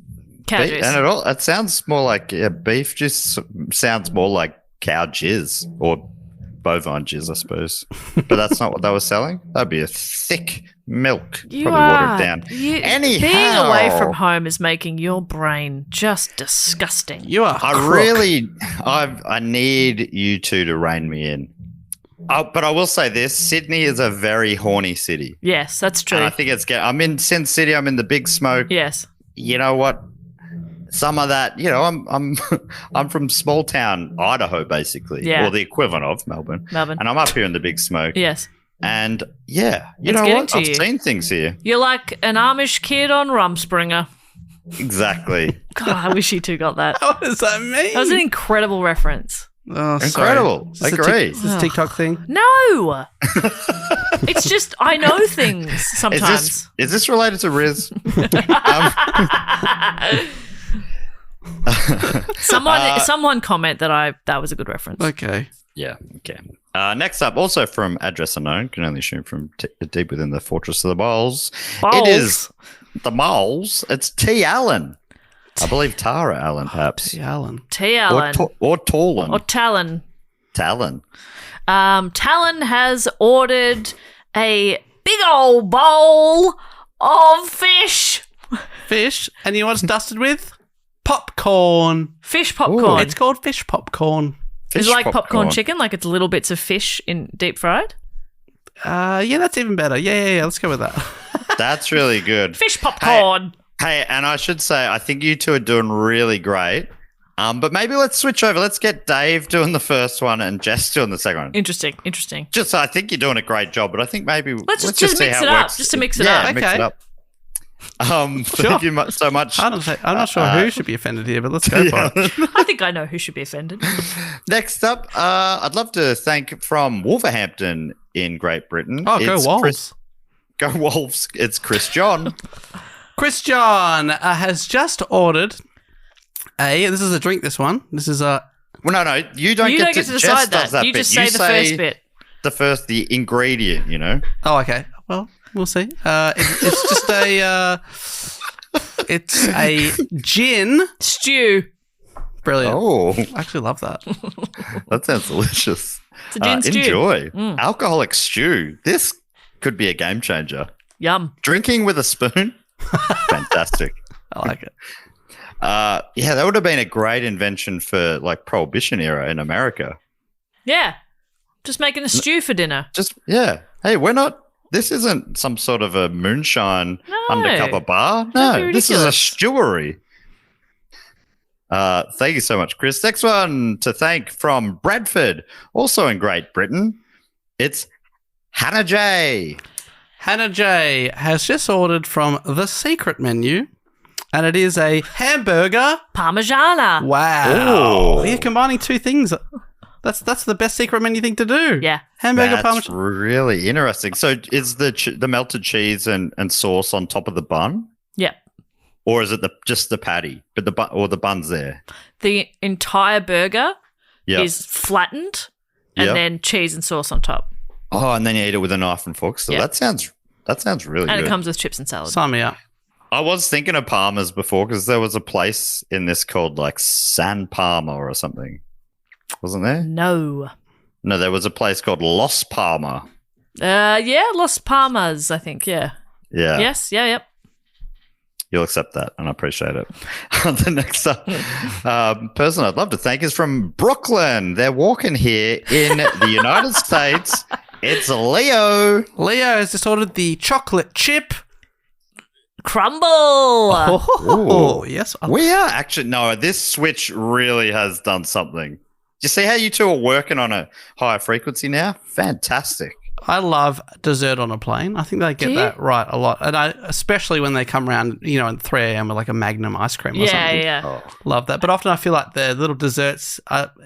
Cow Beef- juice. And it sounds more like beef juice sounds more like cow jizz or bovine jizz, I suppose. But that's not what they were selling. That'd be a thick milk, probably watered down. Anyhow, being away from home is making your brain just disgusting. You are. I need you two to rein me in. But I will say this: Sydney is a very horny city. Yes, that's true. And I think I'm in Sin City. I'm in the Big Smoke. Yes. You know what? Some of that, I'm from small town Idaho, basically, Yeah. or the equivalent of Melbourne. Melbourne. And I'm up here in the Big Smoke. Yes. And yeah, you It's know getting what? to I've you. seen things here. You're like an Amish kid on Rumspringa. Exactly. God, I wish you two got that. What does that mean? That was an incredible reference. Oh, Incredible. Sorry. Agree. Is this a TikTok thing? No. It's just I know things sometimes. Is this related to Riz? Someone comment that was a good reference. Okay. Yeah. Okay. Next up, also from Address Unknown, can only assume from deep within the Fortress of the Moles. It is the Moles. It's T. Allen. I believe Tara Allen, perhaps. T. Allen. T. Allen. Or Talon. Or Talon. Talon. Talon has ordered a big old bowl of fish. Fish. And you know what it's dusted with? Popcorn. Fish popcorn. It's called fish popcorn. Is it like popcorn chicken? Like it's little bits of fish in deep fried? Yeah, that's even better. Yeah. Let's go with that. That's really good. Fish popcorn. Hey, and I should say, I think you two are doing really great. But maybe let's switch over. Let's get Dave doing the first one and Jess doing the second one. Interesting. Just, I think you're doing a great job, but I think maybe let's just see mix how it it up. works. Just to mix it Yeah, up. mix it up. Thank you so much. I'm not sure who should be offended here, but let's go for it. I think I know who should be offended. Next up, I'd love to thank from Wolverhampton in Great Britain. Oh, go Wolves. Go Wolves. It's Chris John. Chris John has just ordered this is a drink, this one. This is a... Well, no, you don't get to decide that. You just say the first bit. The ingredient, you know? Oh, okay. Well, we'll see. It's just it's a gin. Stew. Brilliant. Oh. I actually love that. That sounds delicious. It's a gin stew. Enjoy. Alcoholic stew. This could be a game changer. Yum. Drinking with a spoon. Fantastic. I like it. Yeah, that would have been a great invention for like Prohibition era in America. Yeah. Just making a stew for dinner. Hey, this isn't some sort of a moonshine undercover bar. That'd No, be this is a ridiculous. stewery. Thank you so much, Chris. Next one to thank from Bradford, also in Great Britain. It's Hannah J. Hannah J has just ordered from the secret menu, and it is a hamburger. Parmigiana. Wow. Ooh. You're combining two things. That's the best secret menu thing to do. Yeah. Hamburger That's parmesan. really interesting. So is the melted cheese and sauce on top of the bun? Yeah. Or is it just the patty, but the bun's there? The entire burger Yeah. is flattened and Yep. then cheese and sauce on top. Oh, and then you eat it with a knife and fork. So Yeah. that sounds really And good. it comes with chips and salad. Sign me up. I was thinking of Palmer's before because there was a place in this called like San Palma or something. Wasn't there? No. No, there was a place called Los Palma. Yeah, Los Palmas, I think. Yeah. Yeah. Yes. Yeah. Yep. You'll accept that, and I appreciate it. The next person I'd love to thank is from Brooklyn. They're walking here in the United States. It's Leo. Leo has just ordered the chocolate chip. Crumble. Oh, yes. We are actually, no, this switch really has done something. You see how you two are working on a higher frequency now? Fantastic. I love dessert on a plane. I think they get Do you? that right a lot. And especially when they come around, at 3 a.m. with like a Magnum ice cream or something. Yeah. Love that. But often I feel like the little desserts,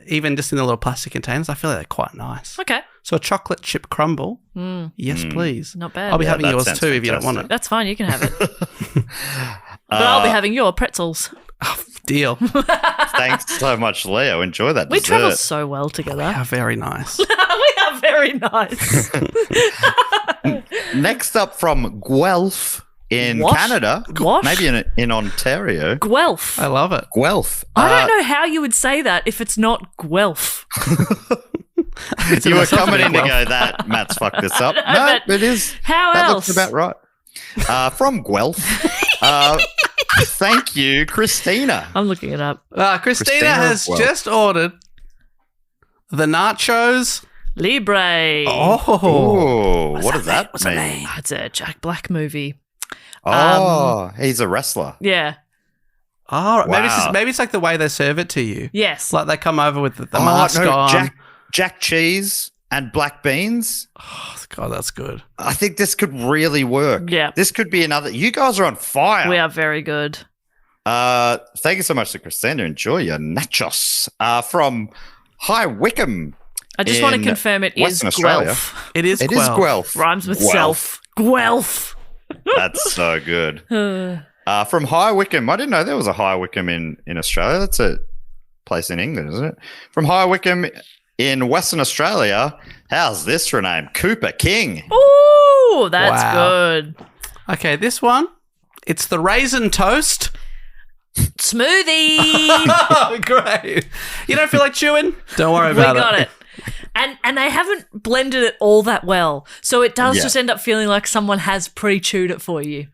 even just in the little plastic containers, I feel like they're quite nice. Okay. So a chocolate chip crumble, yes, please. Not bad. I'll be having that yours sounds too if you don't want fantastic. it. That's fine. You can have it. But I'll be having your pretzels. Deal. Thanks so much, Leo. Enjoy that We dessert. travel so well together. How very nice. We are very nice. Next up from Guelph in What? Canada. What? Maybe in Ontario. Guelph. I love it. Guelph. I don't know how you would say that if it's not Guelph. You were coming in to go that Matt's fucked this up. No, but it is. how that else? looks about right. From Guelph. Thank you, Christina. I'm looking it up. Christina Christina has Welch. just ordered the nachos. Libre. Oh, what does that mean? It's a Jack Black movie. Oh, he's a wrestler. Yeah. Oh, Wow. maybe it's like the way they serve it to you. Yes. Like they come over with the mask on. Jack cheese and black beans. Oh, God, that's good. I think this could really work. Yeah. This could be another. You guys are on fire. We are very good. Thank you so much to Christina. Enjoy your nachos. From High Wycombe. I just want to confirm it is Western Australia. Guelph. It is It is Guelph. Rhymes with Guelph. self. Guelph. That's so good. From High Wycombe. I didn't know there was a High Wycombe in Australia. That's a place in England, isn't it? From High Wycombe in Western Australia. How's this for a name? Cooper King. Ooh, that's Wow. good. Okay, this one. It's the raisin toast. Smoothie. Oh, great. You don't feel like chewing? Don't worry We about got it. And they haven't blended it all that well. So it does Yeah. just end up feeling like someone has pre-chewed it for you.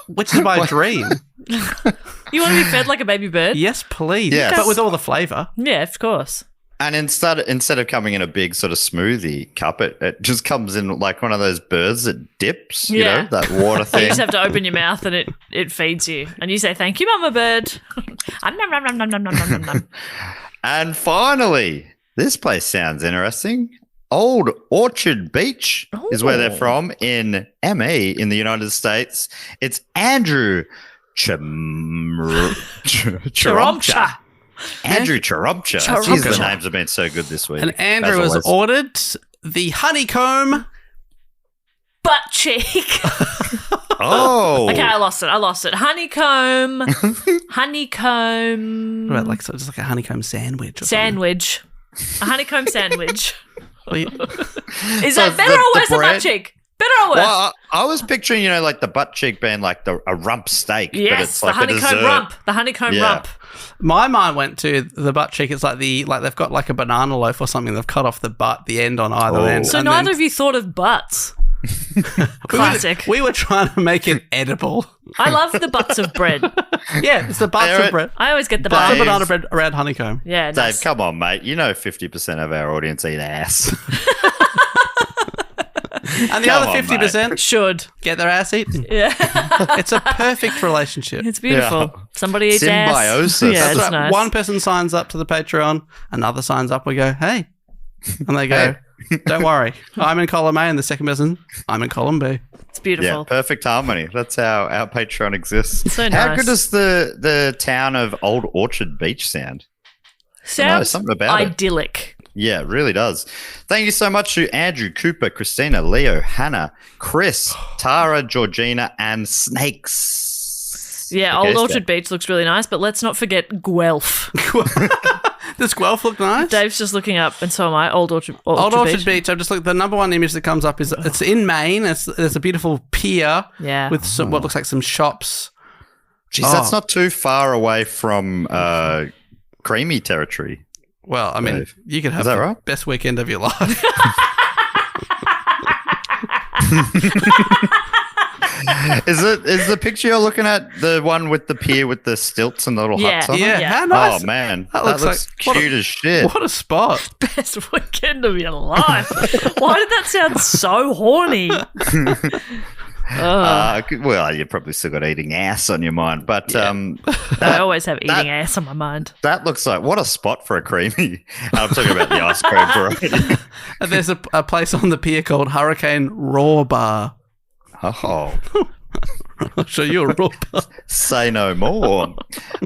Which is my dream. You want to be fed like a baby bird? Yes, please. Yes. But with all the flavour. Yeah, of course. And instead of coming in a big sort of smoothie cup, it just comes in like one of those birds that dips, you Yeah. know, that water You thing. just have to open your mouth and it feeds you. And you say, thank you, Mama Bird. Nom, nom, nom, nom, nom, nom, nom, nom. And finally, this place sounds interesting. Old Orchard Beach is where they're from in ME in the United States. It's Andrew Chiromcha. Andrew Chiromcha. Jeez, the names have been so good this week. And Andrew as has always. ordered the honeycomb. Butt cheek. Oh. Okay, I lost it. Honeycomb. Honeycomb. What about like, so just like a honeycomb sandwich or Sandwich. A honeycomb sandwich. something? Is So that better the or worse than bread- butt cheek? Better or worse? Well, I was picturing, you know, like the butt cheek being like a rump steak. but Yes, it's the like a honeycomb dessert. rump. The honeycomb Yeah. rump. My mind went to the butt cheek. It's like they've got like a banana loaf or something. They've cut off the butt, the end on either Oh. end. So and neither then of you thought of butts. Classic. We were trying to make it edible. I love the butts of bread. Yeah, it's the butts There of it- bread. I always get the Butts of Dave. butts. banana bread around honeycomb. Yeah, Dave, nice. come on, mate. You know 50% of our audience eat ass. And the Come other on, 50% Should. get their ass eaten. Yeah. It's a perfect relationship. It's beautiful. Yeah. Somebody eats Symbiosis. ass. Yeah, That's it's That's right. nice. One person signs up to the Patreon, another signs up. We go, hey. And they go, don't worry. I'm in column A, and the second person, I'm in column B. It's Yeah, beautiful. perfect harmony. That's how our Patreon exists. So How nice. good does the town of Old Orchard Beach sound? Sounds something about it. idyllic. Yeah, it really does. Thank you so much to Andrew, Cooper, Christina, Leo, Hannah, Chris, Tara, Georgina, and Snakes. Yeah, Okay, Old so- Orchard Beach looks really nice, but let's not forget Guelph. Does Guelph look nice? Dave's just looking up, and so am I. Old Orchard Beach. I've just looked. The number one image that comes up is it's in Maine. There's a beautiful pier Yeah. with some, what looks like some shops. Jeez, that's not too far away from creamy territory. Well, I mean, Dave. you could have that the right? best weekend of your life. Is the picture you're looking at the one with the pier with the stilts and the little Yeah. huts on Yeah, it? Yeah. how nice. Oh man, That that looks looks like- what a- cute as shit. What a spot. Best weekend of your life. Why did that sound so horny? Well, you probably still got eating ass on your mind, but I always have eating ass on my mind. that looks like what a spot for a creamy. I'm talking about the ice cream variety. And there's a place on the pier called Hurricane Raw Bar. Oh, I'll show you a raw bar. say no more.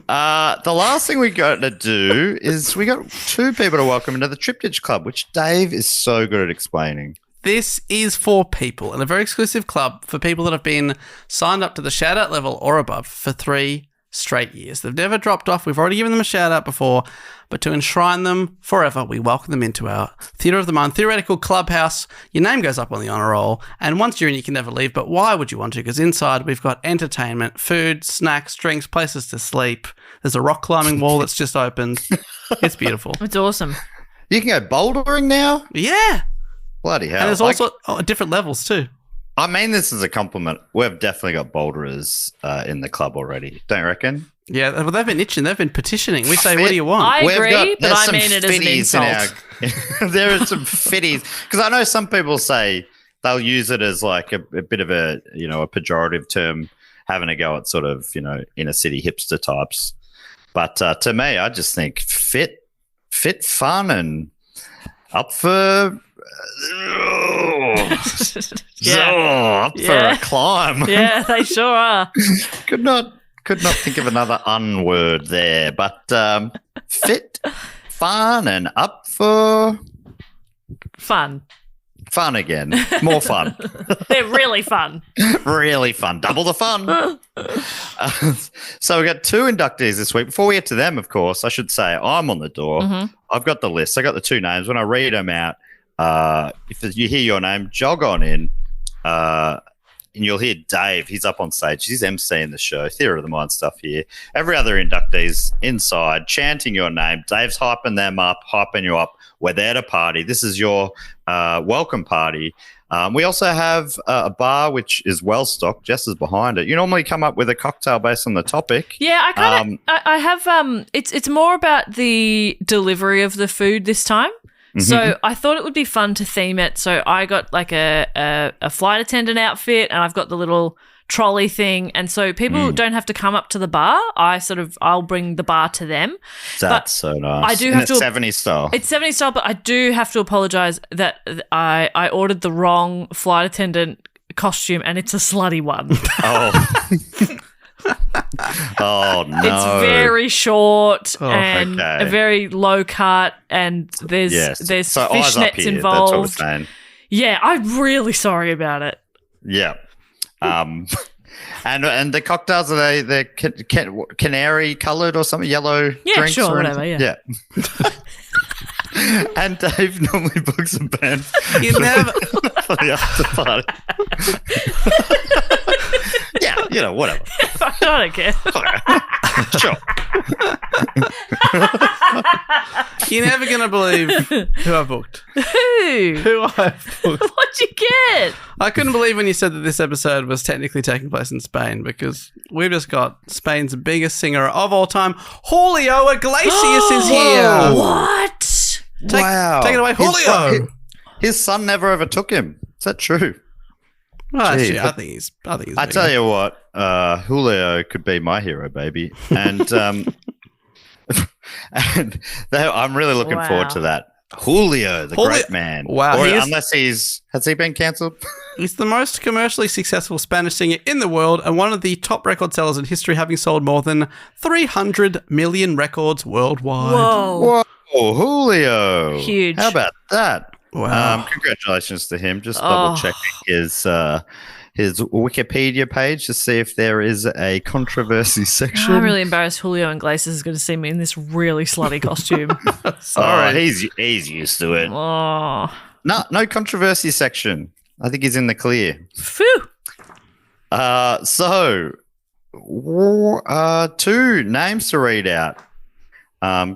The last thing we got to do is we got two people to welcome into the Triptych Club, which Dave is so good at explaining. This is for people and a very exclusive club for people that have been signed up to the shout out level or above for 3 straight years. They've never dropped off. We've already given them a shout out before, but to enshrine them forever, we welcome them into our Theatre of the Mind theoretical clubhouse. Your name goes up on the honour roll, and once you're in, you can never leave. But why would you want to? Because inside we've got entertainment, food, snacks, drinks, places to sleep. There's a rock climbing wall that's just opened. It's beautiful. It's awesome. You can go bouldering now? Yeah. Bloody hell. And there's also different levels too. I mean this is a compliment. We've definitely got boulderers in the club already, don't you reckon? Yeah, well, they've been itching. They've been petitioning. We say, what do you want? I We've agree, got- but there's I some mean it as an fitties in insult. there are some fitties. Because I know some people say they'll use it as like a bit of a, you know, a pejorative term, having a go at sort of, you know, inner city hipster types. But to me, I just think fit, fun, and up for... Yeah. up for a climb. Yeah, they sure are. Could not think of another unword there, but fit, fun and up for Fun. fun again. More fun. They're really fun. Really fun. Double the fun. So we got 2 inductees this week. Before we get to them, of course, I should say I'm on the door. I've got the list. I got the 2 names. When I read them out, if you hear your name, jog on in. And you'll hear Dave. He's up on stage. He's emceeing the show. Theatre of the Mind stuff here. Every other inductee's inside, chanting your name. Dave's hyping them up, hyping you up. We're there to party. This is your welcome party. We also have a bar which is well stocked. Jess is behind it. You normally come up with a cocktail based on the topic. Yeah, I kind of. I have. It's more about the delivery of the food this time. So I thought it would be fun to theme it. So I got like a flight attendant outfit, and I've got the little trolley thing, and so people don't have to come up to the bar. I'll bring the bar to them. That's so nice. I do have to 70s style. It's 70s style, but I do have to apologize that I ordered the wrong flight attendant costume, and it's a slutty one. Oh. Oh no! It's very short and a very low cut, and there's so fishnets involved. That's what we're saying. Yeah, I'm really sorry about it. Yeah. And the cocktails, are they canary coloured or something, yellow drinks? Sure, or whatever, yeah. And Dave normally books a band You never. for the after party. Yeah, whatever. I don't care. Sure. You're never going to believe who I booked. Who I booked. What'd you get? I couldn't believe when you said that this episode was technically taking place in Spain, because we've just got Spain's biggest singer of all time, Julio Iglesias is here. What? Wow. Take it away, Julio. His son never overtook him. Is that true? Well, actually, Gee, I think he's. I tell you what, Julio could be my hero, baby, and I'm really looking forward to that. Julio, the great man. Wow, or unless has he been cancelled? He's the most commercially successful Spanish singer in the world, and one of the top record sellers in history, having sold more than 300 million records worldwide. Whoa, Julio! Huge. How about that? Wow. Congratulations to him. Just double checking his Wikipedia page to see if there is a controversy section. I'm really embarrassed. Julio Iglesias is going to see me in this really slutty costume. Sorry. He's used to it. Oh. No controversy section. I think he's in the clear. Phew. So 2 names to read out.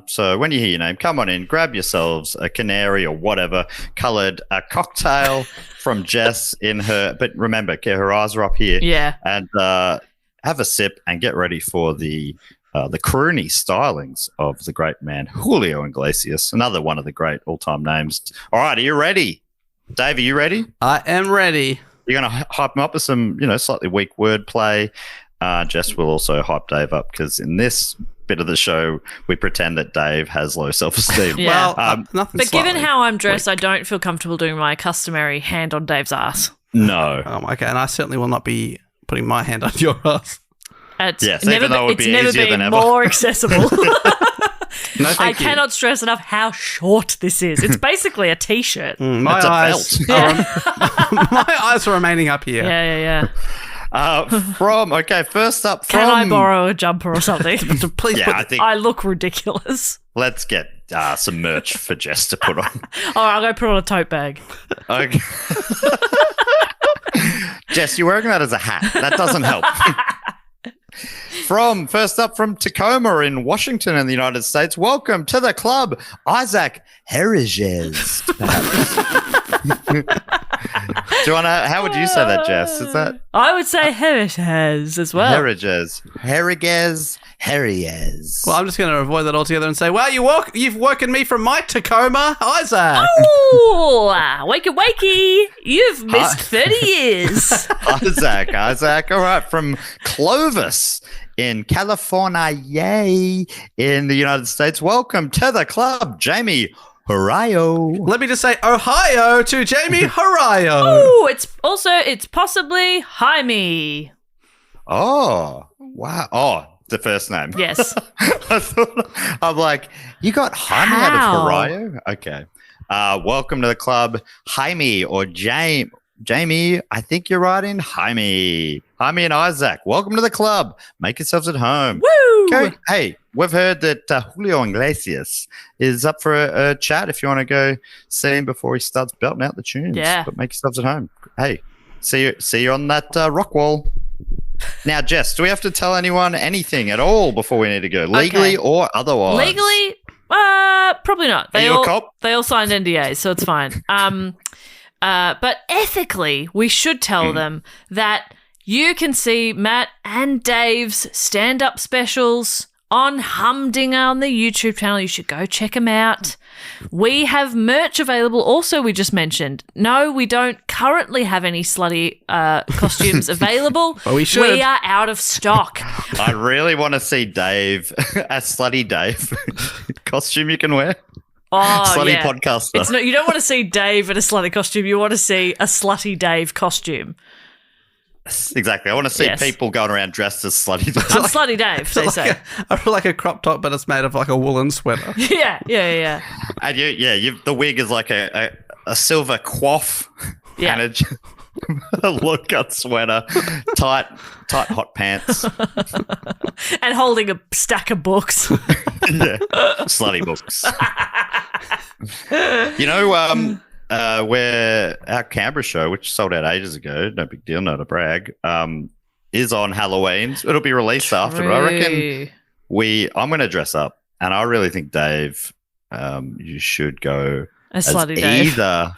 So when you hear your name, come on in, grab yourselves a canary or whatever coloured cocktail from Jess in her. But remember, her eyes are up here. Yeah. And have a sip and get ready for the croony stylings of the great man Julio Iglesias, another one of the great all-time names. All right, are you ready? Dave, are you ready? I am ready. You're going to hype him up with some, slightly weak wordplay. Jess will also hype Dave up because in this bit of the show, we pretend that Dave has low self-esteem. Yeah. Well, nothing. But given how I'm dressed, weak. I don't feel comfortable doing my customary hand on Dave's ass. No. Okay, and I certainly will not be putting my hand on your ass. It's even though it would be easier been than ever. more accessible. No, I thank you. cannot stress enough how short this is. It's basically a t-shirt. My It's a eyes. belt. My eyes are remaining up here. Yeah. First up, Can I borrow a jumper or something? Please Yeah, put I think I look ridiculous. let's get some merch for Jess to put on. Oh, I'll go put on a tote bag. Okay. Jess, you're wearing that as a hat. That doesn't help. First up from Tacoma in Washington in the United States, welcome to the club, Isaac Heriges. Do you want to? How would you say that, Jess? Is that? I would say Heriges as well. Heriges. Well, I'm just going to avoid that altogether and say, well, you've woken me from my Tacoma, Isaac. Oh, wakey. You've missed 30 years. Isaac. All right, from Clovis in California, yay, in the United States. Welcome to the club, Jamie Horayo. Let me just say Ohio to Jamie Horayo. Oh, it's possibly Jaime. Oh, wow. Oh, the first name. Yes. I'm like, you got Jaime out How? of Horayo? Okay. Welcome to the club, Jaime or Jamie. I think you're right in Jaime. Jaime and Isaac, welcome to the club. Make yourselves at home. Woo! Okay. Hey, we've heard that Julio Iglesias is up for a chat if you want to go see him before he starts belting out the tunes. Yeah. But make yourselves at home. Hey, see you on that rock wall. Now, Jess, do we have to tell anyone anything at all before we need to go? Legally or otherwise? Legally, probably not. Are you a cop? They all signed NDAs, so it's fine. But ethically, we should tell them that you can see Matt and Dave's stand-up specials on Humdinger on the YouTube channel. You should go check them out. We have merch available. Also, we just mentioned, no, we don't currently have any slutty costumes available. Well, we should. We are out of stock. I really want to see Dave, a slutty Dave costume you can wear. Oh, Slutty yeah. podcaster. It's not, you don't want to see Dave in a slutty costume. You want to see a slutty Dave costume. Exactly. I want to see Yes. people going around dressed as slutty Dave. I'm slutty Dave, they say. I feel like a crop top, but it's made of like a woolen sweater. Yeah. And the wig is like a silver coif Yeah. and a low-cut sweater, tight hot pants. And holding a stack of books. Yeah. Slutty books. You know, where our Canberra show, which sold out ages ago, no big deal, not a brag, is on Halloween. It'll be released after, but I reckon I'm going to dress up, and I really think Dave, you should go A slutty Dave. either.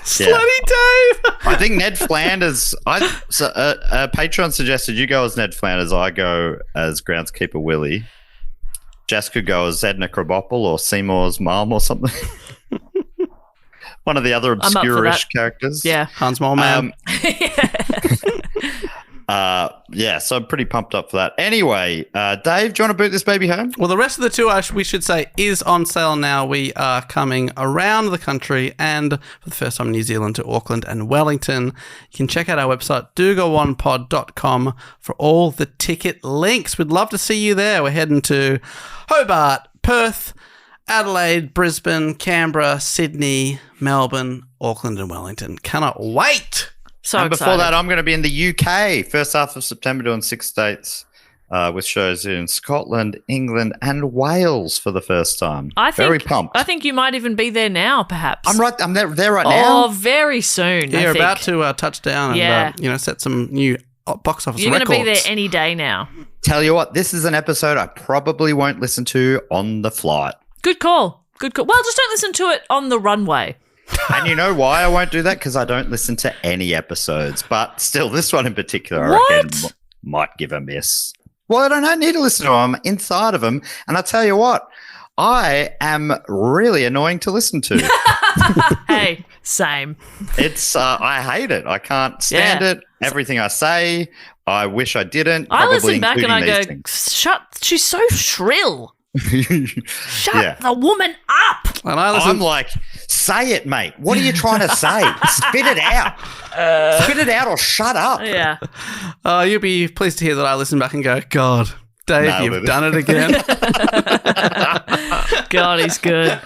Slutty Dave! I think Ned Flanders. A patron suggested you go as Ned Flanders. I go as groundskeeper Willie. Jess could go as Edna Krabappel or Seymour's mum or something. One of the other obscure-ish characters. Yeah. Hans Moleman. So I'm pretty pumped up for that. Anyway, Dave, do you want to boot this baby home? Well, the rest of the tour, we should say, is on sale now. We are coming around the country and for the first time in New Zealand to Auckland and Wellington. You can check out our website, dogoonpod.com, for all the ticket links. We'd love to see you there. We're heading to Hobart, Perth, Adelaide, Brisbane, Canberra, Sydney, Melbourne, Auckland and Wellington. Cannot wait! So and before excited. that, I'm going to be in the UK, first half of September, doing 6 states with shows in Scotland, England, and Wales for the first time. Very pumped. I think you might even be there now, perhaps. I'm there right now. Oh, very soon. Yeah, I you're think. about to touch down and set some new box office You're records. going to be there any day now. Tell you what, this is an episode I probably won't listen to on the flight. Good call. Well, just don't listen to it on the runway. And you know why I won't do that? Because I don't listen to any episodes. But still, this one in particular, I reckon might give a miss. Well, I don't need to listen to them. I'm inside of them. And I tell you what, I am really annoying to listen to. Hey, same. It's I hate it. I can't stand it. Everything I say, I wish I didn't. I probably listen back and I including go, these things. shut, she's so shrill. Shut Yeah. the woman up. And I listen, I'm like, say it, mate. What are you trying to say? Spit it out. Spit it out or shut up. Yeah. you'll be pleased to hear that I listen back and go, God, Dave, Nailed you've it. done it again. God, he's good.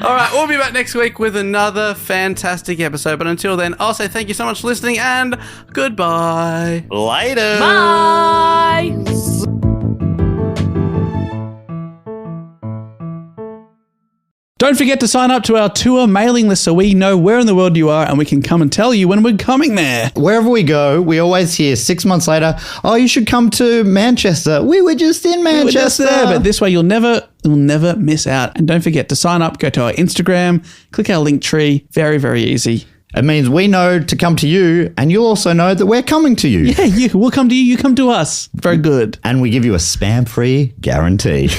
All right, we'll be back next week with another fantastic episode. But until then, I'll say thank you so much for listening and goodbye. Later. Bye. Don't forget to sign up to our tour mailing list so we know where in the world you are and we can come and tell you when we're coming there. Wherever we go, we always hear 6 months later, oh, you should come to Manchester. We were just in Manchester. We were just there, but this way you'll never miss out. And don't forget to sign up, go to our Instagram, click our link tree. Very, very easy. It means we know to come to you, and you'll also know that we're coming to you. Yeah, we'll come to you, you come to us. Very good. And we give you a spam-free guarantee.